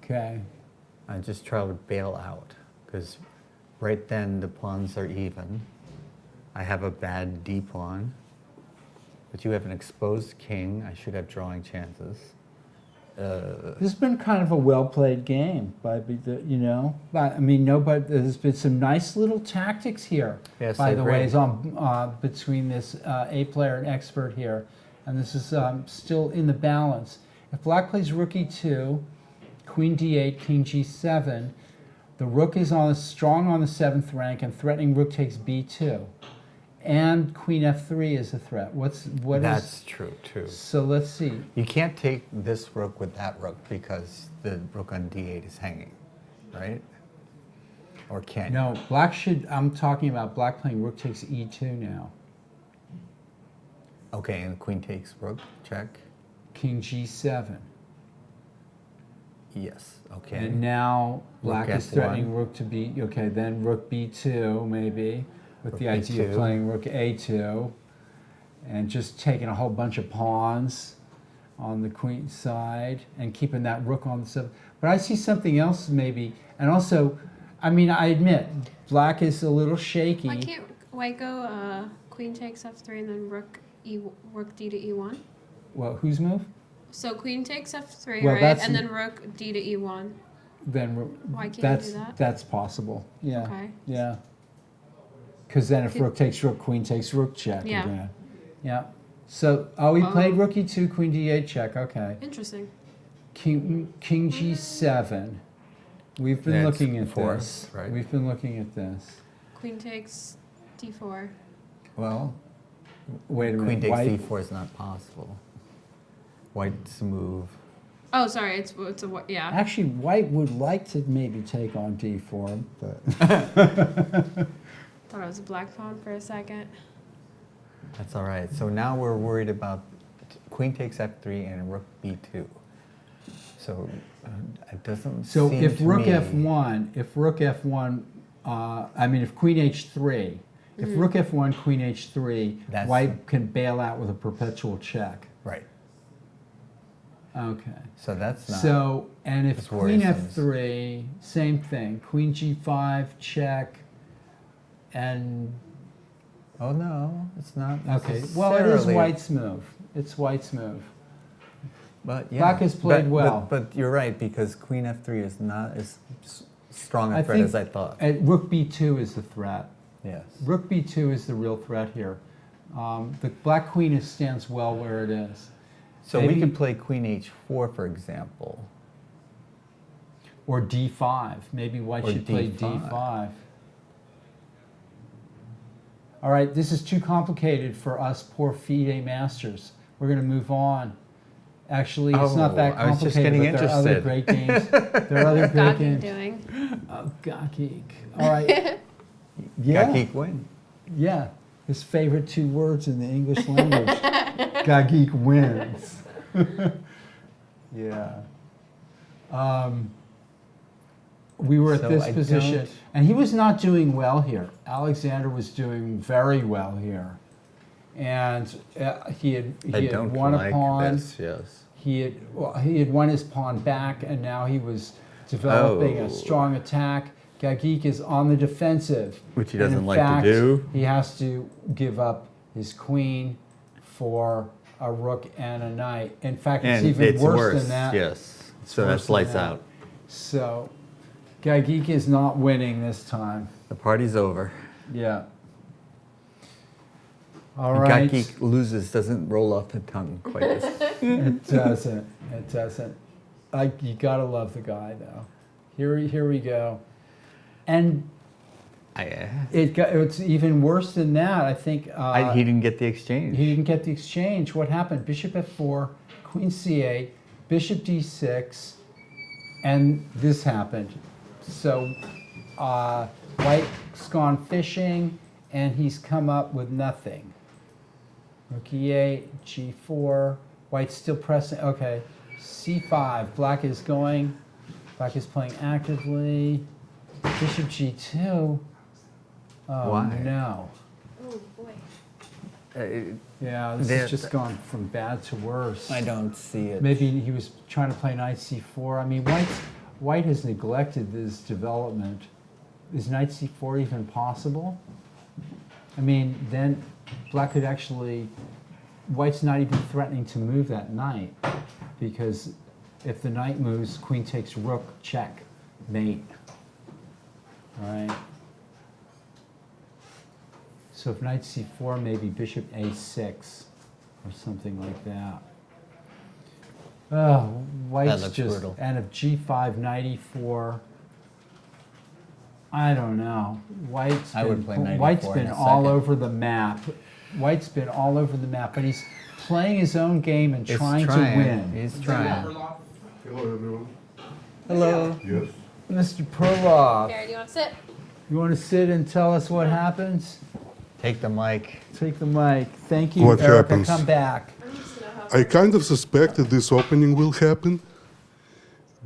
Okay. I just try to bail out because right then the pawns are even. I have a bad D pawn, but you have an exposed king. I should have drawing chances. This has been kind of a well-played game, but I mean, there's been some nice little tactics here. Yes, by I the way, agree. is on between this A player and expert here, and this is still in the balance. If Black plays Rook E2, Queen D8, King G7, the Rook is strong on the 7th rank and threatening Rook takes B2. and queen f3 is a threat. What That's is? true too. So let's see. You can't take this rook with that rook because the rook on d8 is hanging, right? Or can you? No, black should. I'm talking about black playing rook takes e2 now. Okay, and queen takes rook, check. King g7. Yes, okay. And now black Rook is F1. threatening rook to b. Okay, then rook b2 maybe, with Rook the idea of B2. playing rook a2, and just taking a whole bunch of pawns on the queen side and keeping that rook on the 7. But I see something else maybe, and also, I mean, I admit black is a little shaky. Why can't white go queen takes f3 and then rook d to e1? Well, whose move? So queen takes f3, Well, right? that's- And then rook d to e1. Then Why can't you that's do that? that's possible. Yeah. Okay. Yeah. Because then if Could- rook takes rook, queen takes rook check Yeah. again. Yeah. So we played rook e2, queen d8 check. Okay. Interesting. King g7. We've been That's looking at fourth, this. right? We've been looking at this. Queen takes d4. Well, Wait a queen minute. takes White, d4 is not possible. White's move. Oh, sorry. It's a yeah. actually, white would like to maybe take on d4, but Thought I was a black pawn for a second. That's all right. So now we're worried about queen takes f3 and rook b2. So it doesn't so seem if to rook me- f1, I mean if queen h3, if rook f1, queen h3, That's- white can bail out with a perpetual check. Right. Okay. So that's not. So, and if It's queen worrisome. f3, same thing. Queen g5, check, and Oh no, it's not. okay. Well, it is necessarily- white's move. It's white's move. But yeah, Black has played well. But you're right because queen f3 is not as strong I a threat think- as I thought. And rook b2 is the threat. Yes. Rook b2 is the real threat here. The black queen stands well where it is. So maybe- we could play queen h4, for example. Or d5. Maybe white Or should play D5. d5. All right, this is too complicated for us poor FIDE masters. We're going to move on. Actually, it's not that I was just complicated, getting but there are other interested. great games. There are other great Gaki games. doing. Oh, Gaki. All right. Yeah. Gaki win. Yeah. His favorite 2 words in the English language. Gagik wins. Yeah. We were at So this I position, don't- and he was not doing well here. Alexander was doing very well here, and he had won a pawn. yes. He had won his pawn back, and now he was developing Oh. a strong attack. Gagik is on the defensive, Which he and doesn't in like to fact, do. He has to give up his queen for a rook and a knight. In fact, it's And even it's worse, than that. Yes. It's So worse that's than lights that. out. So, Gagik is not winning this time. The party's over. Yeah. All And right. Gaki loses, doesn't roll off the tongue quite as. It doesn't. It doesn't. You gotta love the guy though. Here we go. And it's even worse than that. I think He didn't get the exchange. he didn't get the exchange. What happened? Bishop f4, queen c8, bishop d6, and this happened. So white's gone fishing, and he's come up with nothing. Rook e8, g4, white's still pressing. Okay, c5, black is going. Black is playing actively. Bishop g2. Oh Why? no. Oh boy. Yeah, this has just gone from bad to worse. I don't see it. Maybe he was trying to play knight c4. I mean, white has neglected this development. Is knight c4 even possible? I mean, then black could actually, white's not even threatening to move that knight, because if the knight moves, queen takes rook, check, mate. All right. So if knight c4, maybe bishop a6 or something like that. Oh, white's looks just, brutal. and if g5, knight e4. I don't know. I would play 94 White's in been a all second. over the map. White's been all over the map, but he's playing his own game and He's trying to win. He's trying. Hello, everyone. Hello, Yes. Mr. Perloff. Karen, you want to sit? You want to sit and tell us what happens? Take the mic. Take the mic. Thank you, What Erica. happens? Come back. I'm just gonna have I kind of suspected this opening will happen,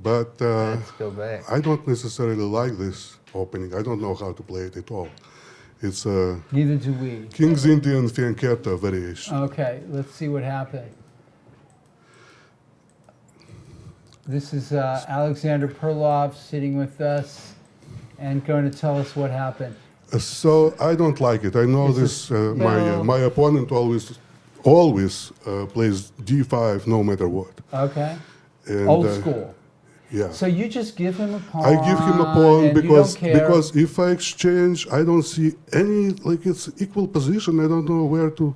but Let's go back. I don't necessarily like this opening. I don't know how to play it at all. It's a Neither do we. King's Indian fianchetto variation. Okay, let's see what happened. This is Alexander Perloff sitting with us and going to tell us what happened. So I don't like it. I know Is this. this- My well- my opponent always plays d5 no matter what. Okay, And, old school. Yeah. So you just give him a pawn. I give him a pawn and because you don't care. because if I exchange, I don't see any, like, it's equal position. I don't know where to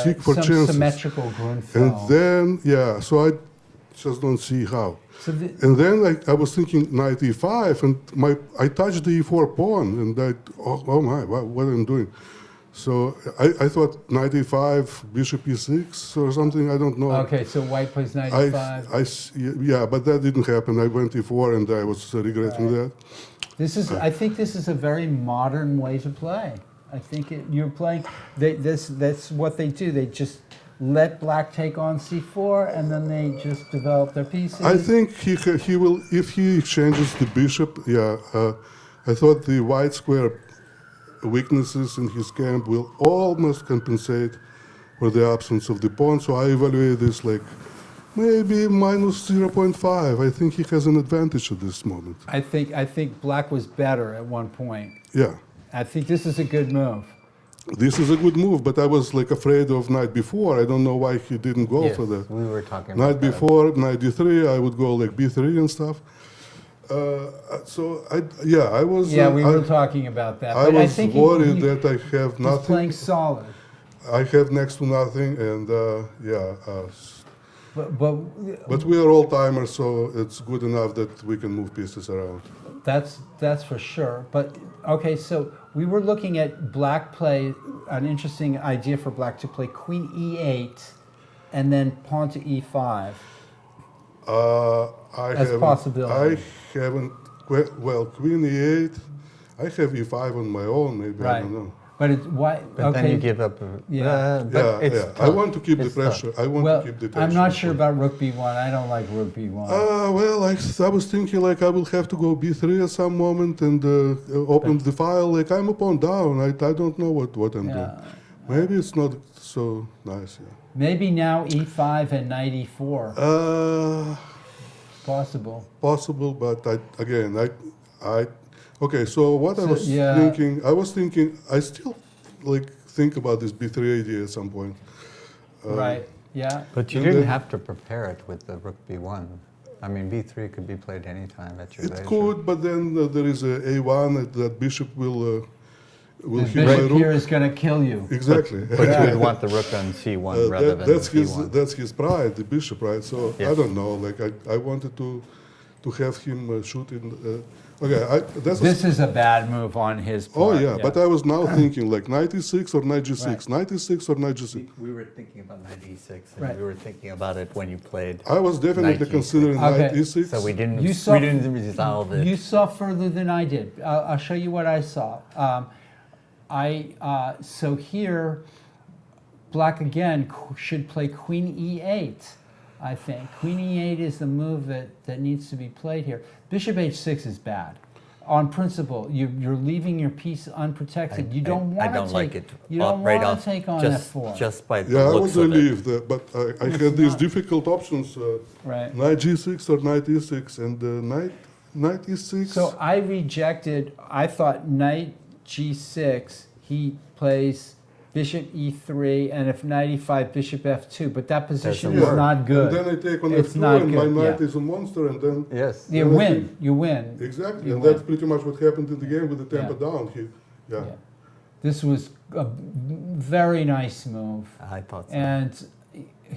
seek for Some chances. symmetrical Grunfeld. And then so I just don't see how. So And then I was thinking knight e5, and I touched the e4 pawn, and oh my, what am I doing? So I thought knight e5, bishop e6 or something. I don't know. okay, so White plays 95. Yeah, but that didn't happen. I went e4, and I was regretting that. I think this is a very modern way to play. I think you're playing. That's what they do. They just let Black take on c4, and then they just develop their pieces. I think he will, if he exchanges the bishop. I thought the white square weaknesses in his camp will almost compensate for the absence of the pawn. So I evaluate this like maybe minus 0.5. I think he has an advantage at this moment. I think Black was better at one point. Yeah. I think this is a good move. This is a good move, but I was like afraid of knight b4. I don't know why he didn't go Yes, for that. we were talking Knight about that. b4, knight d3. I would go like b3 and stuff. So I was. Yeah, we were I, talking about that. I but was I think worried that I have he's nothing. playing solid. I have next to nothing, and But we are all timers, so it's good enough that we can move pieces around. that's for sure. But okay, so we were looking at Black play, an interesting idea for Black to play Queen e8 and then pawn to e5. As a possibility. I haven't. Well, Queen e8. I have e5 on my own. Maybe I Right. don't know. But it, why? But okay. then you give up. Yeah. But it's I tough. want to keep the It's tough. pressure. I want well, to keep the tension. I'm not sure about Rook b1. I don't like Rook b1. Well, I was thinking like I will have to go b3 at some moment and open the file. Like I'm a pawn down. I don't know what I'm doing. Maybe it's not so nice. Yeah. Maybe now e5 and knight e4. Possible, Possible. but okay. So what I was yeah. thinking, I still like think about this b3 idea at some point. Right. Yeah. But you And didn't then- have to prepare it with the rook b1. I mean, b3 could be played anytime at your It leisure. could, but then there is a a1 that bishop will The hit my bishop here rook. is going to kill you. Exactly. But you would want the rook on c1 rather than that's b1. that's his pride, the bishop, right? So I Yes. don't know. Like I wanted to have him shoot in. This is a bad move on his Oh part. yeah, but I was now thinking like knight e6 or knight g6, Right. knight e6 or knight g6. We were thinking about knight e6, and Right. we were thinking about it when you played. I was definitely Knight G6. considering Okay. knight e6. So we didn't You we didn't resolve it. You saw further than I did. I'll show you what I saw. So here, Black again should play Queen e8. I think Queen e8 is the move that needs to be played here. Bishop h6 is bad. On principle, you're leaving your piece unprotected. You don't want to I don't take. like it. You don't right want off, to take on just, f4. Just by the Yeah, I looks would of it. relieve that, but I It's had these not- difficult options: Right. knight g6 or knight e6, and knight e6. So I rejected. I thought knight g6. He plays bishop e3, and if knight e5, bishop f2. But that position Doesn't is work. not good. And then I take on It's f2, not and good, my knight yeah. is a monster, and then Yes. You then I win. think- You win. exactly, You and win. that's pretty much what happened in the game with the tempo down. Yeah. This was a very nice move, I thought so. and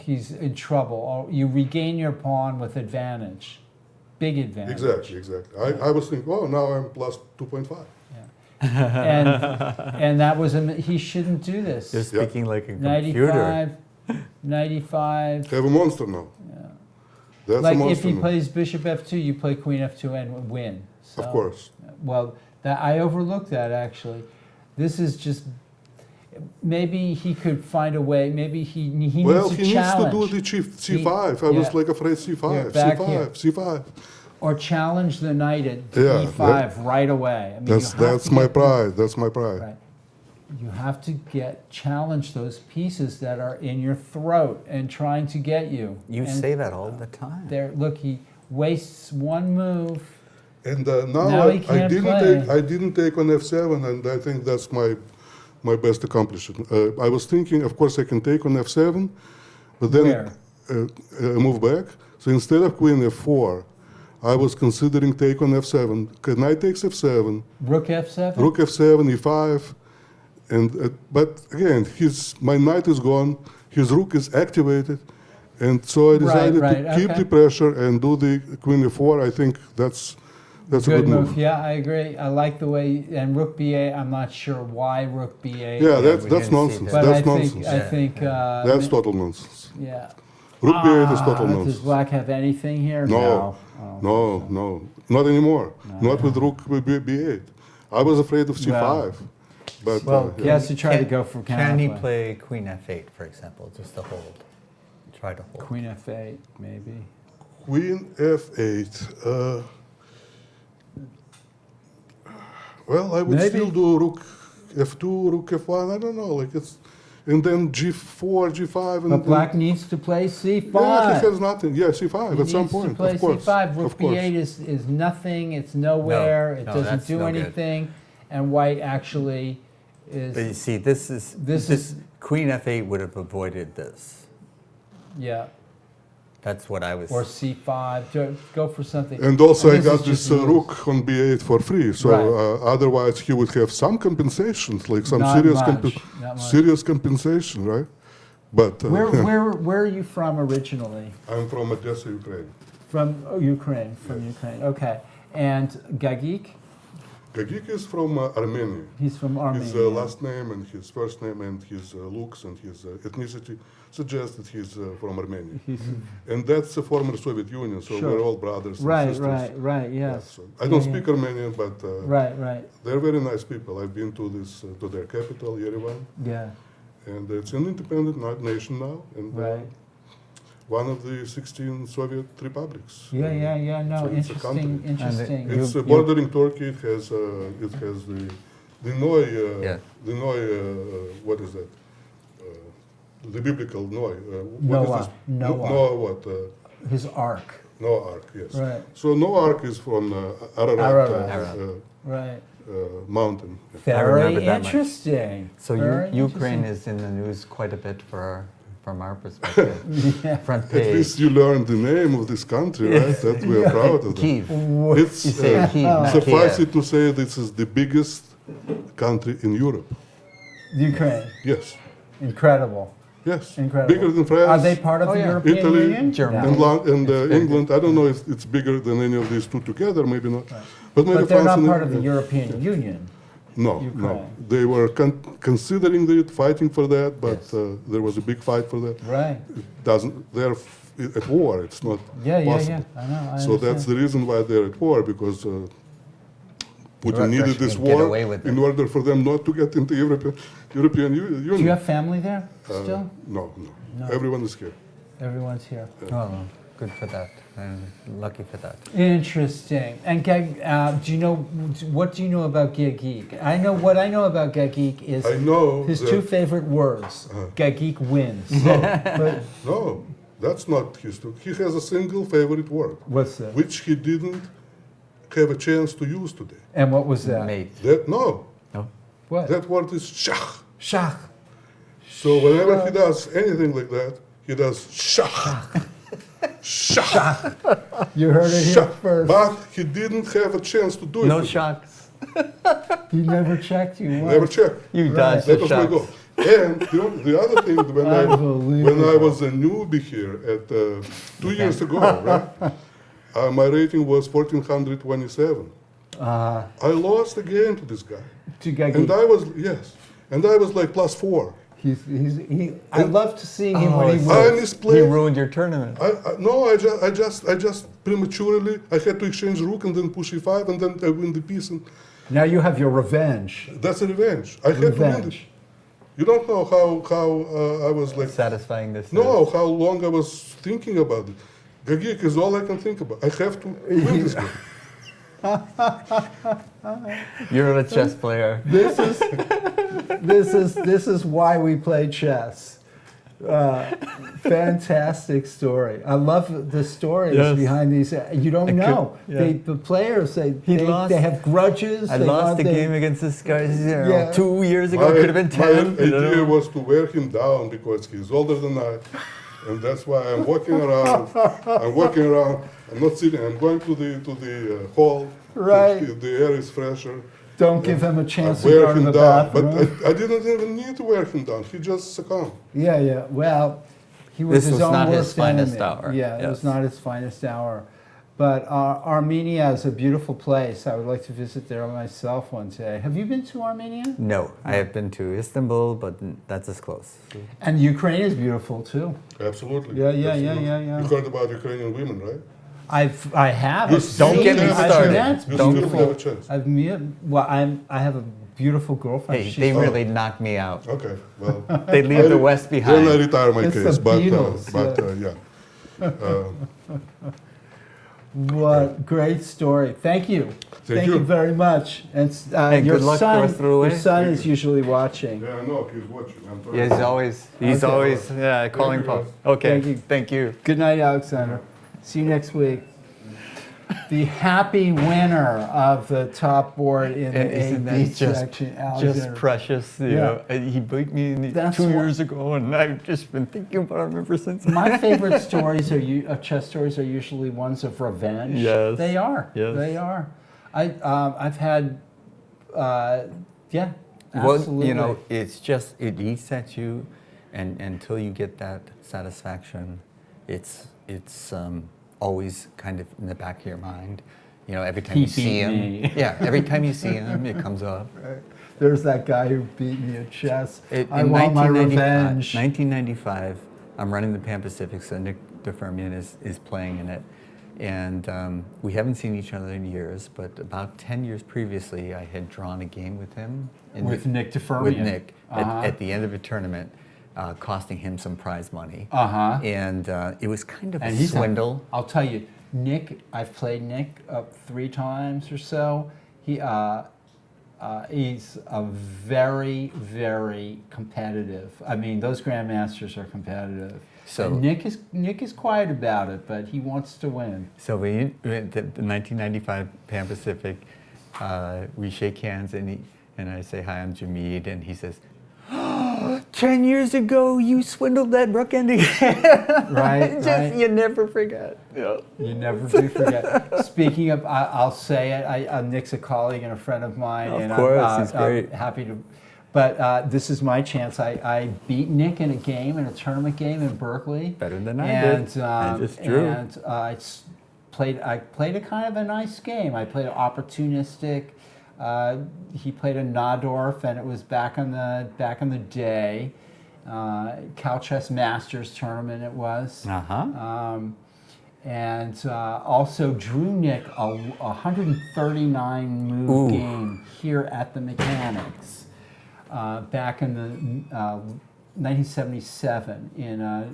he's in trouble. You regain your pawn with advantage, big advantage. Exactly. I was thinking, oh, now I'm plus 2.5. and that was he shouldn't do this. You're Yeah. speaking like a computer. 95. Have a monster now. That's a Like if monster he now. plays bishop f2, you play queen f2 and win. So, Of course. Well, that I overlooked that actually. This is just maybe he could find a way. Maybe he Well, needs he to needs challenge to do the c5. I yeah. was like afraid c5, Here, back c5, here. c5. or challenge the knight at Yeah, e5 right away. I mean, That's you have that's to my get the- pride. That's my pride. Right. You have to challenge those pieces that are in your throat and trying to get you. You And say that all the time. there, look, he wastes one move. And Now now he can't play. I didn't take on f7, and I think that's my best accomplishment. I was thinking, of course, I can take on f7, but then Where? move back. So instead of queen f4, I was considering take on f7. Knight takes f7, Rook f7? rook f7, e5, and but again, my knight is gone, his rook is activated, and so I decided to keep okay. the pressure and do the queen e4. I think that's a good move. Yeah, I agree. I like the way, and rook b8, I'm not sure why rook b8. Yeah, we that's didn't see nonsense. that. But That's I think, nonsense. I think, That's total nonsense. yeah. Rook b8 is total Does nonsense. black have anything here? No, Oh, no, not anymore. Not with rook b8. I was afraid of c5. Well- But Well, He has to try to go for Can he counterplay. play queen f8, for example, just to hold? Try to hold. Queen f8, maybe. queen f8. Well, I would Maybe. still do rook f2, rook f1. I don't know, like it's, and then g4, g5, and But black needs to play c5. yeah, he has nothing. Yeah, c5 He at some needs to point. play Of course, c5. Rook of course. b8 is nothing. It's nowhere. It no, doesn't that's do no good. anything. And white actually But you is, see, this is queen f8 would have avoided this. yeah, That's what I was. or c5. Go for something. And also, I This got is this just loose. rook on b8 for free. So Right. otherwise, he would have some compensations, like some Not serious, much, not much. serious compensation, right? But Where are you from originally? I'm from Odessa, Ukraine. From Ukraine. From Ukraine. Okay. And Gagik? Gagik is from Armenia. He's from Armenia. His last name and his first name and his looks and his ethnicity suggest that he's from Armenia. And that's the former Soviet Union, so Sure. we're all brothers and Right, sisters. right, Yeah, yes. so I don't Yeah, speak Armenian, but Right. they're very nice people. I've been to to their capital, Yerevan, Yeah, and it's an independent nation now, and right. one of the 16 Soviet republics. Yeah. No, So it's a country. interesting. It's bordering Turkey. It has the Noy, Yeah. the Noy, what is that? The biblical Noy. What is Noah. this? Noah. Noah what? His ark. Noah Ark, yes. Right. So Noah Ark is from Ararat, Ararat. Right. mountain. Very remember that much. interesting. So Very Ukraine interesting. is in the news quite a bit from our perspective. Yeah. Front At page. least you learned the name of this country, right? That we are proud of. That. Kiev. It's You say Kiev, not suffice Kiev. it to say this is the biggest country in Europe. Ukraine. Yes. Incredible. Yes. Incredible. Bigger than France. Are they part of the yeah. European Italy, Union? Germany. No. and England. I don't know if it's bigger than any of these two together. Maybe not. But maybe But they're France not and part of the European Union. No, Ukraine. no. They were considering it, fighting for that, but Yes. there was a big fight for that. Right. They're at war. It's not Yeah. possible. I know. I So that's the reason why they're at war, because Putin Russia needed this can get war away with it. in order for them not to get into European Union. Do you have family there still? No. No. Everyone is here. Everyone's here. Oh, good for that. And lucky for that. Interesting. And what do you know about Gagik? What I know about Gagik is I know his that- two favorite words. Gagik wins. But No, that's not his. He has a single favorite word, what's that? which he didn't have a chance to use today. And what was that? Mate. No, What? that word is shach. Shach. So whenever he does anything like that, he does shach. Shach. You heard it here Shach. first. But he didn't have a chance to do it. No today. shocks. He never checked you. once. Never checked. You Right. dodged That the was my shocks. goal. And the other thing, when I Unbelievable. was a newbie here at 2 years ago, right? My rating was 1427. I lost the game to this guy. To Gagi. And I was, yes, and I was like +4. I love to see him when he I wins. He misplayed. ruined your tournament. I just prematurely, I had to exchange rook and then push e5 and then I win the piece. And Now you have your revenge. that's a revenge. I had to win it. Revenge. You don't know how I was like, Satisfying this. no, how long I was thinking about it. Gagik is all I can think about. I have to win this game. You're a chess player. This is why we play chess. Fantastic story. I love the stories Yes. behind these. You don't know. yeah. The players, He they lost. have grudges. I they lost love- the they- game against this guy Yeah. 2 years ago. It could have been 10. My idea was to wear him down because he's older than I, and that's why I'm walking around. I'm not sitting. I'm going to the hall. Right. The air is fresher. Don't give him a I chance to wear go to him the down, bathroom. but I didn't even need to wear him down. He just succumbed. Yeah. Well, he was This his was own not his worst finest enemy. hour. Yeah, it was Yes. not his finest hour. But Armenia is a beautiful place. I would like to visit there myself one day. Have you been to Armenia? No, I have been to Istanbul, but that's as close. And Ukraine is beautiful too. Absolutely. Yeah. You heard about Ukrainian women, right? I have. You I've still Don't get me have a started. chance. That's You Don't- still beautiful. have a chance. I have a beautiful girlfriend. Hey, She's- they really knocked me out. Okay, well. They leave the West Then I behind. retire my It's the case, Beatles, yeah. What great story! Thank you. Thank you you. very much. And Hey, your good luck the son, rest of the way. your son Thank is you. usually watching. Yeah, I know, he's watching. I'm trying Yeah, he's to- always, Okay. calling you, Paul. guys. Okay, Thank you. thank you. Good night, Alexander. See you next week. The happy winner of the top board in And the isn't AB that just section, just Alexander. precious? You Yeah. know, he beat me That's 2 why- years ago, and I've just been thinking about him ever since. My favorite stories of chess stories are usually ones of revenge. Yes. They are. Yes. They are. I've had, yeah, Well, absolutely. you know, it's just it eats at you, and until you get that satisfaction, it's always kind of in the back of your mind. You know, every time He you see beat him, me. yeah, every time you see him, it comes up. There's that guy who beat me at chess. I In want my 1995 revenge. 1995, I'm running the Pan Pacific, so Nick DeFermian is playing in it. And we haven't seen each other in years, but about 10 years previously, I had drawn a game with him. With Nick DeFermian. With Nick, Uh-huh. at the end of a tournament, costing him some prize money. Uh-huh. And it was kind of And a he's swindle. I'll tell you, Nick. I've played Nick up 3 times or so. He's a very, very competitive. I mean, those grandmasters are competitive. So- And Nick is quiet about it, but he wants to win. So we went to the 1995 Pan Pacific, we shake hands, and I say, "Hi, I'm Jim Eade," and he says, 10 years ago, you swindled that rook ending. Right, right. You never forget. Yeah. You never do forget. Speaking of, I'll say it. Nick's a colleague and a friend of mine, Of and course, he's I'm great. happy to. But this is my chance. I beat Nick in a game, in a tournament game in Berkeley. Better than I and, did. I just drew. And I played a kind of a nice game. I played opportunistic. He played a Nadorf, and it was back in the day. Cal Chess Masters tournament it was. Uh-huh. And also drew Nick a 139 move Ooh. game here at the Mechanics back in the 1977 in a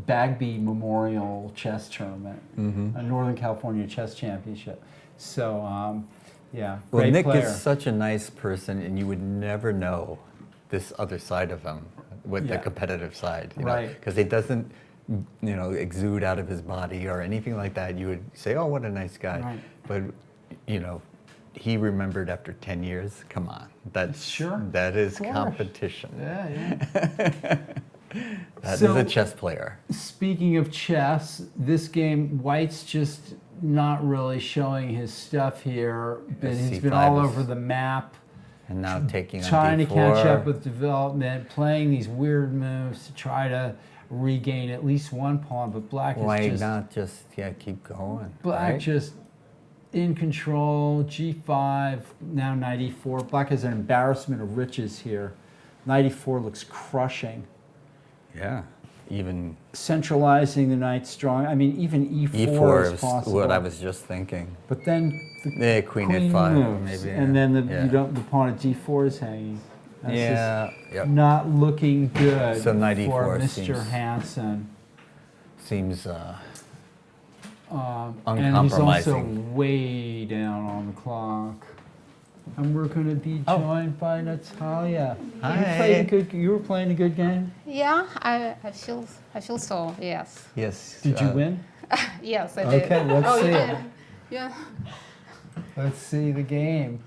Bagby Memorial Chess Tournament, Mm-hmm. a Northern California Chess Championship. So, yeah, Well, great Nick player. is such a nice person, and you would never know this other side of him, with the Yeah. competitive side, Right. Because it doesn't, exude out of his body or anything like that. You would say, "Oh, what a nice guy," Right. but he remembered after 10 years. Come on, Sure, that is of course. competition. Yeah. That is So- a chess player. Speaking of chess, this game, White's just not really showing his stuff here, but Yes, he's been C5 all is- over the map, And now taking on trying to D4. catch up with development, playing these weird moves to try to regain at least one pawn, but Black Why is just not just keep going? Black right? just in control, G5, now knight e4. Black has an embarrassment of riches here. Knight e4 looks crushing. Yeah, even Centralizing the knight strong. I mean, even e4, E4 is is possible. what I was just thinking. But then the Yeah, queen H5 moves, maybe. and then yeah. the pawn at d4 is hanging. That's Yeah, just yep. not looking good So knight for e4 Mr. seems- Hansen. Seems And he's also uncompromising. way down on the clock. And we're going to be joined by Natalia. Hi. You were playing a good game? Yeah, I feel so. Yes. Yes. Did you win? Yes, I did. Okay, let's Oh, you see did? it. Yeah. Let's see the game.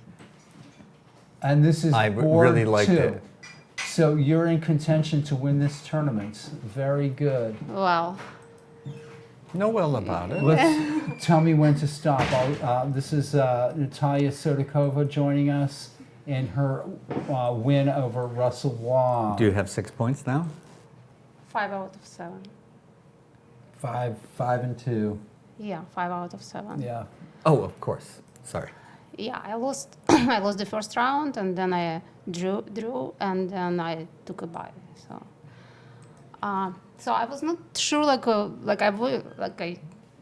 And this is I board really liked 2. it. So you're in contention to win this tournament. Very good. Well, Know well about it. Let's tell me when to stop. This is Natalia Sodakova joining us in her win over Russell Wong. Do you have 6 points now? 5 out of 7. 5 and 2. Yeah, 5 out of 7. Yeah. Oh, of course. Sorry. Yeah, I lost. I lost the first round, and then I drew, and then I took a bye. So I was not sure. I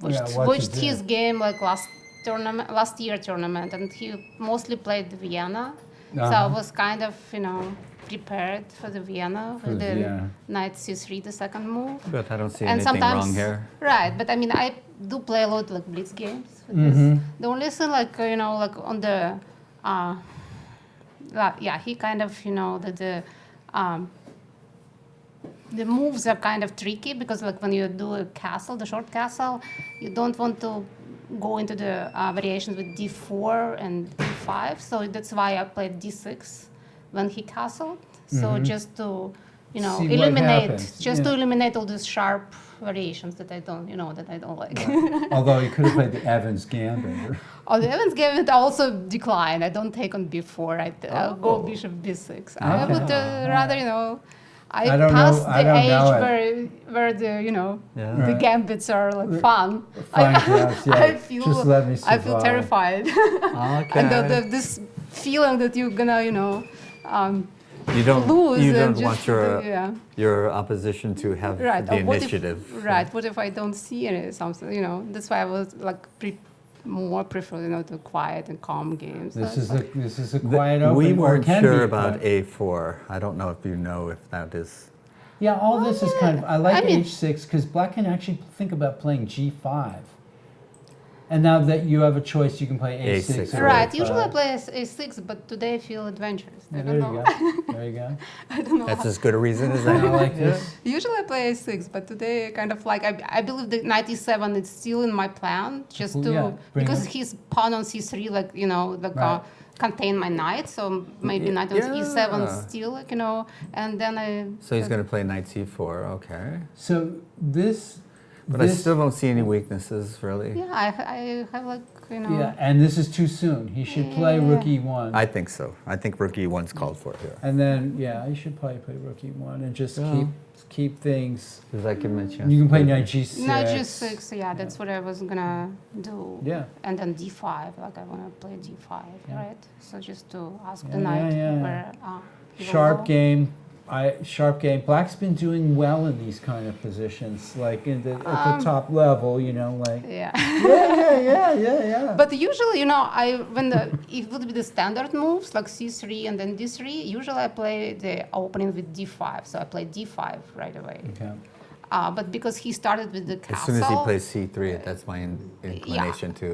what to watched do. his game like last year tournament, and he mostly played Vienna. So I Uh-huh. was kind of prepared for the Vienna For with the the Vienna. knight c3, the second move. But I don't see And anything sometimes, wrong here. right? But I mean, I do play a lot like blitz games. With this. The only thing, like on the, yeah, he kind of, the moves are kind of tricky because like when you do a castle, the short castle, you don't want to go into the variations with d4 and d5. So that's why I played d6 when he castled. So just to, See what eliminate, happens, just yeah. to eliminate all these sharp variations that I don't, that I don't like. Although you could have played the Evans Gambit. Oh, the Evans game it also declined. I don't take on b4. I'll go bishop b6. I would rather, I I don't know- passed I the don't age know where the Yeah. the Right. gambits are like fun. Fine class, yeah. I feel Just let me I feel survive. terrified, Okay. and this feeling that you're gonna you don't. lose You and don't want just your yeah. your opposition to have Right. the or what initiative. If, right. What if I don't see any something? That's why I was like more prefer to quiet and calm games. This That's is a quiet opening. We or it weren't can sure be about quiet. A4. I don't know if you know if that is. Yeah, all this is kind of. I like I mean- h6 because black can actually think about playing g5. And now that you have a choice, you can play a6. A6, or right. a5. Usually I play a6, but today I feel adventurous. I Yeah, don't there you know. go. There you go. I don't know. That's as good a reason as I any. like this. Usually I play a6, but today kind of like I believe the knight e7 is still in my plan just to Yeah, bring because it. his pawn on c3 Right. contain my knight, so maybe knight on Yeah. e7 still and then I. So he's going to play knight c4. Okay. So this. But I this- still don't see any weaknesses really. Yeah, I have like Yeah, and this is too soon. He should play rook e1. I think so. I think rook e1's called for here. And then, yeah, you should probably play rook e1 and just keep things. Does that give him a chance? You can play to- knight g6. Knight g6, yeah, that's what I was gonna do. Yeah. And then d5, like I wanna play d5, Yeah. right? So just to ask Yeah, the knight yeah. where he will Sharp go. game. Sharp game. Black's been doing well in these kind of positions, like at the top level, like. Yeah. Yeah. But usually, it would be the standard moves like c3 and then d3. Usually, I play the opening with d5, so I play d5 right away. Okay. But because he started with the As castle, soon as he plays c3, that's my inclination to.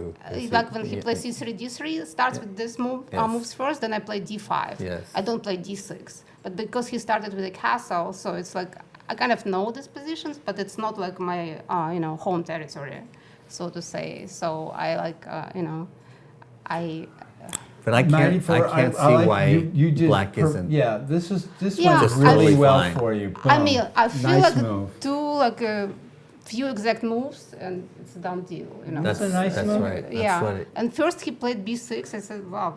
like when he plays c3, d3, starts with this move Yes. moves first, then I play d5. Yes. I don't play d6. But because he started with the castle, so it's like I kind of know these positions, but it's not like my home territory, so to say. So I like I. But I can't see why you did black isn't. Yeah, this Yeah, went I really mean- well fine. for you. I Boom. mean, I feel nice like move. do like a few exact moves and it's a done deal. That's a nice that's move. right. That's Yeah. what it, And first he played b6. I said, wow,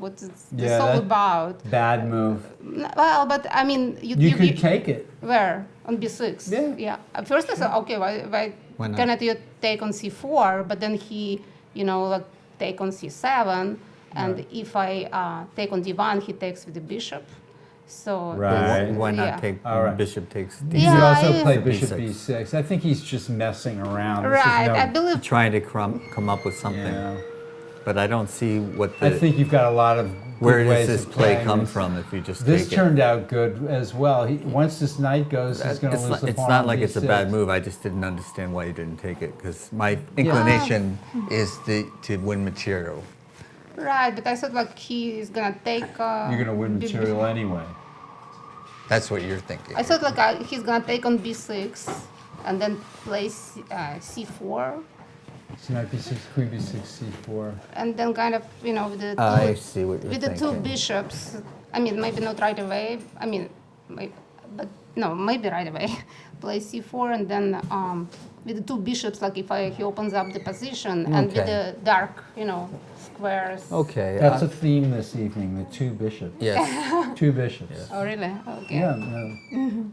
what is this Yeah, all that- about? Bad move. Well, but I mean, You could take it. where on b6. Yeah. Yeah. At first I said, okay, why Why not? cannot you take on c4? But then he, like take on c7, and if I take on d1, he takes with the bishop. So Right. Why not yeah. take All right. bishop takes You d6? Yeah, could also I- play B6. bishop b6. I think he's just messing around. This is Right, no- I believe. Trying to come up with something, Yeah. but I don't see what I the think you've got a lot of where good does ways this of play playing come this. from if you just This take turned out good as well. Once this knight goes, he's going to it's lose not, the it's pawn not on like it's a b6. bad move. I just didn't understand why you didn't take it because my inclination is to win material. Right, but I thought like he is gonna take. You're going to win material anyway. That's what you're thinking. I thought like he's gonna take on b6, and then play c4, So knight b6, queen b6, c4. and then kind of with the I two, see what you're with the two thinking. bishops. I mean, maybe not right away. I mean, but no, maybe right away. Play c4, and then with the two bishops, like if he opens up the position, and with Okay. the dark, squares. Okay. That's a theme this evening, the two bishops. yes. Two bishops. Oh, really? Okay. Yeah, no.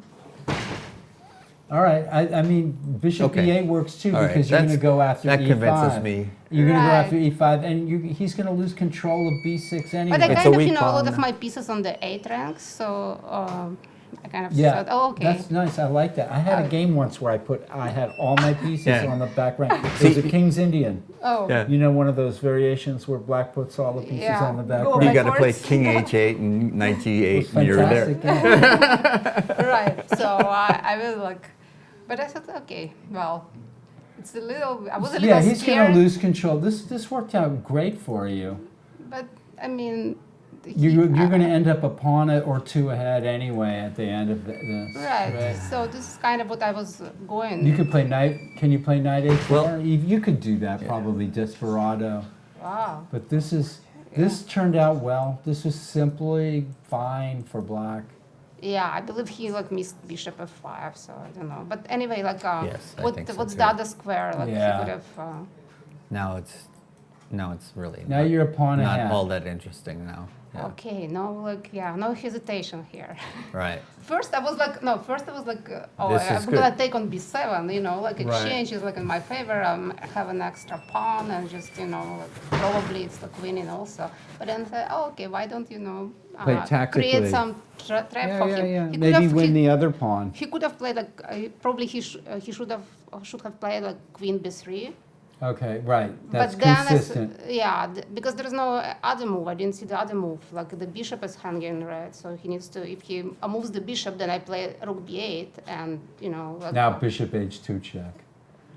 All right, I mean, bishop Okay. b8 works too All right, because you're going to that's- go after that e5. convinces me. You're going to go Right. after e5, and he's going to lose control of b6 anyway. But I It's kind a of, weak a lot pawn. of my pieces on the 8 ranks, so I kind of Yeah, thought, oh, okay. that's nice. I like that. I had a game once where I had all my pieces Yeah. on the back rank. It was a King's Indian. Oh, Yeah. You know, one of those variations where black puts all the pieces Yeah. on the back Go rank. You got to play Backwards. king h8 and knight It g8, was and you're there. fantastic game. right. So I was like, but I thought, okay, well, it's a little, I was a little Yeah, he's going scared, to lose control. This worked out great for you. but I mean, You're going to end up a pawn or two ahead anyway at the end of this. right. So this is kind of what I was going. You could play knight. Can you play knight a4? Well- You could do that probably, desperado. Wow. But this turned out well. This was simply fine for black. Yeah, I believe he like missed bishop f5, so I don't know. But anyway, like, Yes, I think so what's too. the other square? Like Yeah. he could have. Now it's really Now you're a pawn not ahead. all that interesting now. Yeah. Okay, no hesitation here. Right. First I was like, This I'm is gonna good. take on b7, like Right. exchange is like in my favor. I have an extra pawn and just, like, probably it's like winning also. But then I said, oh, okay, why don't Play tactically. create some trap for him? He could Maybe have- win he- the other pawn. He could have played like probably he should have played like queen b3. Okay, right. That's but then consistent. because there is no other move. I didn't see the other move. Like the bishop is hanging, right? So he needs to. If he moves the bishop, then I play rook b8, and like, Now bishop h2 check.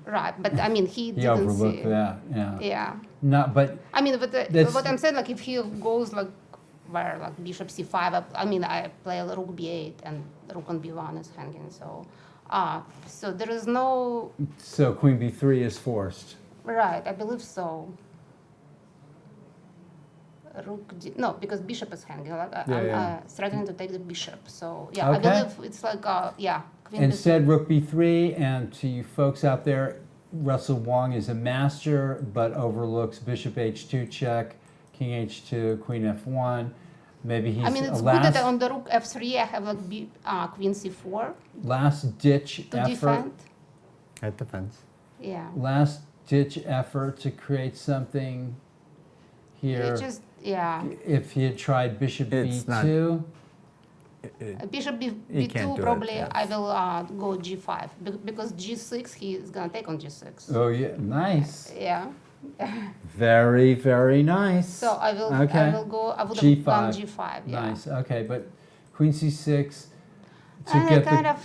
right. But I mean, he He didn't overlooked see. that. Yeah. Yeah. Not, but I mean, but That's- what I'm saying, like if he goes like where like bishop c5, I mean, I play rook b8 and rook on b1 is hanging. So there is no. so queen b3 is forced. Right, I believe so. No, because bishop is hanging. Like, I'm yeah. threatening to take the bishop. So yeah, Okay. I believe it's like queen. Instead, rook b3, and to you folks out there, Russell Wong is a master, but overlooks bishop h2 check, king h2, queen f1. Maybe he's I mean, it's a good that last, on the rook f3 I have like queen c4 last ditch to effort. defend. That defense. Yeah. Last ditch effort to create something here. It just If he had tried bishop It's not- b2, bishop You b2 can't do it, probably yes. I will go g5 because g6 he is gonna take on g6. oh yeah, nice. Yeah. Very, very nice. So I will Okay. I would have G5. gone g5. Yeah. Nice. Okay, but queen c6 to And get kind the of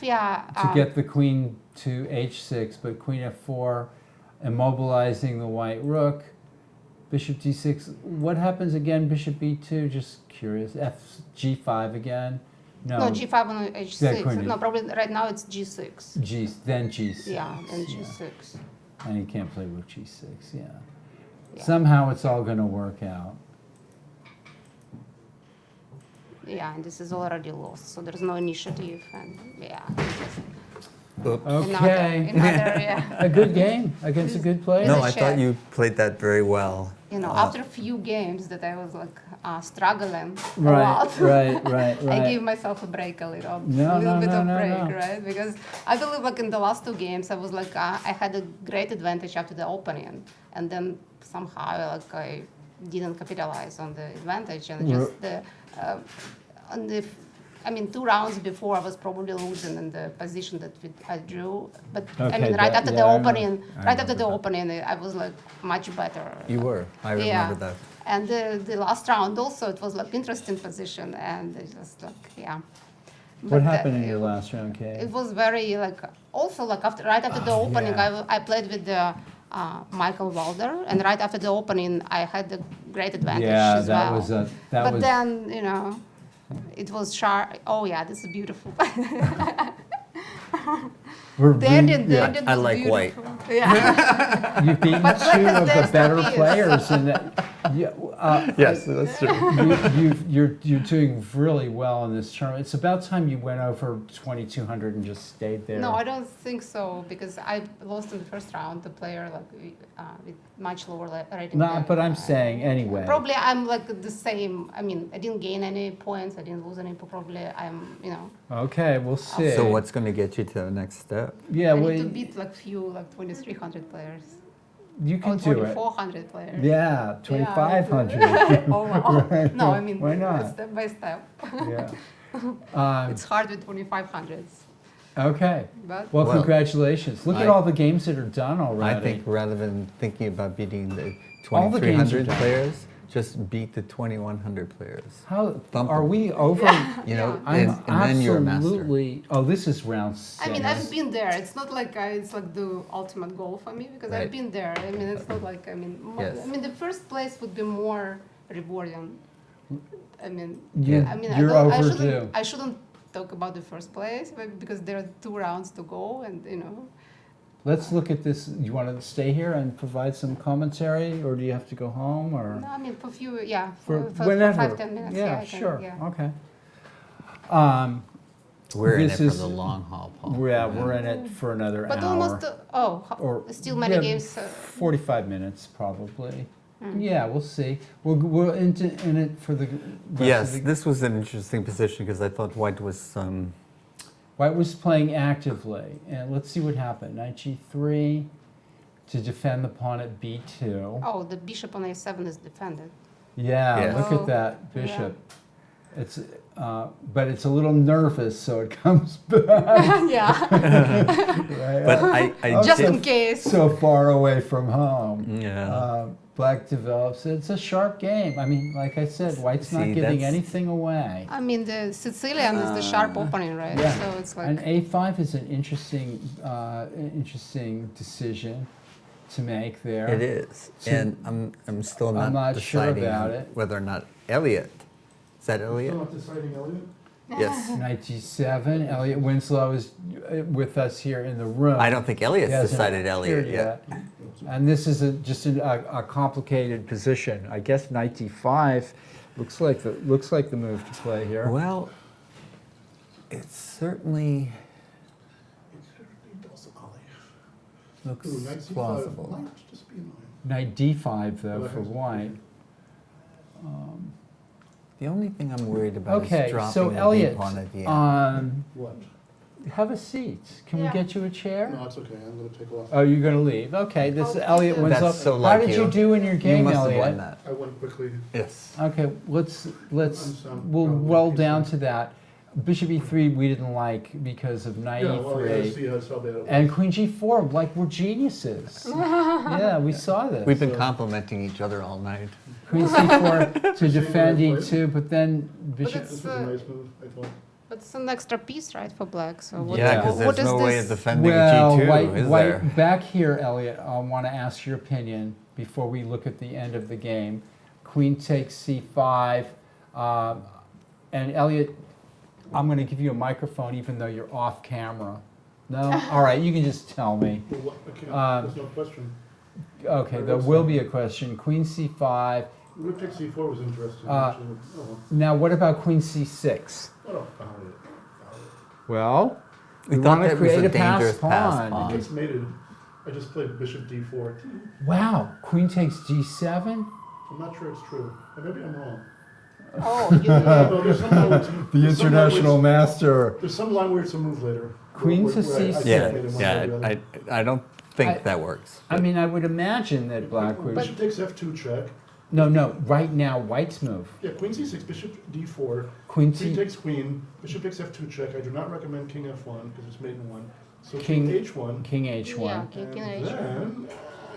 to get the queen to h6, but queen f4, immobilizing the white rook. Bishop d6. What happens again? Bishop b2. Just curious. G5 again. no g5 on h6. Yeah, queen No, probably right now it's g6. Then g6. Yeah, then g6. And you can't play rook g6. Yeah. Yeah. Somehow it's all going to work out. Yeah, and this is already lost, so there's no initiative, and yeah, it's just Oops. Okay. another yeah. A good game against a good player. It's No, a I thought check. you played that very well. After a few games that I was like struggling a Right, lot. right. I gave myself a break a little, No, bit no, of no, break, no. right? Because I believe like in the last two games, I was like, I had a great advantage after the opening, and then somehow like I didn't capitalize on the advantage, and just on the. I mean, 2 rounds before I was probably losing in the position that I drew, but I Okay, mean, right that- after yeah, the I remember- opening, I right after the remember opening, I was like much better. You were. I remember that. And the last round also, it was like interesting position, and it just like What But happened in it- your last round, Kay? It was very like also like right after the opening, yeah. I played with the Michael Walder, and right after the opening, I had a great advantage Yeah, as that well. was a that but was. then it was sharp. Oh yeah, this is beautiful. We're The re- ending, the yeah. ending I was like white. beautiful. Yeah. You've beaten But like two of the there's better the piece. players, and Yes, that's true. you're doing really well in this tournament. It's about time you went over 2,200 and just stayed there. No, I don't think so because I lost in the first round. The player with much lower rating. No, than but I'm I- saying anyway. Probably I'm like the same. I mean, I didn't gain any points. I didn't lose any. Probably I'm. Okay, we'll see. So what's going to get you to the next step? Yeah, I well, need to beat like few, like 2,300 players. you Or can do it. 2,400 players. Yeah, 2,500. Oh wow. Right. No, I mean Why not? step by step. Yeah. It's hard with 2,500s, Okay. but Well, Well, congratulations. Look at I- all the games that are done already. I think rather than thinking about beating the All the games are 2,300 done. players, just beat the 2,100 players. How Thump are them. we over? You know, Yeah. I'm and then you're a master. absolutely. Oh, this is round 6. I mean, I've been there. It's not like it's like the ultimate goal for me because Right. I've been there. I mean, it's not like Yes. I mean, the first place would be more rewarding. I mean, You- I mean, you're I overdue. shouldn't talk about the first place because there are 2 rounds to go, and Let's look at this. You want to stay here and provide some commentary, or do you have to go home, or No, I mean, for few, for for whenever? 5-10 minutes. Yeah, I can, sure. yeah. Okay. We're in it This for is- the long haul, Paul. We're in it for another But hour. almost, Or- still many yeah, games. 45 minutes probably. Mm. Yeah, we'll see. We're in it for the rest Yes, of the, this was an interesting position because I thought White was White was playing actively, and let's see what happened. Knight g3 to defend the pawn at b2. Oh, the bishop on a7 is defended. Yeah, Yes. look Oh, at that bishop. It's but it's a little nervous, so it comes back. Yeah, Right? but I just did, in case. So far away from home. yeah. Black develops. It's a sharp game. I mean, like I said, White's not See, giving that's- anything away. I mean, the Sicilian is the sharp opening, right? Yeah. So it's like. And a5 is an interesting decision to make there. It is, So- and I'm still not, I'm not sure deciding about it. whether or not Elliot. Is that Elliot? Still not deciding, Elliot? Yes. Knight g7. Elliot Winslow is with us here in the room. I don't think Elliot's He hasn't decided Elliot appeared yet. And this is just a complicated position. I guess knight d5 looks like the move to play here. Well, it's certainly looks Ooh, knight c5 plausible. might just be annoying. Knight d5 though Well, for that's- White. The only thing I'm worried about Okay, is dropping so the Elliot, d-pawn at the end. What? have a seat. Can we Yeah. get you a chair? No, it's okay, I'm gonna take off. Oh, you're gonna leave. Okay, this is Oh, Elliot thank you. Winslow. That's so How like did you you. do in your You game, must have Elliot? won that. I went quickly. Yes. Okay, let's I'm we'll probably roll piece down of- to that. Bishop e3 we didn't like because of knight Yeah, well, I gotta e3. see how bad it was. And queen g4, like we're geniuses. Yeah, we saw this. We've been complimenting each other all night. Queen c4 to See defend what I played? e2, but then bishop. it's- This was a nice move, I thought. But it's an extra piece, right, for black. So what, Yeah, because what there's is no way of this? defending Well, a G2, White, is White, there? back here, Elliot, I want to ask your opinion before we look at the end of the game. Queen takes c5, and Elliot, I'm going to give you a microphone even though you're off camera. No? All right, you can just tell me. Well, what, I can't, Um, there's no question. Okay, there will be a question. Queen c5. Rook takes c4 was interesting, Uh, actually. Oh, well. Now, what about queen c6? What a foul. Well, We we thought want to that was create a a pass dangerous pass pawn. pawn. I just mated. I just played bishop d4. Wow, queen takes g7? I'm not sure it's true. Or maybe I'm wrong. Oh, you, No, there's some line where it's- The there's some line where international it's- master. There's some line where it's a move later. Queen Where- to where I c6. think I Yeah, made it one way or the yeah. other. I don't think that works. I mean, I would imagine that black When would. bishop takes f2 check. No. Right now, white's move. Yeah, queen c6, bishop d4. Queen Queen c. takes queen. Bishop takes f2 check. I do not recommend king f1 because it's mate in one. So King- king h1. King h1. Yeah, king and H1. then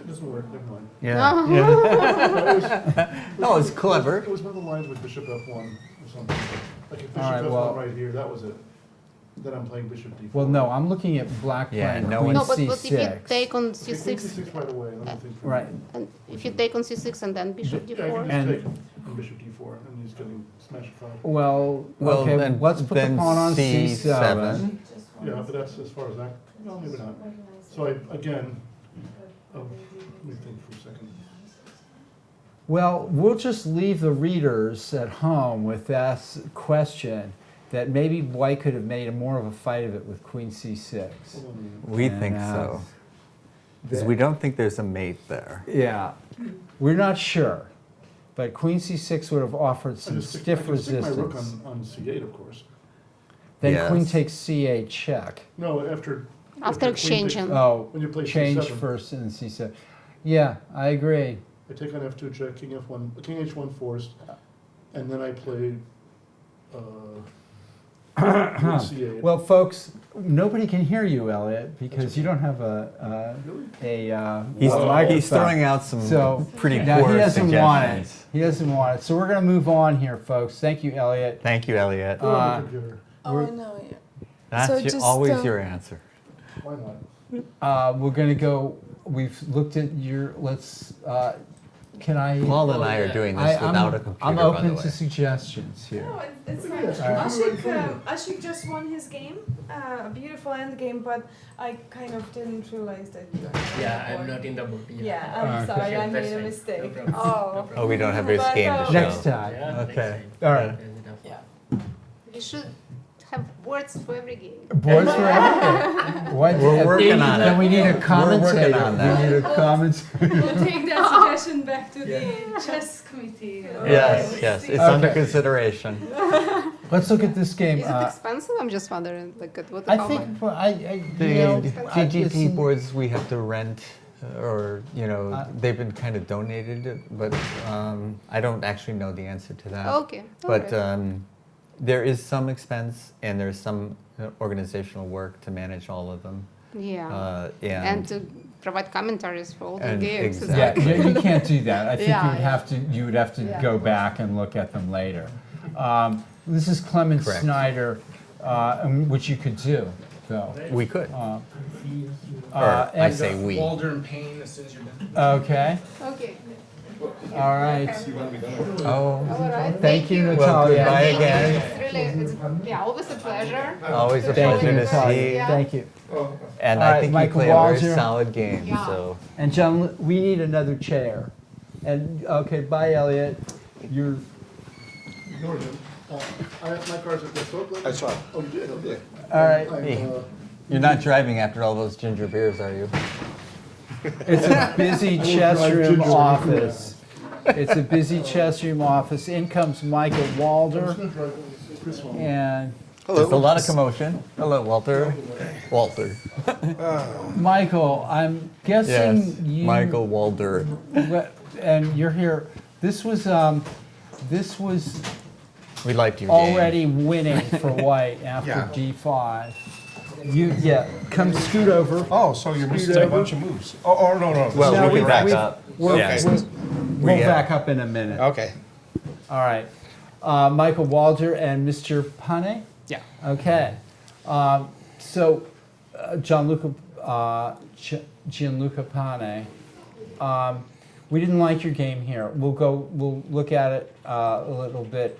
it doesn't work. Never mind. Yeah. No, it's clever. It was one of the lines with bishop f1 or something. Like if bishop All right, f1 well- right here, that was it. Then I'm playing bishop d4. Well, no, I'm looking at black Yeah, playing no queen No, one- but if you c6. take on Okay, queen c6, c6 right away. Let me think. for a Right. minute. and if you take on c6 and then bishop Yeah, I can d4, just And- take on bishop d4 and he's getting smash five. Well, Well, okay, then- let's put then the pawn on c7. C7. Yeah, but that's as far as that. No, maybe not. So again, let me think for a second. Well, we'll just leave the readers at home with that question that maybe white could have made more of a fight of it with queen c6. Hold on a minute. We And, think so. Because we don't think there's a mate there. Yeah, we're not sure, but queen c6 would have offered I some just stick- stiff I can stick my rook resistance. on c8, of course. Then Yes. queen takes c8 check. No, after. After queen exchanging. takes- Oh, When you play change c7. first and c7. Yeah, I agree. I take on f2 check, king f1, king h1 forced, and then I play c8. Well, folks, nobody can hear you, Elliot, because you don't have a He's, microphone. he's throwing out some So, pretty now poor he doesn't want it. suggestions. He doesn't want it. So we're going to move on here, folks. Thank you, Elliot. Thank you, Elliot. Go on uh, the computer. Oh, I know, yeah. That's so your- just, always your answer. Why not? We're going to go. We've looked at your. Let's. Can I? Paul and I are doing this I'm- without a computer, I'm by open the way. to suggestions here. No, it's fine. Yes, Ashik just won his game, a beautiful end game, but I kind of didn't realize that you had Yeah, a I'm board. not in the book. Yeah, I'm Okay. sorry, I That's made a fine. mistake. No problem. Oh. No problem. Oh, we don't have his But, game to show. Next time. Yeah, Okay. All right. Yeah. you should have words for every game. Boards for everything. What? We're working on Then it. we need a We're commentator. working on that. We need a commentator. We'll take that suggestion back to the chess committee. Yes, yes, it's under Okay. consideration. Let's look at this game. Is it expensive? I'm just wondering, like, what the I how think much? well, I The you know, GGP it's- boards we have to rent, or, you know, Uh, they've been kind of donated, but I don't actually know the answer to that. Okay. But alright. there is some expense and there's some organizational work to manage all of them. Yeah. And and to provide commentaries for all the and games. as Yeah, exactly. well. you can't do that. I think Yeah, you would yeah. have to. You would have to Yeah. go back and look at them later. This is Clement Correct. Snyder, which you could do, though. we could. I I say we. Folder and pain as soon as you're done. Okay. Okay. All right. Oh, All right. Thank you, well, Natalia. goodbye Thank you. again. It's really, it's, yeah, always a pleasure. Always a Thank you, pleasure to Natalia. see. Yeah. Thank you. And All I right, think Michael you play a very Walzer. solid game, Yeah. so. And John, we need another chair. And okay, bye, Elliot. You're. Ignore him. I have my cards at the book. I saw it. Oh, you did? Okay. All right. Hey. You're not driving after all those ginger beers, are you? It's a busy chess drive room ginger. office. It's a busy chess room office. In comes Michael Walder, and There's a lot of commotion. Hello, Walter. Walter. Michael, I'm guessing Yes, you. Michael Walder. And you're here. This was We liked your game. already winning for white after Yeah. d5. Come scoot over. Oh, so you're missing a over. bunch of moves. Oh, no. Well, No, we can back we- up. We'll, Yeah. we'll Yeah. back up in a minute. Okay. All right. Michael Walder and Mr. Pane? Yeah. Okay. So, Gianluca Pane, we didn't like your game here. We'll look at it a little bit.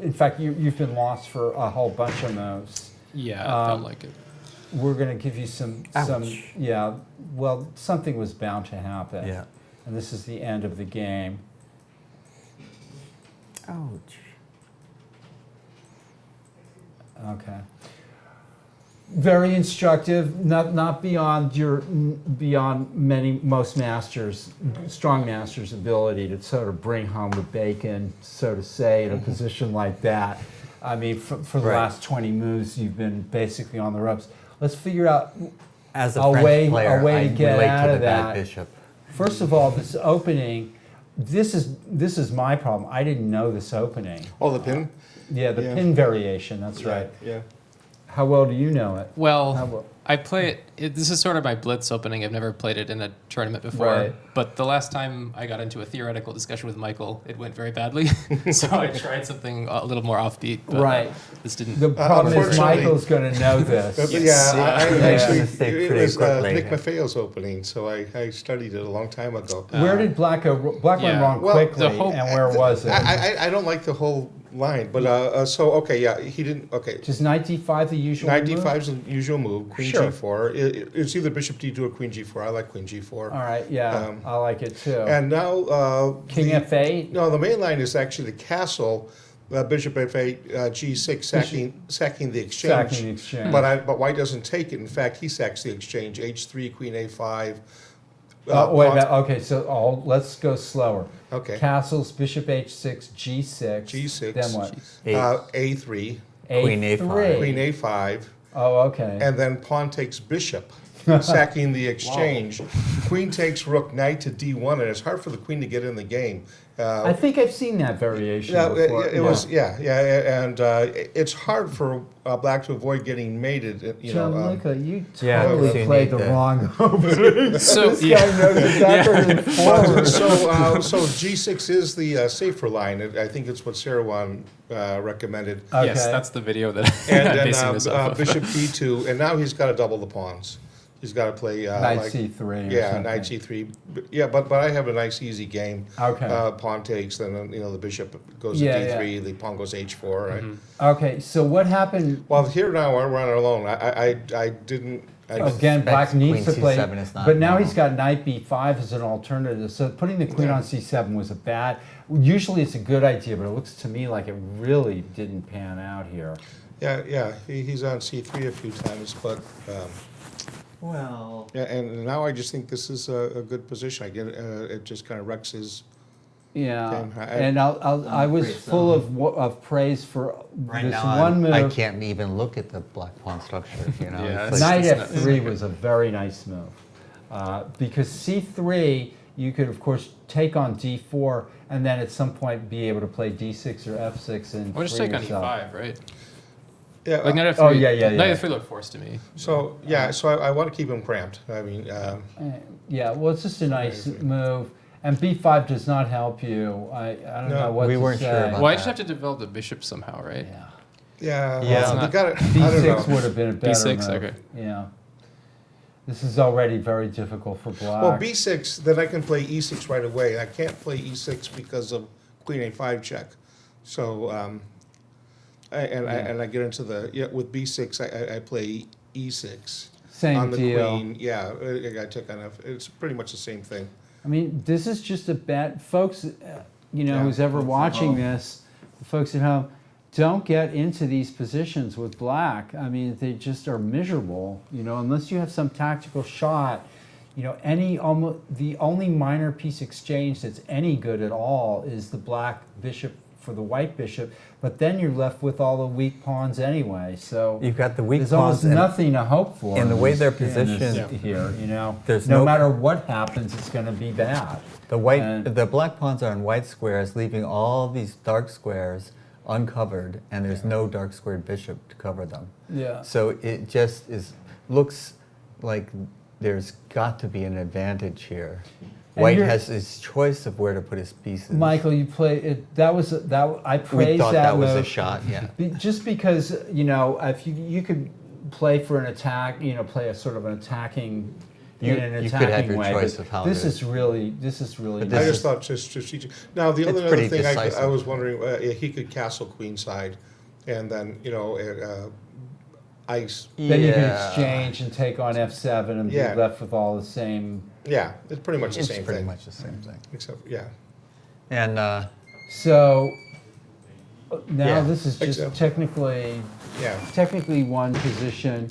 In fact, you've been lost for a whole bunch of moves. Yeah, I felt like it. We're going to give you some, yeah, well, something was bound to happen. Yeah. And this is the end of the game. Ouch. Okay. Very instructive, not beyond most masters, strong masters' ability to sort of bring home the bacon, so to say, in a position like that. I mean, for the Right. last 20 moves, you've been basically on the ropes. Let's figure out As a a French way player, to I get relate out to of the bad that. bishop. First of all, this opening, this is my problem. I didn't know this opening. Oh, the pin? Yeah, the Yeah. pin variation. That's right. Yeah. How well do you know it? How Well, well? I play it. This is sort of my blitz opening. I've never played it in a tournament before. Right. But the last time I got into a theoretical discussion with Michael, it went very badly. So I tried something a little more offbeat. But, Right. This didn't. The problem is unfortunately- Michael's going to know this. Yeah, I Yeah. actually, Mistake it pretty was quickly. Nick Maffeo's opening, so I studied it a long time ago. Where did Black go? Black went yeah. wrong Well, quickly, the whole- and where was it? I don't like the whole line, but so okay, yeah, he didn't. Okay, Just knight d5, the usual knight move? d5 is the usual move. Queen Sure. g4. It's either bishop d2 or queen g4. I like queen g4. All right, yeah, I like it too. And now King f8. No, the main line is actually the castle. Bishop f8, g6, sacking the exchange. Sacking the exchange. But white doesn't take it. In fact, he sacks the exchange. h3, queen a5. Wait a pawn- minute. Okay, so let's go slower. Okay. Castles, bishop h6, g6. G6. Then what? a3, Queen a5. queen a5, Oh, okay. and then pawn takes bishop, sacking the exchange. Queen takes rook, knight to d1, and it's hard for the queen to get in the game. I think I've seen that variation Yeah, before. it was, and it's hard for black to avoid getting mated. Gianluca, you Yeah, totally so you played need the to- wrong opening. So, This yeah. guy knows it backward and forward. So G6 is the safer line. I think it's what Sarawan recommended. Okay. Yes, that's the video that And I'm then basing this off of. bishop d2, and now he's got to double the pawns. He's got to play Knight like, c3 or yeah, something. knight c3. Yeah, but I have a nice easy game. Okay. Pawn takes, then the bishop goes Yeah, to d3, the pawn goes h4. Right? Mm-hmm. Okay, so what happened? Well, here now we're on our own. I didn't. Again, black Queen needs to play, C7 is not but now normal. he's got knight b5 as an alternative. So putting the queen Yeah. on c7 was a bad. Usually it's a good idea, but it looks to me like it really didn't pan out here. Yeah. He's on c3 a few times, but Well, yeah. And now I just think this is a good position. I get it just kind of wrecks his. Yeah, Okay, and I was afraid so. full of praise for right this now one move. I can't even look at the black pawn structure. You know, Yeah, It's Knight It's not- f3 was a very nice move because c3 you could of course take on d4 and then at some point be able to play d6 or f6 and Or just free take on yourself. e5, right? Yeah. Like knight f3. Oh, yeah. Knight f3 looked forced to me. So yeah. So I want to keep him cramped. I mean. Yeah, well, it's just a nice move, and b5 does not help you. I don't No, know what we to weren't say. sure about Well, I just that. have to develop the bishop somehow, right? Yeah, Yeah. Yeah. You got it. I don't b6 know. would have been a better B6, move. okay. Yeah, this is already very difficult for black. Well, b6. Then I can play e6 right away. I can't play e6 because of queen a5 check. So and I get into the with b6. I play e6 Same on the deal. queen. Yeah, I take on f. It's pretty much the same thing. I mean, this is just a bad, folks, Yeah. who's ever watching this, the folks at home, don't get into these positions with black. I mean, they just are miserable, unless you have some tactical shot. The only minor piece exchange that's any good at all is the black bishop for the white bishop, but then you're left with all the weak pawns anyway. So You've got the weak there's pawns almost nothing to hope for. and the in way this- they're in this positioned, here, there's no no- matter what happens, it's going to be bad. And- the black pawns are in white squares, leaving all these dark squares uncovered, and there's no dark squared bishop to cover them. Yeah. So it just looks like there's got to be an advantage here. And White you're- has his choice of where to put his pieces. Michael, you played it. I praised we thought that was a move shot, yeah. Just because if you could play for an attack, play a sort of an attacking. You in an could have attacking your way, choice but of how this to- is really. But I this just is- thought just strategic. Now the It's other pretty thing I decisive. was wondering, he could castle queenside, and then ice. Then you can Yeah. exchange and take on f7 and Yeah. be left with all the same. Yeah, it's pretty much the It's same pretty thing. much the same thing. Except yeah. And So now Yeah. this is just Except- technically one position.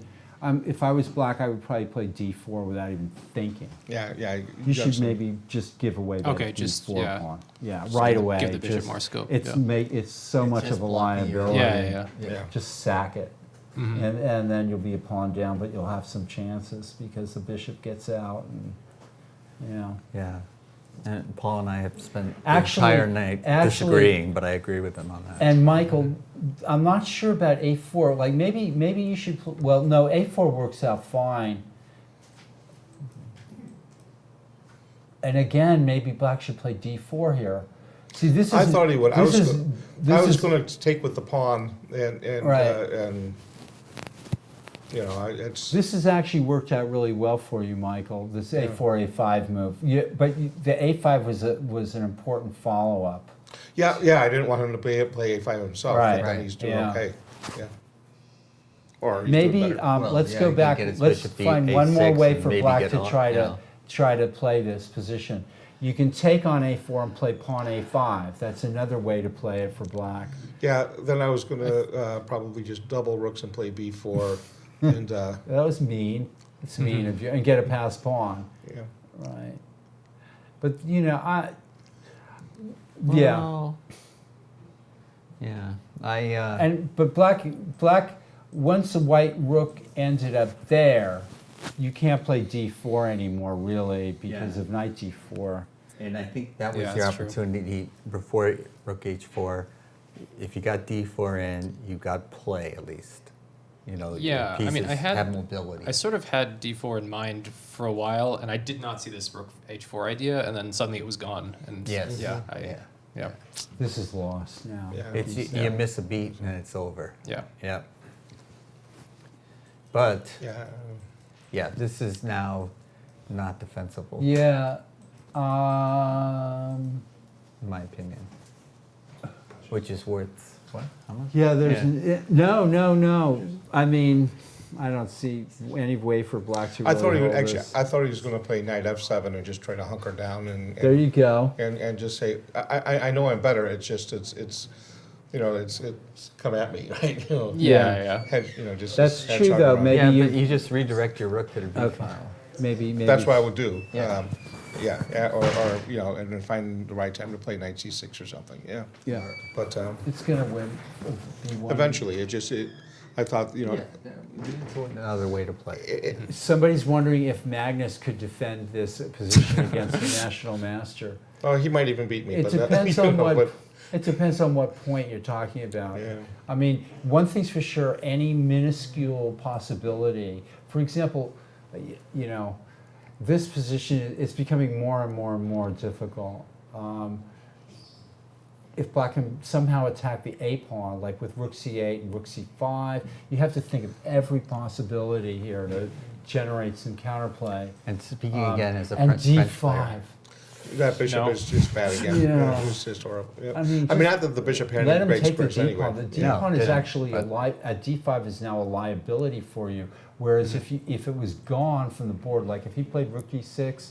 If I was black, I would probably play d4 without even thinking. Yeah. You should maybe just give away that Okay, just, d4 yeah. pawn. Yeah, Just right give away. the bishop Just- more scope, It's yeah. it's so much just of a blocking your- liability. Yeah. Yeah. Just sack it. and then you'll be a pawn down, but you'll have some chances because the bishop gets out, and Yeah. And Paul and I have spent the Actually- entire night disagreeing, but I agree with him on that. And Michael, I'm not sure about a4. Like maybe you should. Well, no, a4 works out fine. And again, maybe black should play d4 here. See, this is. I thought he would. I was This going to take with the pawn and Right. and you know, it's. This has actually worked out really well for you, Michael. This a4 a5 move. The a5 was an important follow up. Yeah, I didn't want him to play a5 himself, Right. but then he's doing Yeah. okay. Yeah. Or he's Maybe doing better. let's yeah, go he back. can get his Let's bishop to find one more A6 way and for maybe black get to on, try to play this position. You can take on a4 and play pawn a5. That's another way to play it for black. Yeah, then I was going to probably just double rooks and play b4, and That was mean. It's mean of you, and get a pass pawn. yeah. Right. But yeah. Well, yeah. But black once the white rook ended up there, you can't play d4 anymore really because of knight d4. And I think that was Yeah, your that's true. opportunity before rook h4. If you got d4 in, you got play at least. You know, Yeah, your I mean, pieces I have mobility. I sort of had d4 in mind for a while, and I did not see this rook h4 idea, and then suddenly it was gone. And Yes. yeah, Yeah. This is lost now. Yeah. It's you miss a beat and it's over. Yeah. Yeah. But Yeah. yeah, this is now not defensible, Yeah. in my opinion. Which is worth what? How much? Yeah, there's Yeah. no. I mean, I don't see any way for black to I really thought he would hold actually. this. I thought he was going to play knight f7 and just try to hunker down There you go. and just say, I know I'm better. It's just it's you know it's come at me, right? You know, Yeah. head, you know, just That's head true, shot though. around. Maybe Yeah, you- but you just redirect your rook to the b Okay. file. Maybe. That's what I would do. Yeah. Or you know, and then find the right time to play knight c6 or something. Yeah. Yeah. But It's gonna win. B1. eventually, I thought, you know, Another way to play. Somebody's wondering if Magnus could defend this position against the national master. oh, he might even beat me. It but depends you on know, what. but- It depends on what point you're talking about. Yeah. I mean, one thing's for sure: any minuscule possibility. For example, you know, this position is becoming more and more and more difficult. If black can somehow attack the a pawn, like with rook c8 and rook c5, you have to think of every possibility here to generate some counterplay. And speaking again as a And French d5. player. That bishop No. is just bad again. Yeah. It's just horrible. Yeah. I mean, not that the bishop had Let any him great take the squares d anyway. pawn. The d No, pawn is didn't, actually but- a d5 is now a liability for you. Whereas if it was gone from the board, like if he played rook e6,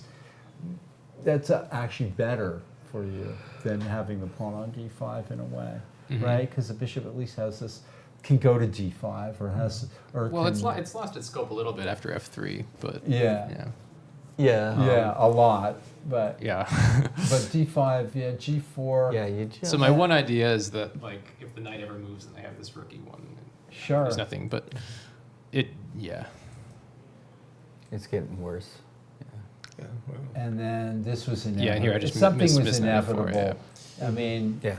that's actually better for you than having the pawn on d5 in a way, right? Because the bishop at least has this, can go to d5 or has or Well, can, it's lost its scope a little bit after f3, but yeah. Yeah. Yeah, a lot, but yeah. but d5, yeah, g4, Yeah, you just. So my one idea is that like if the knight ever moves, then they have this rook e1. sure. There's nothing, but yeah. It's getting worse. Yeah, well, And then this was inevitable. Yeah, here I just something was missed that before, inevitable. I mean, Yeah.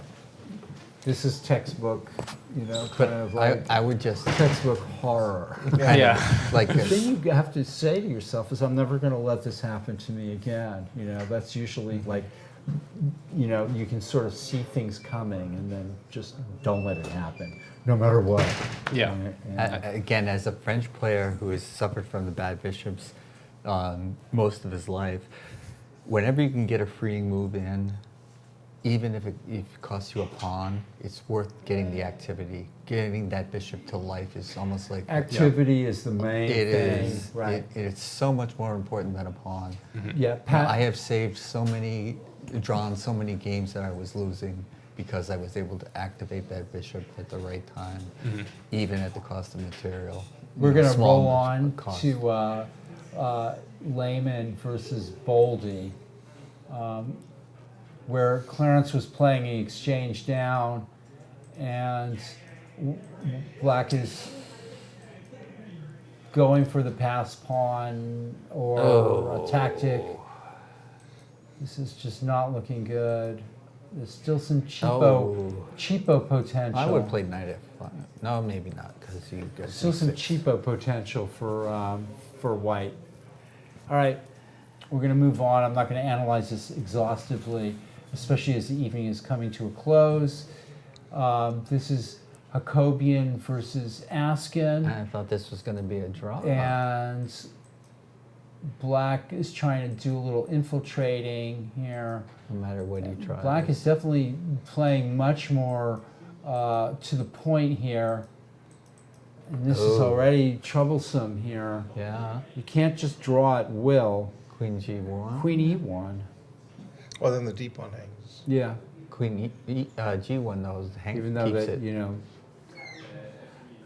this is textbook, But kind of like I would just textbook horror. Yeah. like The thing you have to say to yourself is, I'm never going to let this happen to me again. That's usually like, you can sort of see things coming and then just don't let it happen, no matter what. Yeah. And- again, as a French player who has suffered from the bad bishops most of his life, whenever you can get a freeing move in, even if it costs you a pawn, it's worth getting the activity. Getting that bishop to life is almost like activity is the main It thing, is. right? It's so much more important than a pawn. Yeah, I have drawn so many games that I was losing because I was able to activate that bishop at the right time, even at the cost of material. We're going to Small roll on cost. to Lehman versus Boldy, where Clarence was playing the exchange down, and Black is going for the passed pawn or a tactic. This is just not looking good. There's still some cheapo potential. I would play knight f5. No, maybe not, because you get still some d6. cheapo potential for white. All right, we're going to move on. I'm not going to analyze this exhaustively, especially as the evening is coming to a close. This is Jacobian versus Askin. I thought this was going to be a draw. And black is trying to do a little infiltrating here. No matter what you try. Black is definitely playing much more to the point here. And this is already troublesome here. Yeah. You can't just draw at will. Queen g1. Queen e1. Well, then the d pawn hangs. Yeah. Queen g1 though Even though keeps that, it. you know,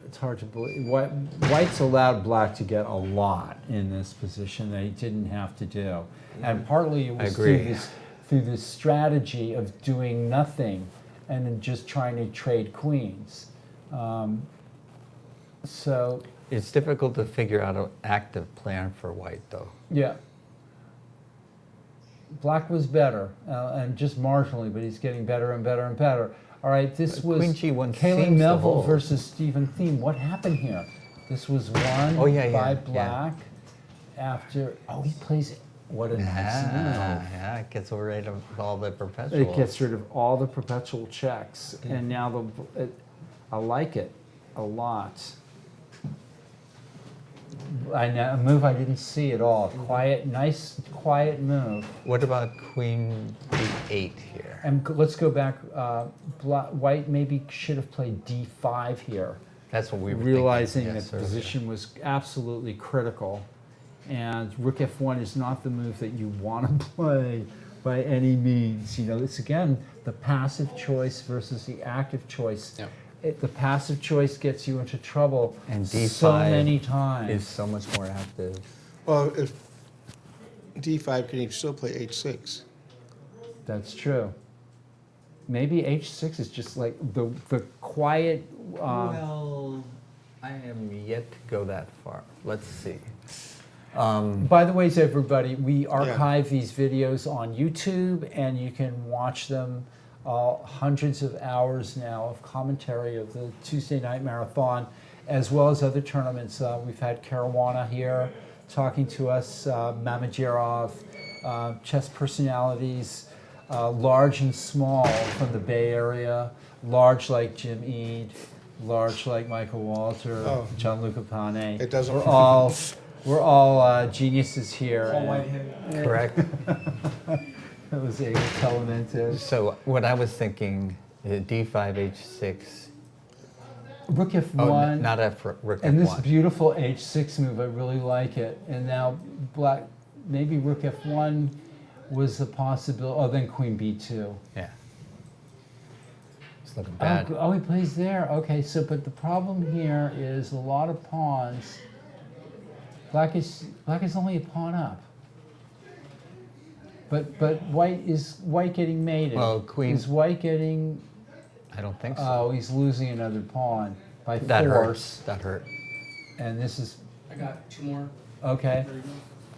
it's hard to believe. White's allowed black to get a lot in this position that he didn't have to do. And partly it was through this strategy of doing nothing and then just trying to trade queens. So it's difficult to figure out an active plan for white though. yeah. Black was better, and just marginally, but he's getting better and better and better. All right, this was Queen g1 Kaylin Melville versus Stephen Thiem. What happened here? This was won by black after, he plays, what a nice move. Yeah, it gets rid of all the perpetuals. It gets rid of all the perpetual checks, and now I like it a lot. A move I didn't see at all. Quiet, nice, quiet move. What about Queen d8 here? And let's go back. White maybe should have played d5 here. That's what we were realizing thinking. that the position was absolutely critical. And rook f1 is not the move that you want to play by any means. You know, it's again the passive choice versus the active choice. Yep. The passive choice gets you into trouble And d5 so many times. is so much more active. Well, if d5, can you still play h6? That's true. Maybe h6 is just like the quiet. Well, I am yet to go that far. Let's see. By the way, everybody, we archive these videos on YouTube, and you can watch them. Hundreds of hours now of commentary of the Tuesday night marathon, as well as other tournaments. We've had Caruana here talking to us, Mamajirov, chess personalities, large and small from the Bay Area, large like Jim Eade, large like Michael Walter, Gianluca Pane. It doesn't. We're all geniuses here. Paul Whitehead. Correct. That was a Telemented. So what I was thinking, d5, h6. Rook f1. Oh, not rook f1. And this beautiful h6 move, I really like it. And now black, maybe rook f1 was a possibility. Oh, then queen b2. Yeah. It's looking bad. Oh, he plays there. Okay, so but the problem here is a lot of pawns. Black is only a pawn up. But white getting mated? Well, queen. Is white getting? I don't think so. Oh, he's losing another pawn by That force. hurts. That hurt. And this is I got two more. okay. There you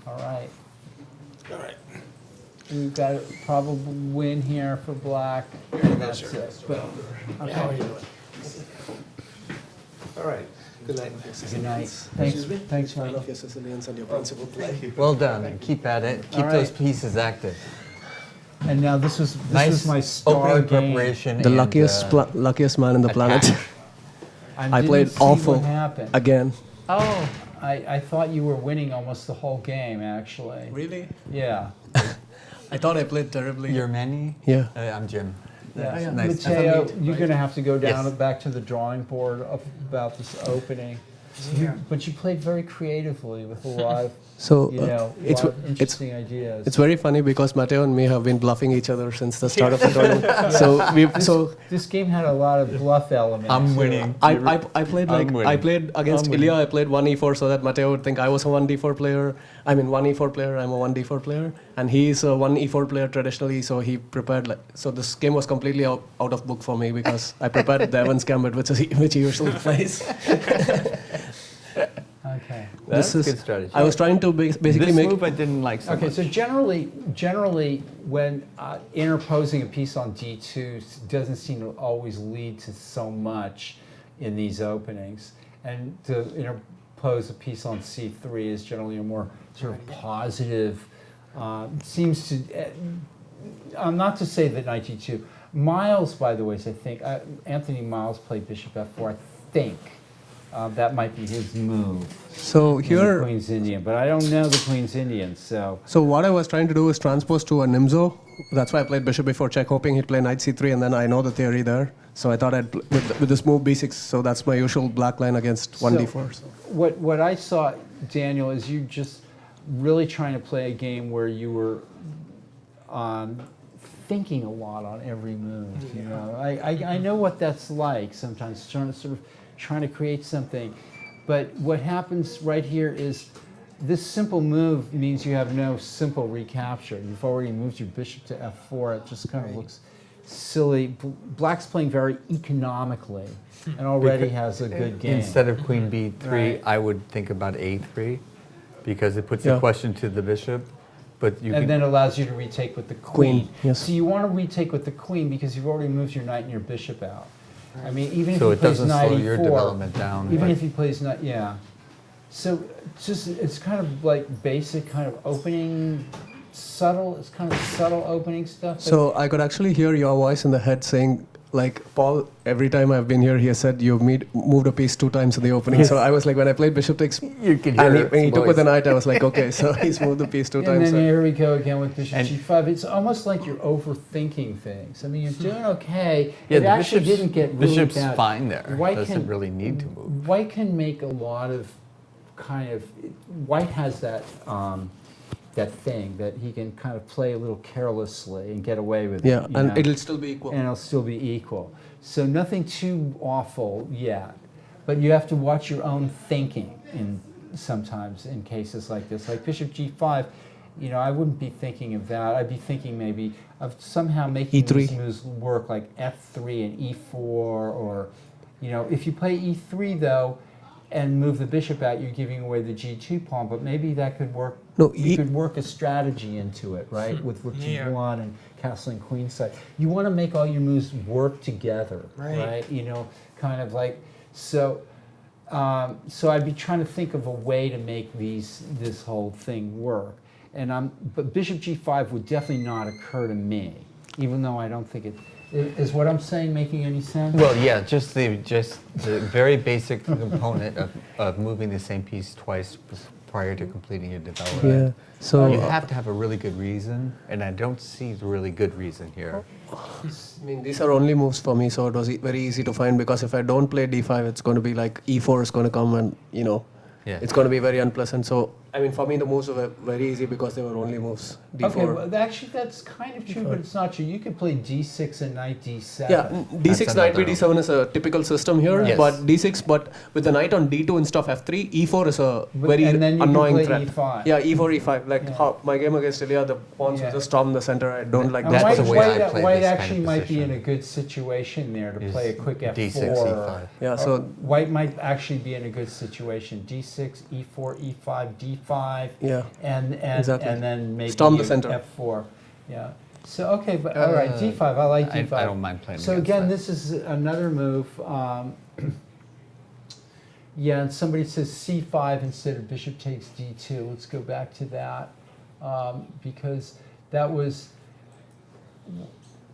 go. All right. All right. We've got a probable win here for black. And that's it. But, okay. How are you doing? All right. Good night. Good night. Thanks, I Mike. love your Sicilians and your principal play. Well done. Keep at it. Keep All those right. pieces active. And now this was Nice my star opening game. preparation. The and, luckiest man in the planet. attack. I didn't played see awful what happened. again. Oh, I thought you were winning almost the whole game, actually. Really? Yeah. I thought I played terribly. You're Manny? Yeah. I'm Jim. Yeah. Nice. Matteo, you're going to have to go down Yes. back to the drawing board about this opening. But you played very creatively with a lot of, So lot of interesting ideas. it's very funny because Matteo and me have been bluffing each other since the start of the tournament. This game had a lot of bluff elements. I'm winning. I played against Ilya. I played 1e4 so that Matteo would think I was a 1d4 player. I mean 1e4 player. I'm a 1d4 player, and he's a 1e4 player traditionally. So he prepared so this game was completely out of book for me because I prepared the Evans Gambit, which he usually plays. Okay. That's a good strategy. I was trying to basically this make. move I didn't like so Okay, much. so generally, when interposing a piece on d2 doesn't seem to always lead to so much in these openings, and to interpose a piece on c3 is generally a more sort of positive. Seems to, not to say that knight d2. Miles, by the way, I think Anthony Miles played bishop f4. I think that might be his move. So in here, the Queen's Indian, but I don't know the Queen's Indian, so. So what I was trying to do is transpose to a Nimzo. That's why I played bishop before check, hoping he'd play knight c3, and then I know the theory there. So I thought I'd with this move b6. So that's my usual black line against 1d4. So. What I saw, Daniel, is you just really trying to play a game where you were thinking a lot on every move. You know, I know what that's like sometimes, trying to create something. But what happens right here is this simple move means you have no simple recapture. You've already moved your bishop to f4. It just kind of looks silly. Black's playing very economically and already has a good game. Instead of queen b3, Right. I would think about a3 because it puts a question to the bishop. But you and then allows you to retake with the queen. Yes. So you want to retake with the queen because you've already moved your knight and your bishop out. I mean, even if So he it plays doesn't knight slow e4, your development down. even like- if he plays knight, yeah. So it's kind of like basic kind of opening, subtle. It's kind of subtle opening stuff. but- So I could actually hear your voice in the head saying, like, Paul, every time I've been here, he has said you've moved a piece 2 times in the opening. So I was like, when I played bishop takes, You can hear and its when he took with the voice. knight, I was like, okay, so he's moved the piece 2 And times. then here we go again with bishop And- g5. It's almost like you're overthinking things. I mean, you're doing okay. Yeah, it the actually bishop's- didn't get really bishop's bad. fine there. White Doesn't can- really need to move. White can make a lot of kind of, White has that that thing that he can kind of play a little carelessly and get away with Yeah, it. you and know? it'll still be equal. And it'll still be equal. So nothing too awful yet, but you have to watch your own thinking sometimes in cases like this. Like bishop g5, you know, I wouldn't be thinking of that. I'd be thinking maybe of somehow making E3. these moves work, like f3 and e4, or, you know, if you play e3 though, and move the bishop out, you're giving away the g2 pawn, but maybe that could work. No, You could work a strategy into it, right? With rook g1 and castling queenside. You want to make all your moves work together, right? You know, kind of like, so I'd be trying to think of a way to make this whole thing work. But bishop g5 would definitely not occur to me, even though I don't think it. Is what I'm saying making any sense? Well, yeah, just the very basic component of moving the same piece twice prior to completing your development. Yeah. So You have to have a really good reason, and I don't see the really good reason here. I mean, these are only moves for me, so it was very easy to find because if I don't play d5, it's going to be like e4 is going to come and, you know, it's going to be very unpleasant. So, I mean, for me, the moves were very easy because they were only moves. D4. Okay, well, actually, that's kind of true, but it's not true. You could play d6 and knight d7. Yeah, d6, knight b d7 is a typical system here, Yes. but d6, but with the knight on d2 instead of f3, e4 is a very and then you annoying can play threat. e5. Yeah, e4, e5. Like how my game against Ilya, the pawns will just storm the center. I don't like And that. That's White, the way I play White this kind actually of might be in position. a good situation there to Is play a quick f4. D6, E5. Yeah, Or so White might actually be in a good situation. d6, e4, e5, d5, yeah. and Exactly. and then maybe Storm the center. f4. Yeah. So okay, but all right, d5. I like d5. I don't mind playing So against again, that. this is another move. Yeah, and somebody says c5 instead of bishop takes d2. Let's go back to that because that was.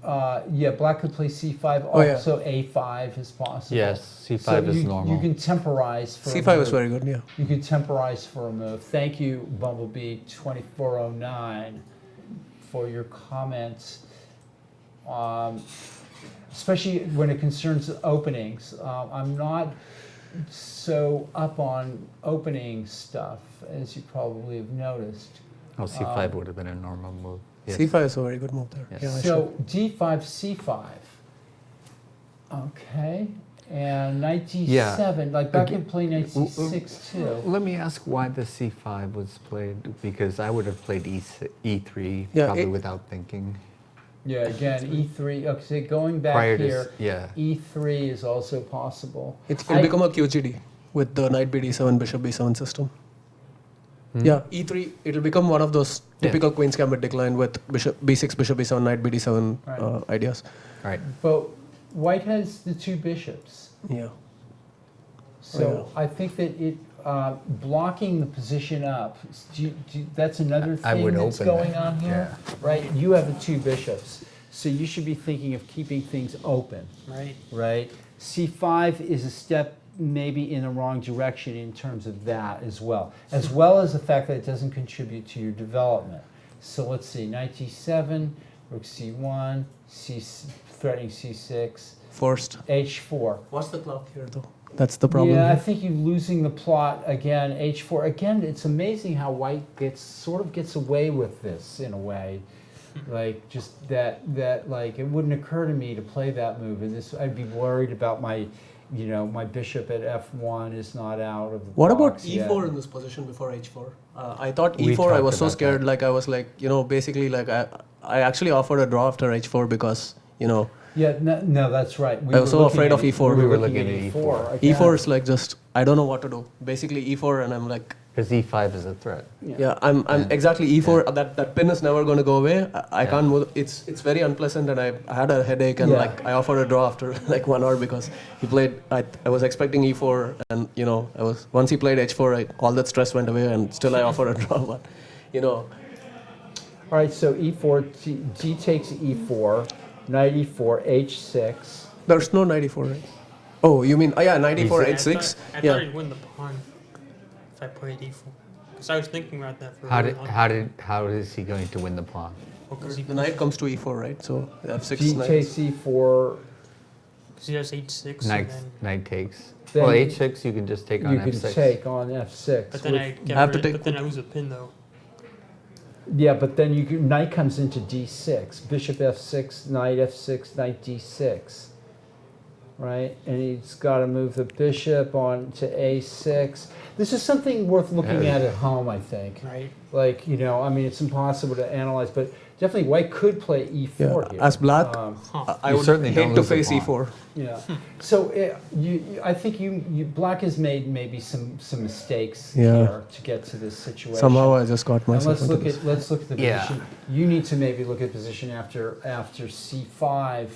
Yeah, black could play c5. Oh, yeah. Also, a5 is possible. Yes, C5 So is you, normal. You can temporize for a c5 is move. very good, yeah. You can temporize for a move. Thank you, Bumblebee 2409, for your comments. Especially when it concerns openings. I'm not so up on opening stuff, as you probably have noticed. Oh, C5 would have been a normal move. Yes. c5 is a very good move there. Yes. Yeah, I So d5, c5. Okay. And knight d7. Yeah. Like back in play knight c6 too. Let me ask why the C5 was played, because I would have played E3 Yeah, probably it- without thinking. Yeah, again, e3. Okay, so going back Prior to here, yeah. e3 is also possible. It will become a QGD with the knight b d7, bishop b7 system. Yeah, e3, it'll become one of those typical Queen's Gambit decline with bishop b6, bishop b7, knight bd7 Right. ideas. Right. But White has the two bishops. Yeah. So I think that it blocking the position up. That's another I thing would that's open going that, on here, right? You have the two bishops, so you should be thinking of keeping things open, Right. right? C5 is a step maybe in the wrong direction in terms of that as well as the fact that it doesn't contribute to your development. So let's see, knight d7, rook c1, threatening c6, Forced. h4. What's the clock here, though? That's the problem. Yeah, I here. think you're losing the plot again. H4 again. It's amazing how White sort of gets away with this in a way, like just that like it wouldn't occur to me to play that move. And this, I'd be worried about my, my bishop at f1 is not out of the What about box e4 yet. in this position before h4? I thought We e4. I was talked so about scared. that. Like I was like, basically like I actually offered a draw after h4 because Yeah, no, that's right. I was so afraid of e4. We were looking at E4. again. e4 is like just I don't know what to do. Basically e4, and I'm like, Because E5 is a threat. yeah, I'm exactly e4. That pin is never going to go away. I can't move. It's very unpleasant, and I had a headache, and like I offered a draw after like 1 hour because he played. I was expecting e4, and I was once he played h4, all that stress went away, and still I offered a draw, but All right, so e4, d takes e4, knight e4, h6. There's no knight e4, right? Oh, you mean knight e4, I h6? thought he'd win the pawn if I played e4. Because I was thinking about that for How is he going to win the pawn? Because The knight comes to e4, right? So f6 D knight. takes e4. he has h6 Knight, and then... knight takes. Then Well, h6 you can just take on You f6. can take on f6. But then I lose a pin though. Yeah, but then knight comes into d6, bishop f6, knight f6, knight d6, right? And he's got to move the bishop on to a6. This is something worth looking at home, I think. Right. Like, I mean, it's impossible to analyze, but definitely White could play e4 here. As black, I would certainly hate don't to lose the face pawn. e4. Yeah. So I think Black has made maybe some mistakes here to get to this situation. Somehow I just got And myself into this. let's look at the position. You need to maybe look at position after c5.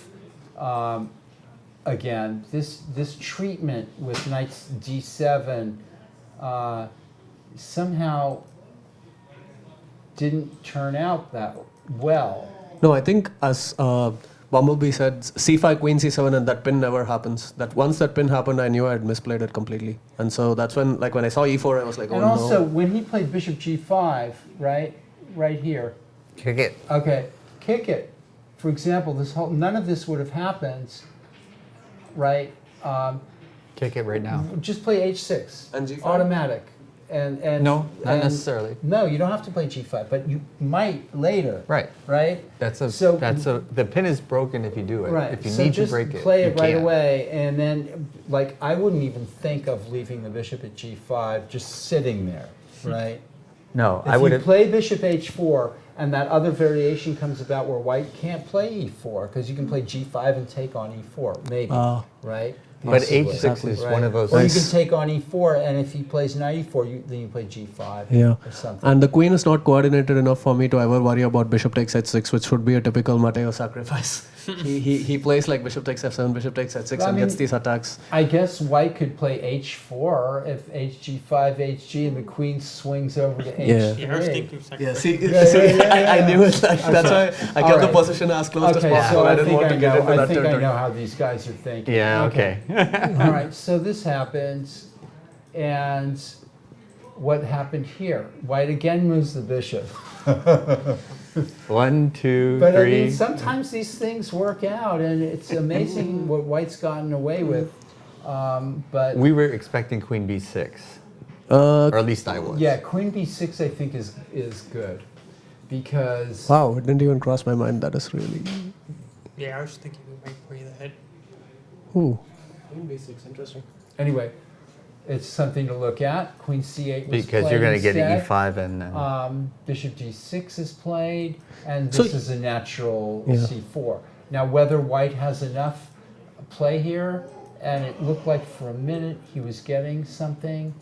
Again, this treatment with knight d7 somehow didn't turn out that well. No, I think as Bumblebee said, c5, queen c7, and that pin never happens. That once that pin happened, I knew I had misplayed it completely. And so that's when I saw e4, I was like, oh And also, no. when he played bishop g5, right here. Kick it. Okay, kick it. For example, none of this would have happened, right? Kick it right now. Just play h6. And g5? Automatic. And No, not necessarily. No, you don't have to play g5, but you might later. Right. Right? The pin is broken if you do it. Right. If you so need just to break it, play you it right can't. away, and then I wouldn't even think of leaving the bishop at g5 just sitting there, right? No, If I would you have. play bishop h4, and that other variation comes about where White can't play e4 because you can play g5 and take on e4, maybe, right? But Possibly. h6 is one of those. Or you can take on e4, and if he plays knight e4, then you play g5 Yeah. or something. And the queen is not coordinated enough for me to ever worry about bishop takes h6, which would be a typical Matteo sacrifice. he plays like bishop takes f7, bishop takes h6, and gets these attacks. I guess White could play h4 if hg5, hg, and the queen swings over to h3. Yeah, I was thinking sacrifice. I knew it. That's why I kept the position as close as possible. So I didn't want to get into that I think I territory. know how these guys are thinking. Yeah, okay. All right, so this happens, and what happened here? White again moves the bishop. 1, 2, But 3. I mean, sometimes these things work out, and it's amazing what White's gotten away with. But We were expecting queen b6, or at least I was. yeah, queen b6 I think is good because Wow, it didn't even cross my mind. That is really. Yeah, I was thinking we might play that. Ooh. Queen b6, interesting. anyway, it's something to look at. Queen c8 was Because you're going to played get instead. e5 and then. Bishop d6 is played, and So- this is a natural Yeah. c4. Now, whether White has enough play here, and it looked like for a minute he was getting something.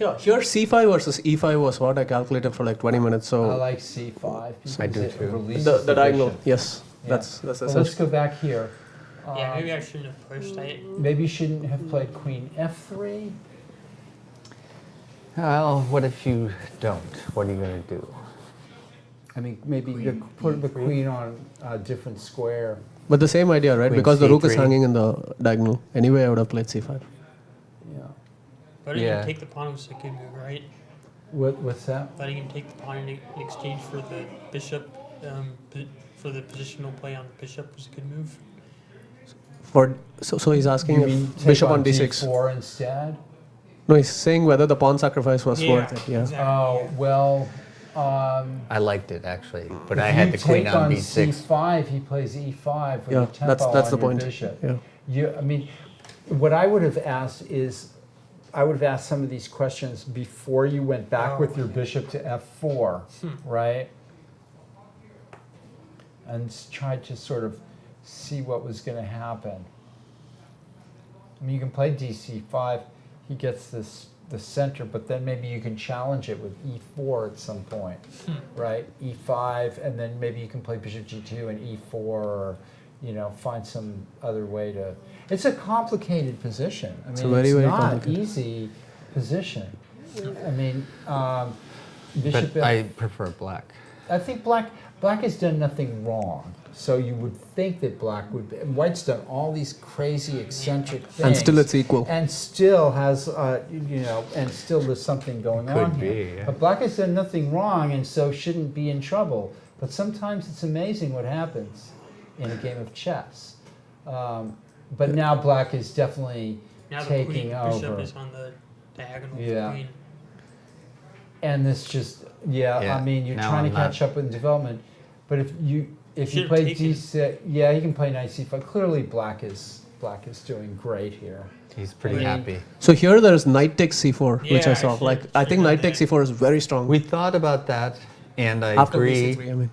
Yeah, here C5 versus E5 was what I calculated for like 20 minutes. So I like C5. I do because it too. releases the diagonal, bishop. yes, Yeah. that's Well, let's essential. go back here. Yeah, maybe I shouldn't have pushed. Maybe you shouldn't have played queen F3. Well, what if you don't? What are you going to do? I mean, maybe you put the queen on a different square. But the same idea, right? Queen Because the rook is C3. hanging in the diagonal. Anyway, I would have played C5. Yeah. Letting Yeah. him take the pawn was a good move, right? What's that? Letting him take the pawn in exchange for the bishop, for the positional play on the bishop was a good move. So he's asking You if mean take bishop on D6. D4 instead? No, he's saying whether the pawn sacrifice was Yeah, worth it. Yeah. exactly. Oh, well, I liked it actually, but if I had you the queen take on C5, D6. he plays E5 with Yeah, a tempo that's on the your point. bishop. Yeah. I mean, what I would have asked is, I would have asked some of these questions before you went back with your bishop to F4, right? And tried to sort of see what was going to happen. I mean, you can play DC5, he gets the center, but then maybe you can challenge it with E4 at some point, right? E5, and then maybe you can play bishop G2 and E4, or, you know, find some other way to... It's a complicated position. I mean, It's a very, very not complicated. easy position. I mean, bishop... But I prefer black. I think black has done nothing wrong. So you would think that black would be, and white's done all these crazy eccentric things. And still it's equal. And still has, you know, and still there's something going on Could here. be, yeah. But black has done nothing wrong and so shouldn't be in trouble. But sometimes it's amazing what happens in a game of chess. But now black is definitely Now the taking bishop over. is on the diagonal of Yeah. the queen. And this just, yeah, I mean, you're now trying I'm to catch up in development. But if you Should've play taken- D6, yeah, you can play knight C5. Clearly, black is doing great here. He's pretty I mean, happy. So here there's knight takes C4, which Yeah, I saw. I Like should- I think should knight have takes done C4 is very strong. We thought about that, and I After agree. BC3, I mean.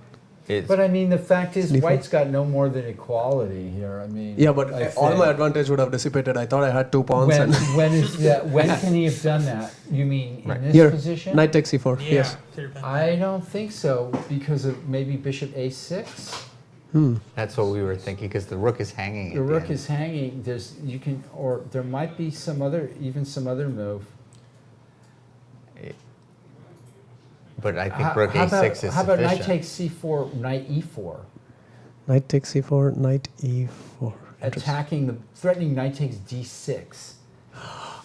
It's, But I mean, the fact is, D4. white's got no more than equality here. I mean, Yeah, but I all think. my advantage would have dissipated. I thought I had 2 pawns. When, And when is that? When can he have done that? You mean in Right. this here, position? knight takes C4. Yeah, Yes. could have been. I don't think so because of maybe bishop A6. that's what we were thinking, because the rook is hanging. The at rook end. is hanging. Or there might be some other move. But I think rook A6 is how about knight sufficient. takes C4, knight E4, Knight takes C4, knight E4. threatening knight takes D6,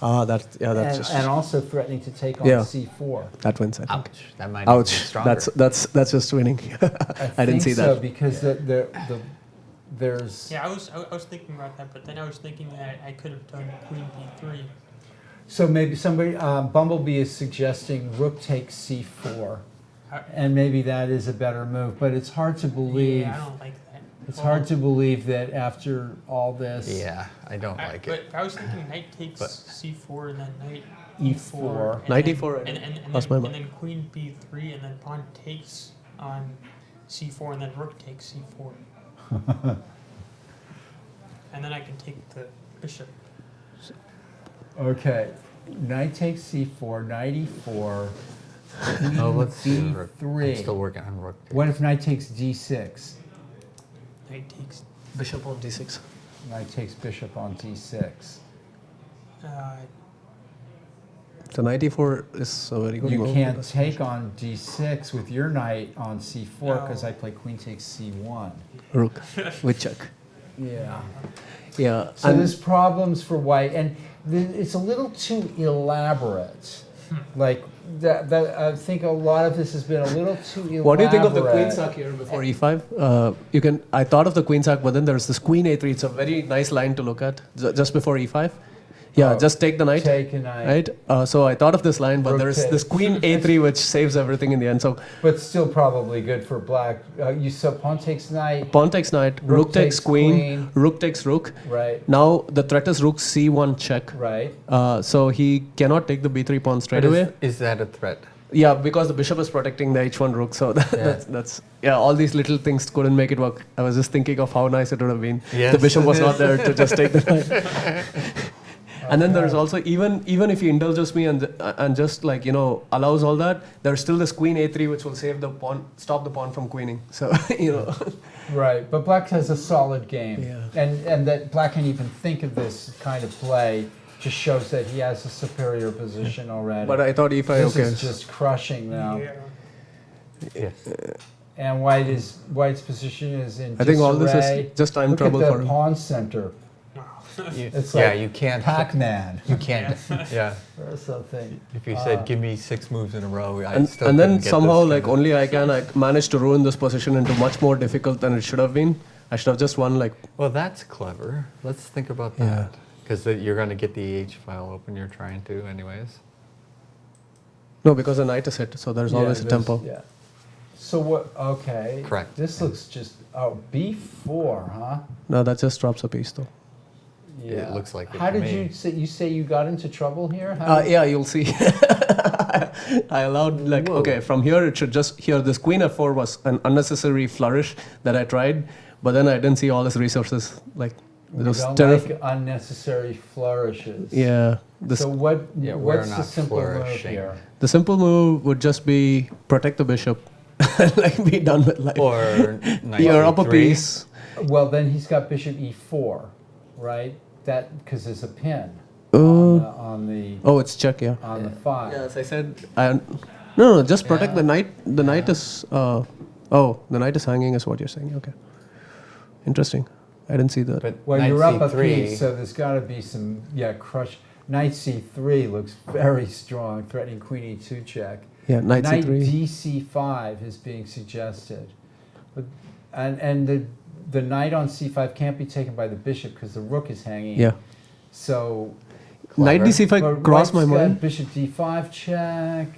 Ah, that's and also threatening to take on Yeah. C4. that wins. I think. Ouch, that might even be Ouch. stronger. That's just winning. I didn't see so that. because there's Yeah, I was thinking about that, but then I was thinking that I could have done queen b3. so maybe somebody Bumblebee is suggesting rook takes C4, How- and maybe that is a better move. But it's hard to believe. Yeah, I don't like that. It's hard to believe that after all this, Yeah, I don't like it. But I was thinking knight takes But- c4 and then knight E4. and Knight then- E4, and lost my then, mind. and then queen b3 and then pawn takes on c4 and then rook takes c4. And then I can take the bishop. Okay, knight takes C4, knight E4, queen Oh, let's see. Rook. I'm D3. still working on rook. What if knight takes D6? Knight takes. Bishop on D6. Knight takes bishop on D6. So knight E4 is a very good You move. can't because- take on D6 with your knight on C4 because No. I play queen takes C1. Rook with check. Yeah. Yeah. So and there's problems for white, and it's a little too elaborate. Like that, I think a lot of this has been a little too elaborate. what do you think of the queen sack here before E5? I thought of the queen sack, but then there's this queen A3. It's a very nice line to look at just before E5. Yeah, Oh, just take the knight. Take a knight. Right? So I thought of this line, but Rook there's takes. this queen A3 which saves everything in the end. So But still probably good for black. You saw pawn takes knight, pawn takes knight, rook takes queen, queen. rook takes rook. right? Now the threat is rook C1 check. Right. So he cannot take the B3 pawn straight But away. is that a threat? Yeah, because the bishop is protecting the H1 rook. So that's all these little things couldn't make it work. I was just thinking of how nice it would have been. Yes, The bishop it was not is. there to just take the knight. And then there's Okay. also even if he indulges me and just like allows all that, there's still this queen a3 which will save the pawn, stop the pawn from queening. So Right, but black has a solid game. Yeah. And that black can even think of this kind of play just shows that he has a superior position already. But I thought e5 this okay. is just crushing now. Yes. And White's position is in I think all this disarray. is just time Look trouble at for the him. pawn center. It's Yeah, like you can't. Pac-Man You can't. Yeah. or something. If you said, give me 6 moves in a row, I And, still and then couldn't get somehow this like kind of- only I can manage to ruin this position into much more difficult than it should have been. I should have just won like. Well, that's clever. Let's think about Yeah. that. Because you're going to get the H file open you're trying to anyways. No, because the knight is hit, so there's always a tempo. Yeah. So what? Okay. Correct. This looks just B4, huh? No, that just drops a piece though. Yeah. It looks like it How to did me. you say you got into trouble here? How did- Yeah, you'll see. I allowed like okay from here it should just here this queen f4 was an unnecessary flourish that I tried, but then I didn't see all his resources like it We was don't terrific. like unnecessary flourishes. Yeah. So what? Yeah, we're what's the not simple move flourishing. here? The simple move would just be protect the bishop, like be done with life. Or knight You're up a c3. piece. Well, then he's got bishop e4, right? That because there's a pin Uh, on the Oh, it's check, yeah. on the 5. Yeah, as I said, no, just protect the knight. The knight is, the knight is hanging is what you're saying. Okay. Interesting. I didn't see that. But Well, knight you're up a c3, piece, so there's got to be some crush. Knight c3 looks very strong, threatening queen e2 check. Yeah, knight Knight c3. dc5 is being suggested, but and the knight on c5 can't be taken by the bishop because the rook is hanging. Yeah. So Knight Clever. d5 but crossed my White's got mind. bishop d5 check,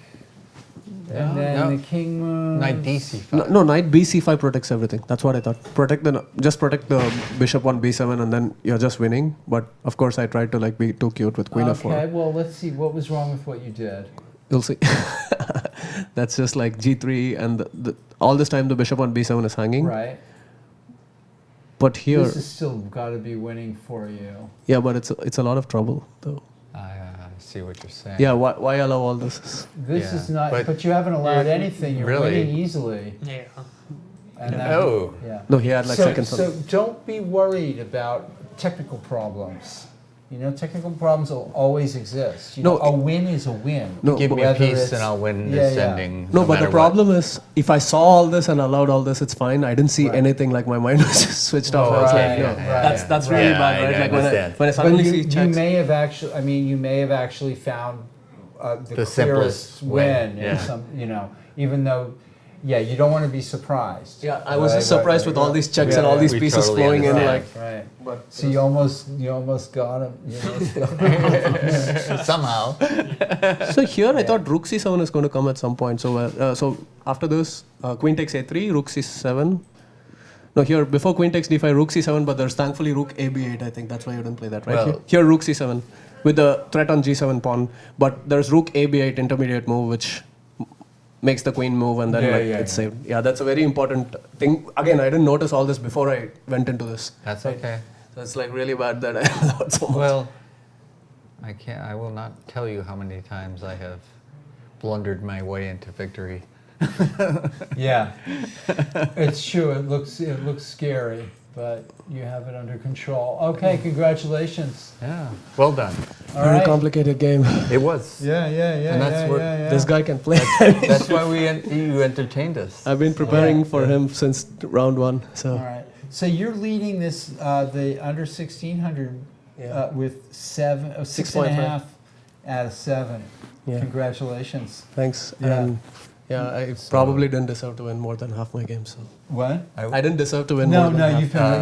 Yeah, and then no. the king moves. knight dc5. No, knight bc5 protects everything. That's what I thought. Just protect the bishop on b7 and then you're just winning. But of course I tried to like be too cute with queen Okay, f4. well let's see what was wrong with what you did. You'll see. That's just like g3 and all this time the bishop on b7 is hanging. Right. But here, This is still got to be winning for you. yeah, but it's a lot of trouble though. I see what you're saying. Yeah, why allow all this? This Yeah, is not, but but you haven't allowed you're- anything. You're really? winning easily. Yeah. And that- Oh. yeah. No, he had like So, second so son. don't be worried about technical problems. You know, technical problems will always exist. You know, No, a win is a win. No, Give me a whether piece it's- and I'll win Yeah, ascending. No, but matter the problem is, if I saw all this and allowed all this, it's fine. I didn't see Right. anything. Like my mind was just switched off. I was Right, like, no, right, that's right. really Yeah, bad, I right? Like understand. when I But suddenly you, see you checks. may have actually, I mean, you may have actually found the The clearest simplest way, win in yeah. some, you know, even though, yeah, you don't want to be surprised. Yeah, I was Right, just surprised right, with all right. these checks Yeah, and all yeah. these We pieces totally flowing in. understand. Like, Right. but So you almost got him. You almost got him. Somehow. so here I thought rook c7 is going to come at some point. So after this, queen takes a3, rook c7. No, here before queen takes d5, rook c7, but there's thankfully rook a b8. I think that's why you didn't play that, right? Well- Here rook c7 with the threat on g7 pawn, but there's rook a b8 intermediate move which makes the queen move and then Yeah, like yeah, it's yeah. saved. Yeah, that's a very important thing. Again, I didn't notice all this before I went into this. That's okay. So it's like really bad that I allowed so much. Well, I will not tell you how many times I have blundered my way into victory. Yeah, it's true. It looks scary, but you have it under control. Okay, congratulations. Yeah. Well done. All Very right. complicated game. It was. Yeah, And that's what- This guy can play. That's why you entertained us. I've been preparing Yeah. for him since round one. So All right. So you're leading this the under 1600 Yeah. with 6.5 out of 7. Yeah. Congratulations. thanks. Yeah. And yeah, I probably didn't deserve to win more than half my game. So What? I didn't deserve to win No, more than no, half.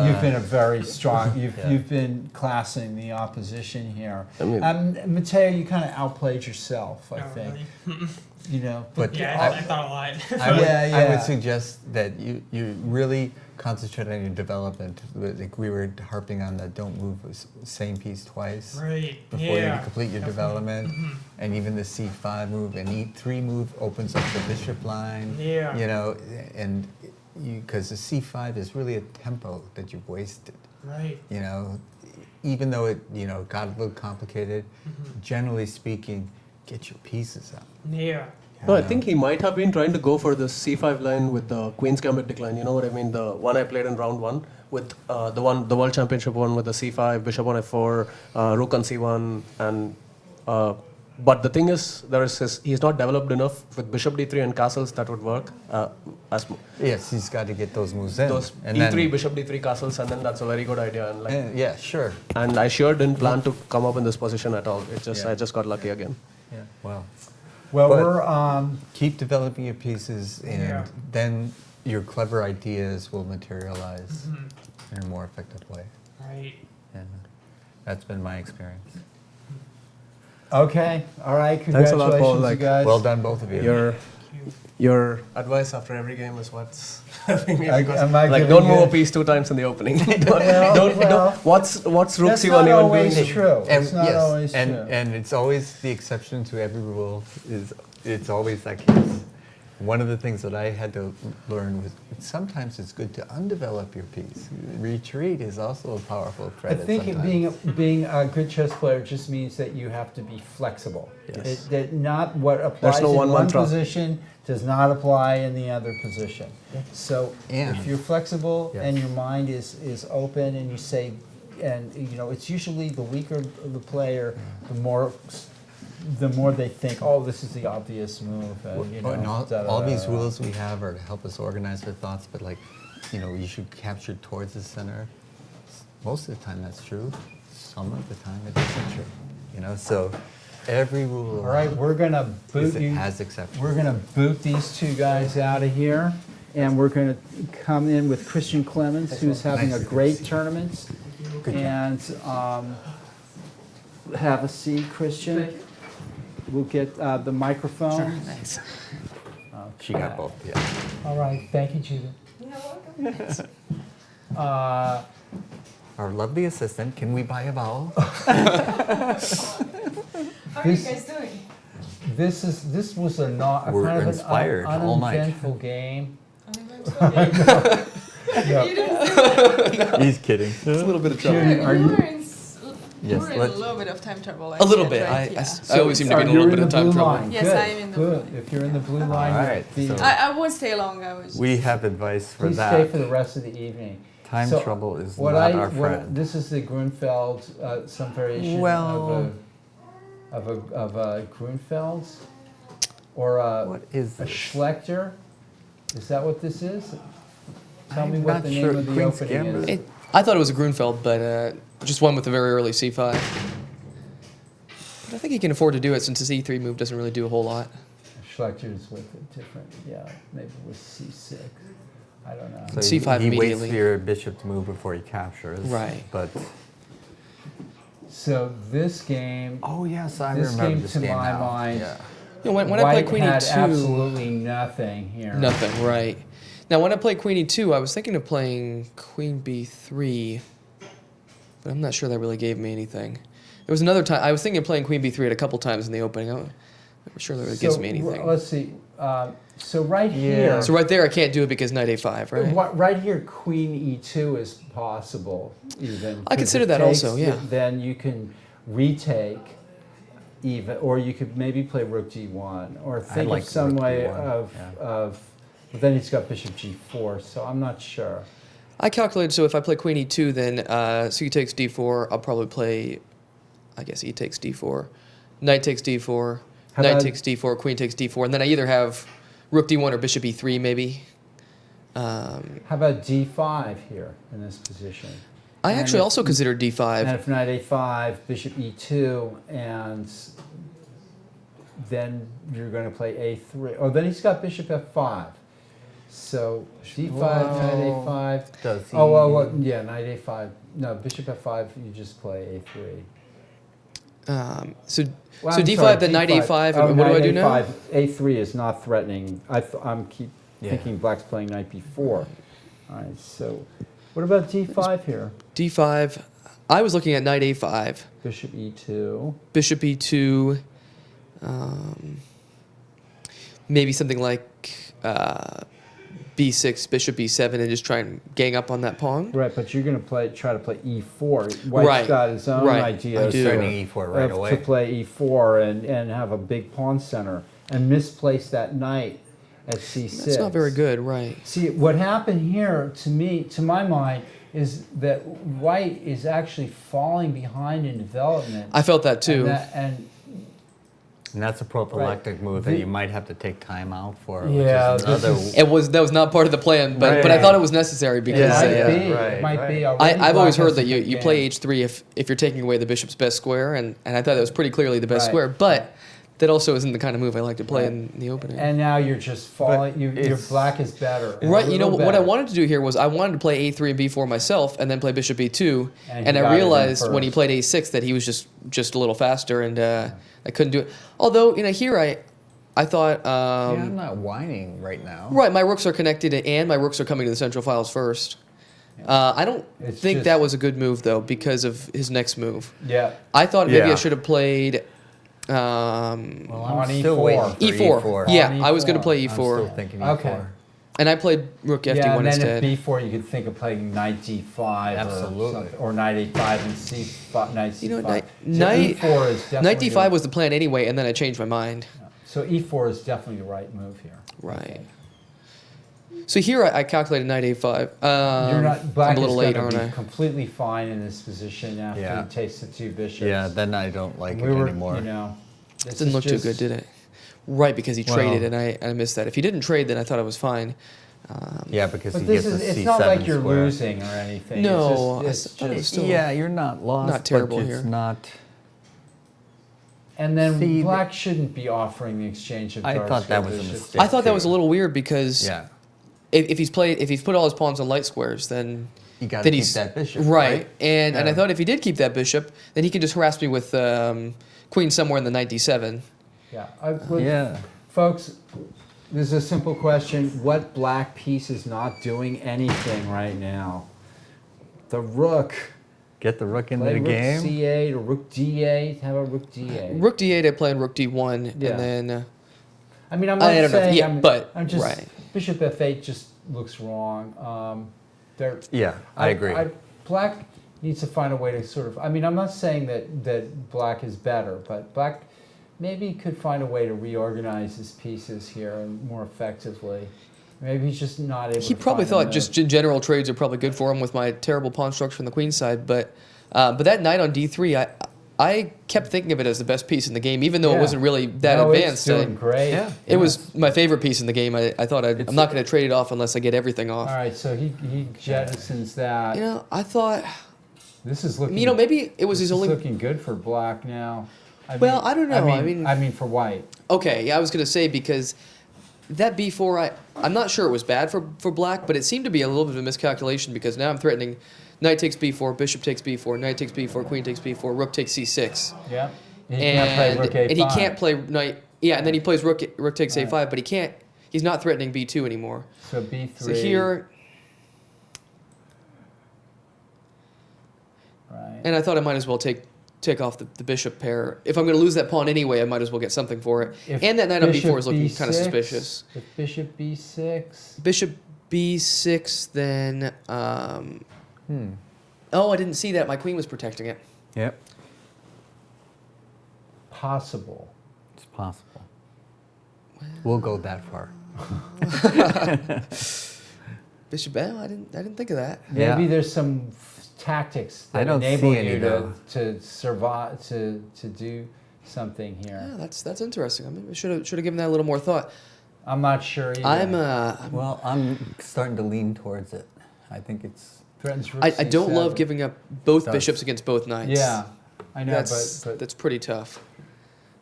you've been a very strong. Yeah. You've been classing the opposition here. I mean- Matteo, you kind of outplayed yourself, I Not think. really. You know, But Yeah, I- I thought a lot. Yeah. I would suggest that you really concentrate on your development. Like we were harping on the don't move same piece twice Right. before Yeah. you complete your development. And even the c5 move and e3 move opens up the bishop line. Yeah. You know, and because the c5 is really a tempo that you've wasted. Right. You know, even though it got a little complicated, generally speaking, get your pieces out. Yeah. No, I think he might have been trying to go for the c5 line with the Queen's Gambit decline. You know what I mean? The one I played in round 1 with the World Championship one with the c5, Bishop on f4, Rook on c1, and but the thing is, he's not developed enough with Bishop d3 and castles that would work. Yes, he's got to get those moves in. Those and e3, then, Bishop d3 castles, and then that's a very good idea. And like, yeah, sure. And I sure didn't plan to come up in this position at all. I just got lucky again. Yeah. Wow. Well, But we're keep developing your pieces, and then your clever ideas will materialize in a more effective way. Right. And that's been my experience. okay. All right. Thanks a lot, Paul. Congratulations, you guys. Well done, both of you. Your advice after every game is what's Am I like giving don't you- move a piece 2 times in the opening. Well, what's Rook That's c1 not even always doing? true. And It's not yes, always and true. and it's always the exception to every rule. It's always that case. One of the things that I had to learn was sometimes it's good to undevelop your piece. Retreat is also a powerful I credit. think sometimes. being a good chess player just means that you have to be flexible. Yes. That not what applies no in one one mantra. position does not apply in the other position. So And- if you're flexible Yes. and your mind is open and you say, and it's usually the weaker the player, the more they think, oh, this is the obvious move. And all these rules we have are to help us organize our thoughts, but you should capture towards the center. Most of the time that's true. Some of the time it isn't true. So every rule. All right, we're gonna boot you. Has exceptions. We're gonna boot these 2 guys out of here, and we're gonna come in with Christian Clemens, who's having a great tournament. And have a seat, Christian. We'll get the microphone. Sure, thanks. She got both, yeah. All right, thank you, Judith. You're welcome. Our lovely assistant, can we buy a vowel? How are you guys doing? This was a We're kind of inspired an all night. uneventful game. You didn't see that. He's kidding. It's a little bit of trouble. Judy, are You you? were in, Yes, you were in a let's- little bit of time trouble. A little guess, bit. right? Yeah. I always seem to get a You're little bit in of the time blue trouble. line. Yes, Good, I am in the good. blue. If you're in the blue line, All right, you'll be- so- I won't stay long. I was. We have advice for please that. stay for the rest of the evening. Time So, trouble is not our friend. This is the Grunfeld, some variation Well- of a Grunfeld, or What is a this? Schlechter. Is that what this is? Tell me I'm what not the name sure. of the Queen's opening Gambit. is. I thought it was a Grunfeld, but just one with a very early c5. But I think he can afford to do it since his e3 move doesn't really do a whole lot. Schlecter's with a different, maybe with C6. I don't know. So C5 he waits immediately. for your bishop to move before he captures. Right. But So this game, oh yes, I this remember game this to game my now. mind, Yeah. When I White play Queen had e2, absolutely nothing here. nothing, right. Now when I play Queen e2, I was thinking of playing Queen b3, but I'm not sure that really gave me anything. There was another time, I was thinking of playing Queen b3 at a couple times in the opening. I'm not sure that really gives me anything. Let's see. So right here, So right there, I can't do it because knight a5, right? right here, Queen e2 is possible. Even I 'cause consider if that takes, also, yeah. Then you can retake, even, or you could maybe play Rook d1, or think like of some Rook way D1, of. But then he's got Bishop g4, so I'm not sure. I calculated, so if I play Queen e2, then so he takes d4, I'll probably play, I guess e takes d4, knight takes d4, How knight about- takes d4, queen takes d4, and then I either have Rook d1 or Bishop e3 maybe. How about d5 here in this position? I And actually if- also considered d5. And if knight a5, Bishop e2, and then you're going to play a3. Oh, then he's got Bishop f5. So d5, knight a5. Does he? Yeah, knight a5. No, Bishop f5. You just play a3. So Well, so I'm d5, sorry, then knight d5. a5, Oh, and what do I knight do now? a5. A3 is not threatening. I'm thinking black's playing knight b4. All right. So, what about d5 here? d5, I was looking at knight a5, Bishop e2. Bishop e2, maybe something like b6, bishop b7, and just try and gang up on that pawn. Right, but you're going to try to play e4. White's Right, got his own right. idea I do. Starting e4 right away. to play e4 and have a big pawn center and misplace that knight at c6. That's not very good, right? See, what happened here, to my mind, is that White is actually falling behind in development. I felt that too. And that's a prophylactic move that you might have to take time out for. Yeah, that was not part of the plan, but I thought it was necessary because it might be. I've always heard that you play h3 if you're taking away the bishop's best square, and I thought that was pretty clearly the best square, but that also isn't the kind of move I like to play in the opening. And now you're just falling. Your black is better. Right. You know what I wanted to do here was I wanted to play a3 and b4 myself, and then play bishop b2. And I realized when he played a6 that he was just a little faster, and I couldn't do it. Although here I thought. I'm not whining right now. Right. My rooks are connected, and my rooks are coming to the central files first. I don't think that was a good move though because of his next move. Yeah. I thought maybe I should have played. I'm still waiting for e4. Yeah, I was going to play e4. I'm still thinking e4. Okay. And I played rook f d1 and then instead. at b4 you could think of playing knight d5 Absolutely. or knight a5 and c5, knight c5. Knight e4 is definitely knight d5 was the plan anyway, and then I changed my mind. So e4 is definitely the right move here. Right. Okay. So here I calculated knight a5. You're not, black I'm a little late, is aren't going I? to be completely fine in this position after he takes the two bishops. Yeah, then I don't like it anymore. It didn't look too good, did it? Right, because he traded, and I missed that. If he didn't trade, then I thought it was fine. Yeah, because he this gets a it's C7 not like you're square. losing or anything. No, it's just still yeah, you're not lost. not terrible but here. It's not. And then black shouldn't be offering the exchange of I dark thought that square was a bishops. mistake. I thought that was a little weird because Yeah. if he's put all his pawns on light squares, then You got to keep he's that bishop. right. And I thought if he did keep that bishop, then he could just harass me with queen somewhere in the knight d7. Yeah. Folks, this is a simple question. What black piece is not doing anything right now? The rook. Get the rook into Play the rook game. c8 or rook d8. How about rook d8? Rook d8, I play on rook d1, Yeah. and then. I mean, I'm not don't know. saying. Yeah, but I'm just right. bishop f8 just looks wrong. Yeah, I agree. Black needs to find a way to sort of. I mean, I'm not saying that black is better, but black maybe could find a way to reorganize his pieces here and more effectively. Maybe he's just not able. He to probably find thought the just general trades are probably good for him with my terrible pawn structure on the queen side, but that knight on d3, I kept thinking of it as the best piece in the game, even though it wasn't really that advanced. It's doing great. Yeah. It was my favorite piece in the game. I thought I'm not going to trade it off unless I get everything off. All right, so he jettisons that. I thought. This is looking. Maybe it was his only. Looking good for black now. I don't know. I mean for white. Okay, yeah, I was going to say because that b4, I'm not sure it was bad for black, but it seemed to be a little bit of a miscalculation because now I'm threatening knight takes b4, bishop takes b4, knight takes b4, queen takes b4, rook takes c6. Yeah. He can't play rook a5. And he can't play knight. Yeah, and then he plays rook takes a5, but he can't. He's not threatening b2 anymore. So b3. So here. Right. And I thought I might as well take off the bishop pair. If I'm going to lose that pawn anyway, I might as well get something for it. And that knight on b4 is looking kind of suspicious. If bishop b6. Bishop b6, then. Oh, I didn't see that. My queen was protecting it. Yep. Possible. It's possible. We'll go that far. Bishop. Oh, I didn't think of that. Maybe there's some tactics that enable you to survive, to do something here. Yeah, that's interesting. I mean, I should have given that a little more thought. I'm not sure either. I'm starting to lean towards it. I think it's threatens rook I don't c7. love giving up both bishops against both knights. Yeah, I know, but that's pretty tough.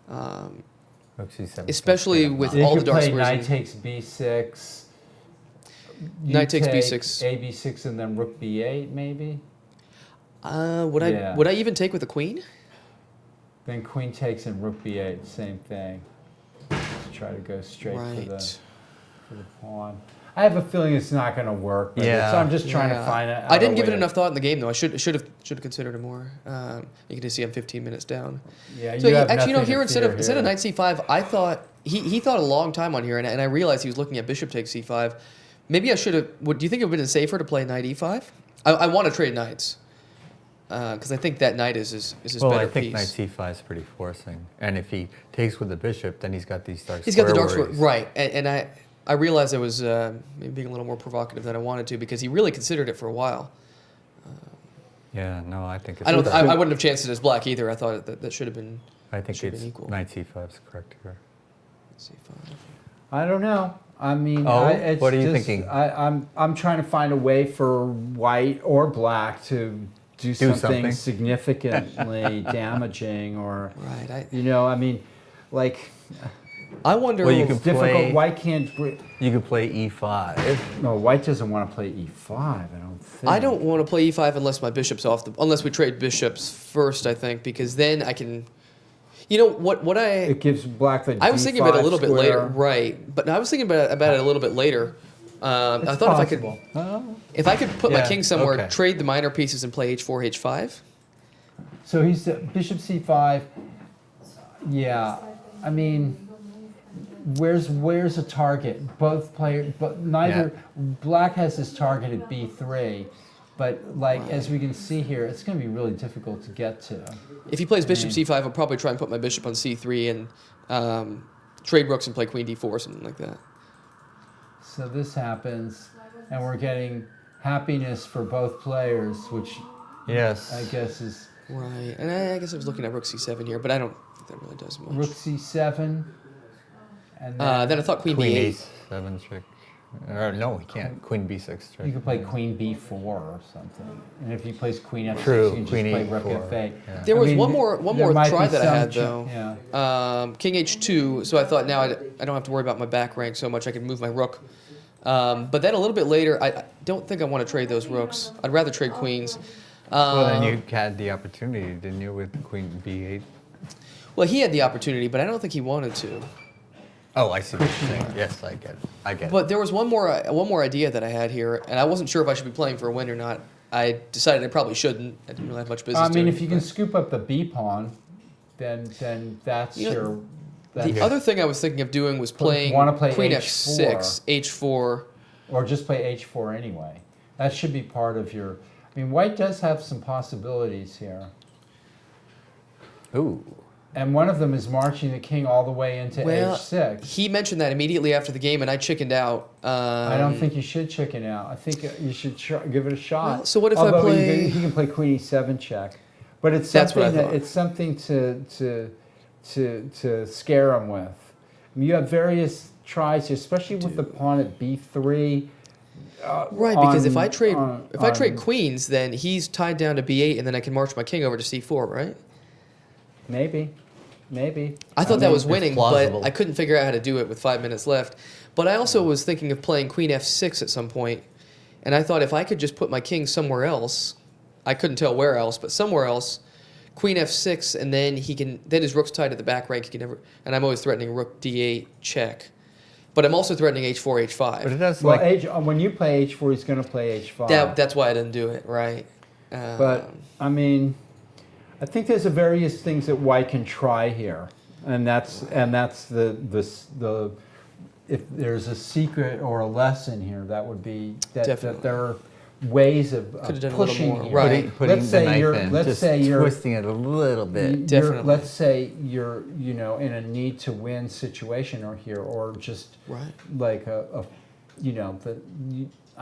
rook c7. Especially with all the dark play squares. Knight takes b6. Knight takes take b6. A b6 and then rook b8 maybe. Would I even take with the queen? Then queen takes and rook b8, same thing. Just try to go straight for the pawn. I have a feeling it's not going to work. But so I'm just trying to find it. I didn't give it enough thought in the game though. I should have considered it more. You can just see I'm 15 minutes down. Yeah, so you have actually, nothing here to instead fear of knight c5, I thought he thought a long time on here, and I realized he was looking at bishop takes c5. Maybe I should have. Do you think it would have been safer to play knight e5? I want to trade knights because I think that knight is his Well, better I think piece. knight c5 is pretty forcing, and if he takes with the bishop, then he's got these dark. He's got the dark square square, worries. right? And I realized I was maybe being a little more provocative than I wanted to because he really considered it for a while. Yeah, no, I think it's. I wouldn't have chanced it as black either. I thought that should have been. I think should have it's been equal. knight c5 is correct here. C5. I don't know. I mean, Oh, it's what are you just- thinking? I'm trying to find a way for white or black to do something significantly damaging, or Right. I mean, like. I wonder. Well, you It's could difficult. play. White can't. You could play e5. No, white doesn't want to play e5. I don't think. I don't want to play e5 unless my bishop's off unless we trade bishops first. I think because then I can. You know what I. It gives black the. I was thinking about it a little bit later, square. right? But I was thinking about it a little bit later. I thought possible. if I could put my Yeah, king somewhere, okay. trade the minor pieces and play h4, h5. So he's bishop c5. Yeah, I mean, where's a target? Both players, but neither. Black has his target at b3, but like as we can see here, it's going to be really difficult to get to. If he plays bishop c5, I'll probably try and put my bishop on c3 and trade rooks and play queen d4 or something like that. So this happens, and we're getting happiness for both players, which Yes. I guess is Right, and I guess I was looking at rook c7 here, but I don't think that really does much. rook c7, and Then I thought queen Queen b8. a7 trick. Or no, he can't. Queen b6 trick. you could play queen b4 or something. And if he plays queen f6, True, you can just queen play rook e4, f8. yeah. There I was mean, one more there might try be that I some had though. Yeah. King h2, so I thought now I don't have to worry about my back rank so much. I can move my rook. But then a little bit later, I don't think I want to trade those rooks. I'd rather trade queens. Well, then you had the opportunity, didn't you, with queen b8? Well, he had the opportunity, but I don't think he wanted to. Oh, I see what you're saying. Yes, I get it. I get it. But there was one more idea that I had here, and I wasn't sure if I should be playing for a win or not. I decided I probably shouldn't. I didn't really have much business I mean, doing if you it, can but- scoop up the b pawn, then that's You know, your. The other thing I was thinking of doing was playing wanna play queen h4. f6, h4. Or just play h4 anyway. That should be part of your. I mean, white does have some possibilities here. Ooh. And one of them is marching the king all the way into Well, h6. he mentioned that immediately after the game, and I chickened out. I don't think you should chicken out. I think you should give it a shot. Well, so what if I Although play- he can play queen e7 check, but it's That's what I something thought. it's something to scare him with. I mean, you have various tries here, especially with the pawn at b3. Right, because if I trade on- queens, then he's tied down to b8, and then I can march my king over to c4, right? Maybe. I thought that mean, was it's winning, plausible. but I couldn't figure out how to do it with 5 minutes left. But I also was thinking of playing queen f6 at some point, and I thought if I could just put my king somewhere else, I couldn't tell where else, but somewhere else, queen f6, and then then his rook's tied at the back rank. He can never, and I'm always threatening rook d8 check, but I'm also threatening h4 But it h5. does Well, like. when you play h4, he's going to play h5. That's why I didn't do it, right? But I mean, I think there's various things that white can try here, and that's the if there's a secret or a lesson here, that would be that there are ways of Could've done a little pushing more, here. right. Putting Let's the say knife you're in, let's just say you're twisting it a little bit. Definitely. Let's say you're in a need to win situation or just Right. like I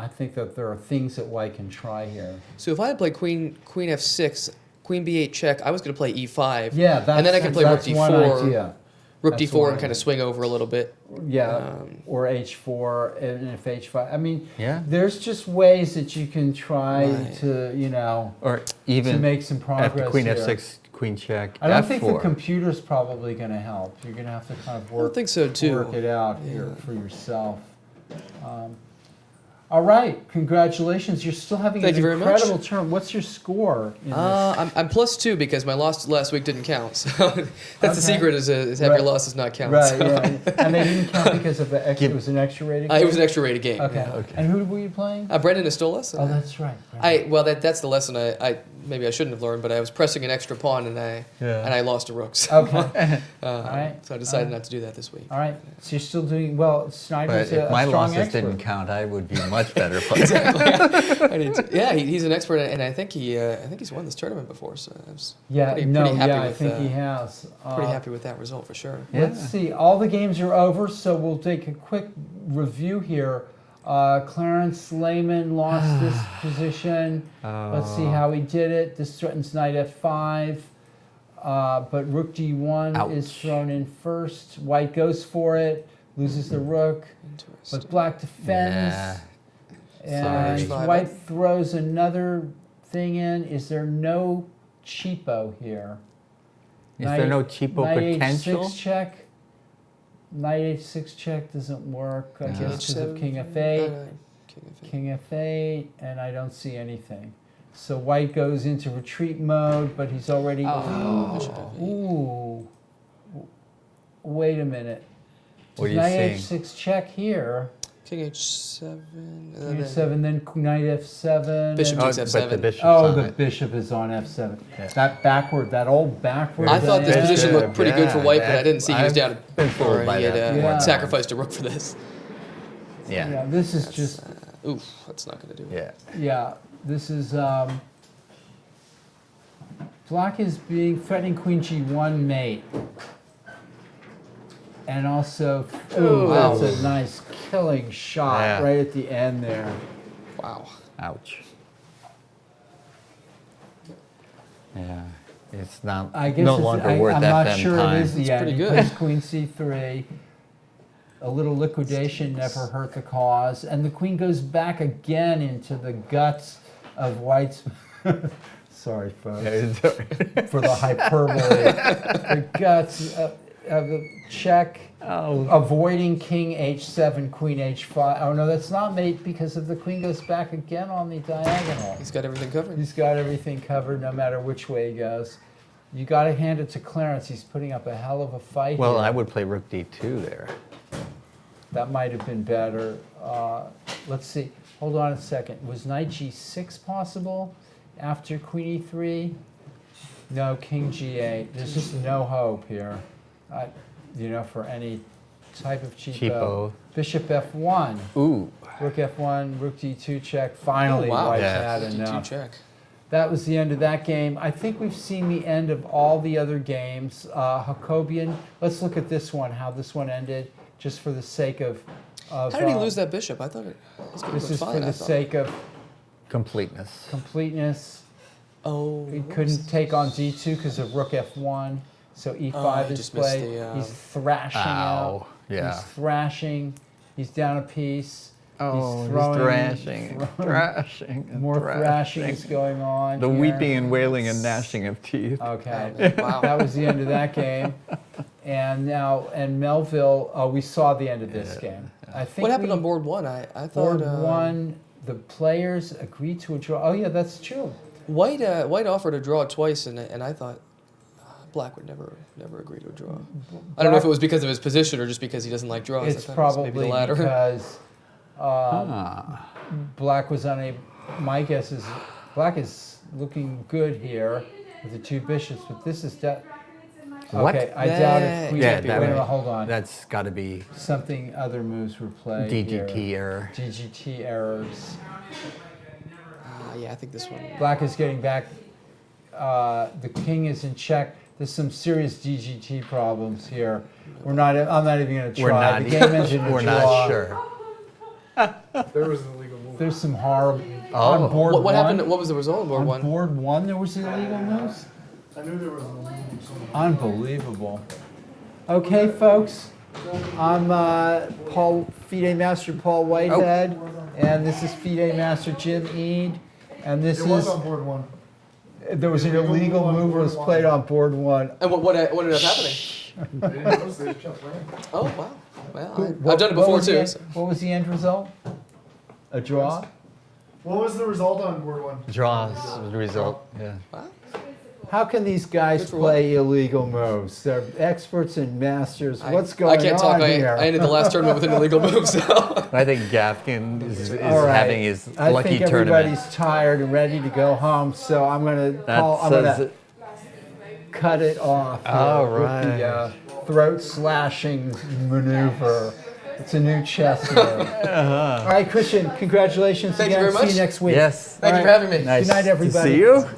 think that there are things that white can try here. So if I had played queen f6, queen b8 check, I was going to play e5. Yeah, and then I can play rook that's one d4, idea. rook That's d4, one and kind idea. of swing over a little bit. Yeah, or h4, and if h5. I mean, Yeah. there's just ways that you can try Right. to, Or even to make some progress after queen here. f6, queen check, I don't f4. think the computer's probably going to help. You're going to have to kind of I don't think so, too. work it out Yeah. here for yourself. All right, congratulations. You're still having Thank an you very much. incredible turn. What's your score in this? I'm +2 because my loss last week didn't count. So that's the Okay. secret is have your losses not count. Right, so. yeah. And they didn't count because of the it was an extra rated game? It was an extra rated game. Okay. Yeah. Okay. And who were you playing? Brendan Astolas. Oh, that's right. Well, that's the lesson I maybe I shouldn't have learned, but I was pressing an extra pawn and I lost a rook. So, Okay. All right. So I decided not to do that this week. All right. So you're still doing well. Snyder's But if a my strong losses expert. didn't count, I would be much better player. Yeah, he's an expert, and I think he's won this tournament before. So I was pretty happy I with. think he has. Pretty happy with that result for sure. Let's see. All the games are over, so we'll take a quick review here. Clarence Lehman lost this position. Let's see how he did it. This threatens knight f5, but rook d1 is thrown in first. White goes for it, loses the rook, but black defends. And Sorry. white throws another thing in. Is there no cheapo here? Is there no cheapo knight potential? H6 check. Knight h6 check doesn't work, I guess, because of king f8. King f8, and I don't see anything. So white goes into retreat mode, but he's already... Ooh. Wait a minute. What are you Knight seeing? h6 check here. King h7. King f7, then knight f7. Bishop takes f7. But the bishop's Oh, on the it. bishop is on f7. Yeah. That old backward. I thought this diagonal. position looked pretty good for white, but I didn't see he was I've down been fooled or by he had that more sacrificed a rook for this. Yeah, this is just... Oof, that's not going to do it. Yeah. Yeah, this is... Black is threatening queen g1 mate. And also, that's a nice killing shot right at the end there. Wow. Ouch. Yeah. It's not I guess no longer worth I'm FM not sure time. it is yet. pretty He good. plays queen c3. A little liquidation never hurt the cause. And the queen goes back again into the guts of white's... Sorry, folks, for the hyperbole. The guts of the check, avoiding king h7, queen h5. Oh, no, that's not mate because of the queen goes back again on the diagonal. He's got everything covered. He's got everything covered no matter which way he goes. You got to hand it to Clarence. He's putting up a hell of a fight Well, here. I would play rook d2 there. That might have been better. Let's see. Hold on a second. Was knight g6 possible after queen e3? No, king g8. There's just no hope here, for any type of cheapo. Bishop f1. Ooh. Rook f1, rook d2 check. Finally, white's had enough. D2 check. That was the end of that game. I think we've seen the end of all the other games. Jacobian, let's look at this one, how this one ended, just for the sake of... How did he lose that bishop? I thought this is for the sake of completeness. Oh. He couldn't take on d2 because of rook f1, so e5 is played. He's thrashing out. Yeah. He's thrashing. He's down a piece. Oh, he's throwing, thrashing. More thrashing is going on. The here. weeping and wailing and gnashing of teeth. Okay. Wow. That was the end of that game. And now, Melville, we saw the end of this game. I think what happened on board one? I thought board one, the players agreed to a draw. Oh yeah, that's true. White offered a draw twice, and I thought Black would never agree to a draw. I don't know if it was because of his position or just because he doesn't like draws. It's probably maybe the latter. because Black was unable. My guess is Black is looking good here with the two bishops, but this is What? Okay, I doubt if Queen. Yeah, Wait a minute, hold on. That's got to be something. Other moves were played. DGT error. DGT errors. Yeah, I think this one. Black is getting back. The king is in check. There's some serious DGT problems here. I'm not even going to try. The game engine we're not sure. There was an illegal move. There's some horrible. Oh. On board what one, happened? What was the result on board one? On board one, there was illegal moves. I knew there was an illegal move somewhere. Unbelievable. Okay, folks. I'm FIDE Master Paul Whitehead, and this is FIDE Master Jim Eade, and this It was on board one. There was an illegal move that was played on board one. And what ended up happening? They didn't notice, they just kept playing. Oh wow! Well, I've done it before too. So. What was the end result? A draw? What was the result on board one? Draws the result. Yeah. How can these guys Good for play illegal moves? They're experts and masters. What's going I can't on talk. here? I ended the last tournament with an illegal move, so. I think Gafkin is All right. having his I lucky think tournament. everybody's tired and ready to go home, so I'm gonna That I'm says gonna cut it off here All with right. the throat slashing maneuver. It's a new chess move. All right, Christian, congratulations Thank you again. very much. See you next week. Yes. Thank you for having me. Nice Good night, to everybody. see you.